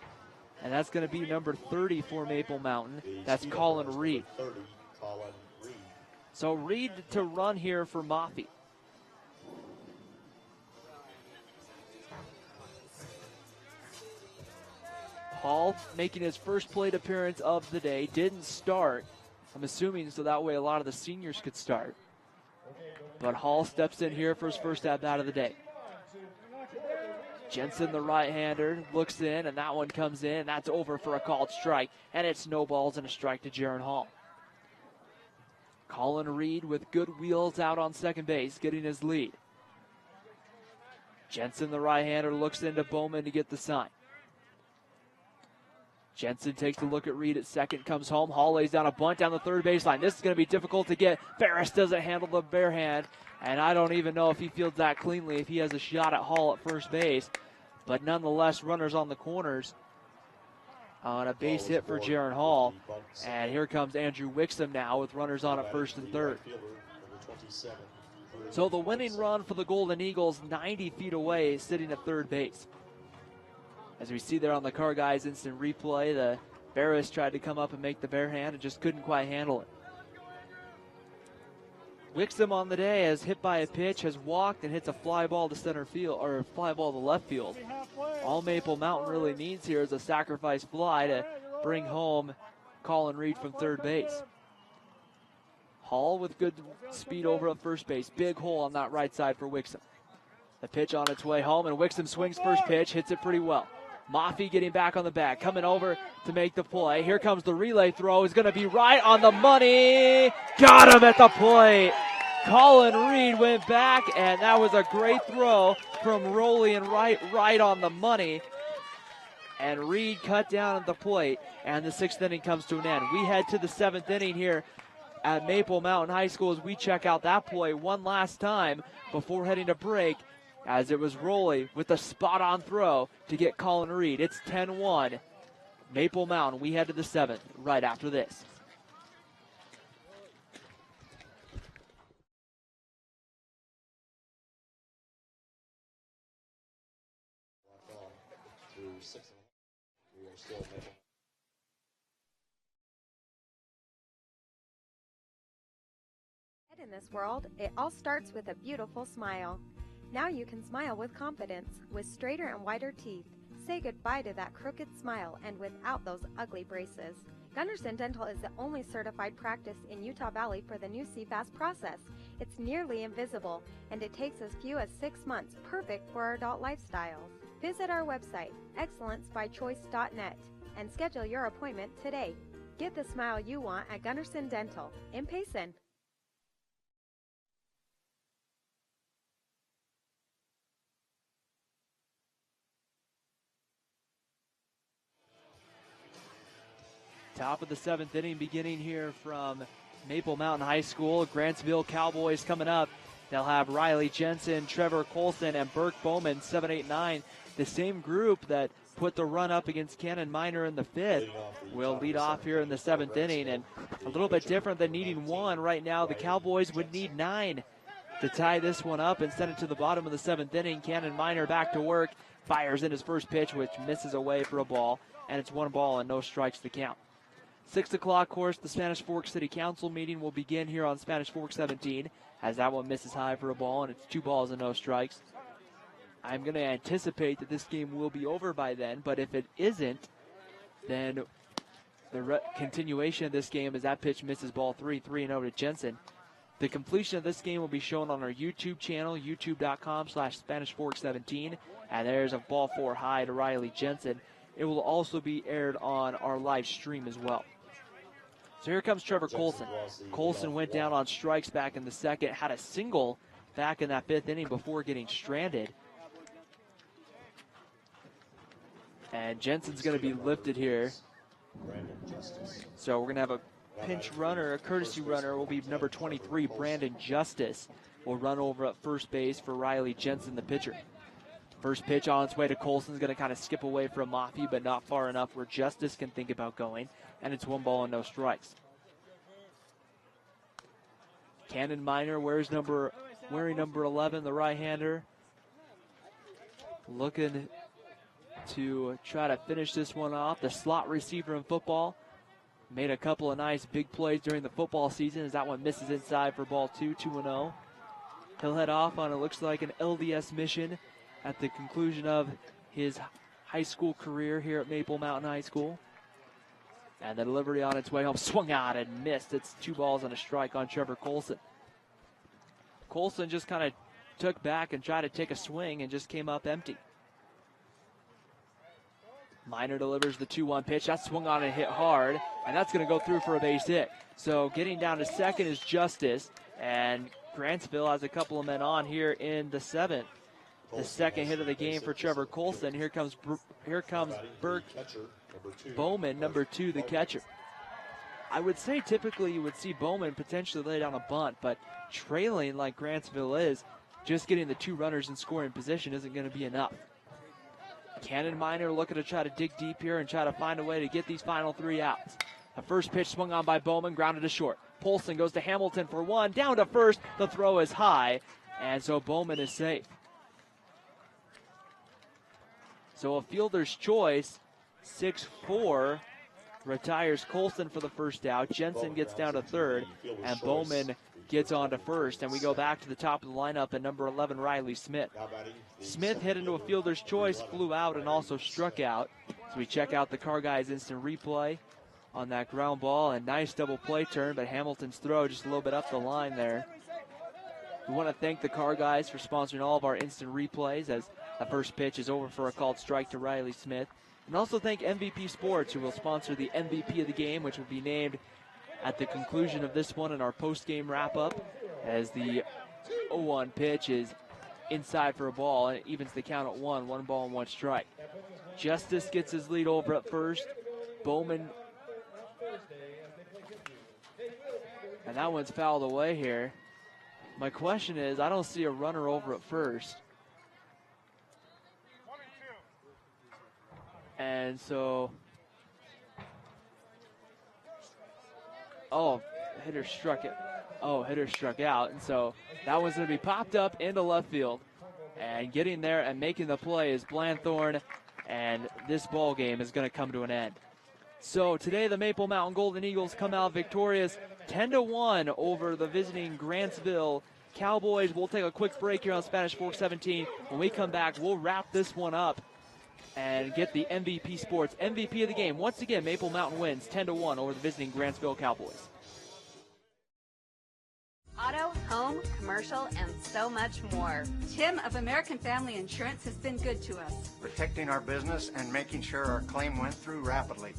A: And that's going to be number 30 for Maple Mountain. That's Colin Reed. So Reed to run here for Maffey. Hall making his first plate appearance of the day. Didn't start. I'm assuming so that way a lot of the seniors could start. But Hall steps in here for his first at-bat of the day. Jensen, the right-hander, looks in, and that one comes in. That's over for a called strike, and it snowballs and a strike to Jaron Hall. Colin Reed with good wheels out on second base, getting his lead. Jensen, the right-hander, looks into Bowman to get the sign. Jensen takes a look at Reed at second, comes home. Hall lays down a bunt down the third baseline. This is going to be difficult to get. Ferris doesn't handle the bare hand, and I don't even know if he fields that cleanly if he has a shot at Hall at first base. But nonetheless, runners on the corners on a base hit for Jaron Hall. And here comes Andrew Wixom now with runners on at first and third. So the winning run for the Golden Eagles, 90 feet away, sitting at third base. As we see there on the Car Guys instant replay, the Barris tried to come up and make the bare hand and just couldn't quite handle it. Wixom on the day has hit by a pitch, has walked and hits a fly ball to center field, or a fly ball to left field. All Maple Mountain really needs here is a sacrifice fly to bring home Colin Reed from third base. Hall with good speed over at first base. Big hole on that right side for Wixom. The pitch on its way home, and Wixom swings first pitch, hits it pretty well. Maffey getting back on the bag, coming over to make the play. Here comes the relay throw. Is going to be right on the money. Got him at the plate. Colin Reed went back, and that was a great throw from Rowley and right on the money. And Reed cut down at the plate, and the 6th inning comes to an end. We head to the 7th inning here at Maple Mountain High School as we check out that play one last time before heading to break, as it was Rowley with a spot-on throw to get Colin Reed. It's 10-1. Maple Mountain, we head to the 7th right after this.
W: In this world, it all starts with a beautiful smile. Now you can smile with confidence, with straighter and whiter teeth. Say goodbye to that crooked smile and without those ugly braces. Gunderson Dental is the only certified practice in Utah Valley for the new CFAS process. It's nearly invisible, and it takes as few as 6 months, perfect for our adult lifestyles. Visit our website, excellencebychoice.net, and schedule your appointment today. Get the smile you want at Gunderson Dental in Payson.
A: Top of the 7th inning beginning here from Maple Mountain High School. Grantsville Cowboys coming up. They'll have Riley Jensen, Trevor Colson, and Burke Bowman, 7, 8, 9. The same group that put the run up against Cannon Minor in the 5th will lead off here in the 7th inning. And a little bit different than needing 1 right now. The Cowboys would need 9 to tie this one up and send it to the bottom of the 7th inning. Cannon Minor back to work. Fires in his first pitch, which misses away for a ball. And it's 1 ball and no strikes to count. 6 o'clock, of course, the Spanish Fork City Council meeting will begin here on Spanish Fork 17, as that one misses high for a ball, and it's 2 balls and no strikes. I'm going to anticipate that this game will be over by then, but if it isn't, then the continuation of this game is that pitch misses ball 3, 3-0 to Jensen. The completion of this game will be shown on our YouTube channel, youtube.com/SpanishFork17, and there's a ball 4 high to Riley Jensen. It will also be aired on our live stream as well. So here comes Trevor Colson. Colson went down on strikes back in the 2nd, had a single back in that 5th inning before getting stranded. And Jensen's going to be lifted here. So we're going to have a pinch runner, a courtesy runner, will be number 23, Brandon Justice, will run over at first base for Riley Jensen, the pitcher. First pitch on its way to Colson's going to kind of skip away from Maffey, but not far enough where Justice can think about going. And it's 1 ball and no strikes. Cannon Minor wearing number 11, the right-hander. Looking to try to finish this one off. The slot receiver in football. Made a couple of nice big plays during the football season as that one misses inside for ball 2, 2-0. He'll head off on, it looks like, an LDS mission at the conclusion of his high school career here at Maple Mountain High School. And the delivery on its way home, swung out and missed. It's 2 balls and a strike on Trevor Colson. Colson just kind of took back and tried to take a swing and just came up empty. Minor delivers the 2-1 pitch. That swung on and hit hard, and that's going to go through for a base hit. So getting down to second is Justice, and Grantsville has a couple of men on here in the 7th. The second hit of the game for Trevor Colson. Here comes Burke Bowman, number 2, the catcher. I would say typically you would see Bowman potentially lay down a bunt, but trailing like Grantsville is, just getting the 2 runners in scoring position isn't going to be enough. Cannon Minor looking to try to dig deep here and try to find a way to get these final 3 outs. The first pitch swung on by Bowman, grounded to short. Polson goes to Hamilton for 1, down to first. The throw is high, and so Bowman is safe. So a fielder's choice, 6-4, retires Colson for the first out. Jensen gets down to third, and Bowman gets on to first. And we go back to the top of the lineup at number 11, Riley Smith. Smith hit into a fielder's choice, flew out, and also struck out. So we check out the Car Guys instant replay on that ground ball. A nice double play turn, but Hamilton's throw just a little bit up the line there. We want to thank the Car Guys for sponsoring all of our instant replays as the first pitch is over for a called strike to Riley Smith. And also thank MVP Sports, who will sponsor the MVP of the game, which will be named at the conclusion of this one in our post-game wrap-up, as the 0-1 pitch is inside for a ball, and it evens the count at 1 ball and 1 strike. Justice gets his lead over at first. Bowman, and that one's fouled away here. My question is, I don't see a runner over at first. And so, hitter struck out. And so that one's going to be popped up into left field. And getting there and making the play is Blanthorne. And this ball game is going to come to an end. So today the Maple Mountain Golden Eagles come out victorious 10-1 over the visiting Grantsville Cowboys. We'll take a quick break here on Spanish Fork 17. When we come back, we'll wrap this one up and get the MVP Sports MVP of the game. Once again, Maple Mountain wins 10-1 over the visiting Grantsville Cowboys.
C: Auto, home, commercial, and so much more.
E: Tim of American Family Insurance has been good to us,
H: protecting our business and making sure our claim went through rapidly.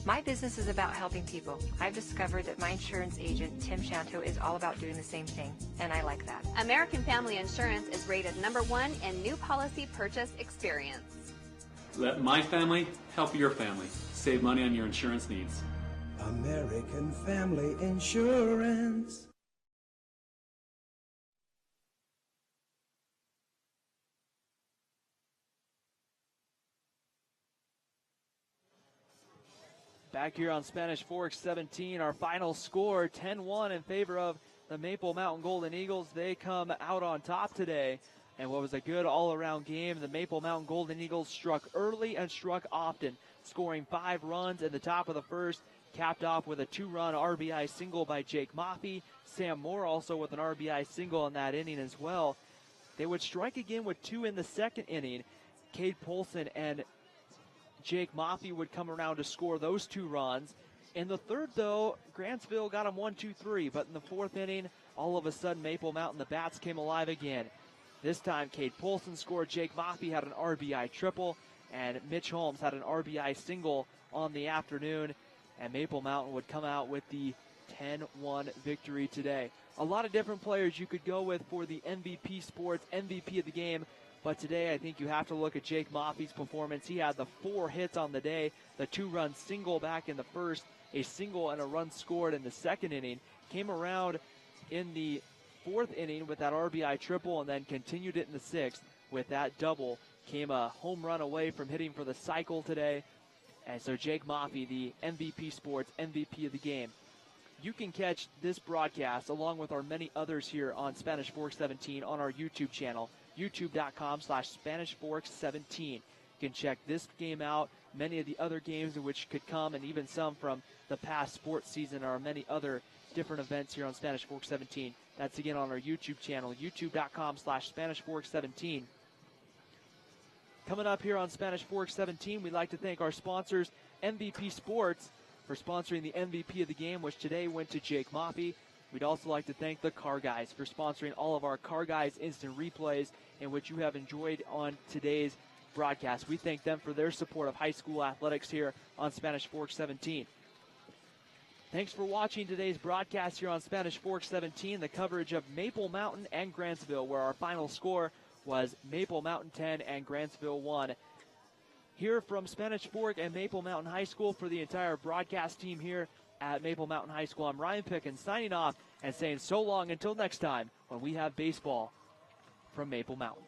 X: My business is about helping people. I've discovered that my insurance agent, Tim Shanto, is all about doing the same thing, and I like that.
C: American Family Insurance is rated #1 in new policy purchase experience.
F: Let my family help your family. Save money on your insurance needs.
G: American Family Insurance.
A: Back here on Spanish Fork 17, our final score 10-1 in favor of the Maple Mountain Golden Eagles. They come out on top today. And what was a good all-around game, the Maple Mountain Golden Eagles struck early and struck often, scoring 5 runs in the top of the first, capped off with a 2-run RBI single by Jake Moffey. Sam Moore also with an RBI single in that inning as well. They would strike again with 2 in the second inning. Cade Polson and Jake Moffey would come around to score those 2 runs. In the third, though, Grantsville got them 1-2-3, but in the fourth inning, all of a sudden, Maple Mountain, the bats came alive again. This time, Cade Polson scored. Jake Moffey had an RBI triple, and Mitch Holmes had an RBI single on the afternoon, and Maple Mountain would come out with the 10-1 victory today. A lot of different players you could go with for the MVP Sports MVP of the game, but today I think you have to look at Jake Moffey's performance. He had the 4 hits on the day, the 2-run single back in the first, a single and a run scored in the second inning, came around in the fourth inning with that RBI triple, and then continued it in the sixth with that double. Came a home run away from hitting for the cycle today. And so Jake Moffey, the MVP Sports MVP of the game. You can catch this broadcast along with our many others here on Spanish Fork 17 on our YouTube channel, youtube.com/Spanish Fork 17. You can check this game out, many of the other games in which could come, and even some from the past sports season, or many other different events here on Spanish Fork 17. That's again on our YouTube channel, youtube.com/Spanish Fork 17. Coming up here on Spanish Fork 17, we'd like to thank our sponsors, MVP Sports, for sponsoring the MVP of the game, which today went to Jake Moffey. We'd also like to thank the Car Guys for sponsoring all of our Car Guys instant replays, in which you have enjoyed on today's broadcast. We thank them for their support of high school athletics here on Spanish Fork 17. Thanks for watching today's broadcast here on Spanish Fork 17, the coverage of Maple Mountain and Grantsville, where our final score was Maple Mountain 10 and Grantsville 1. Here from Spanish Fork and Maple Mountain High School, for the entire broadcast team here at Maple Mountain High School, I'm Ryan Pickens signing off and saying so long until next time when we have baseball from Maple Mountain.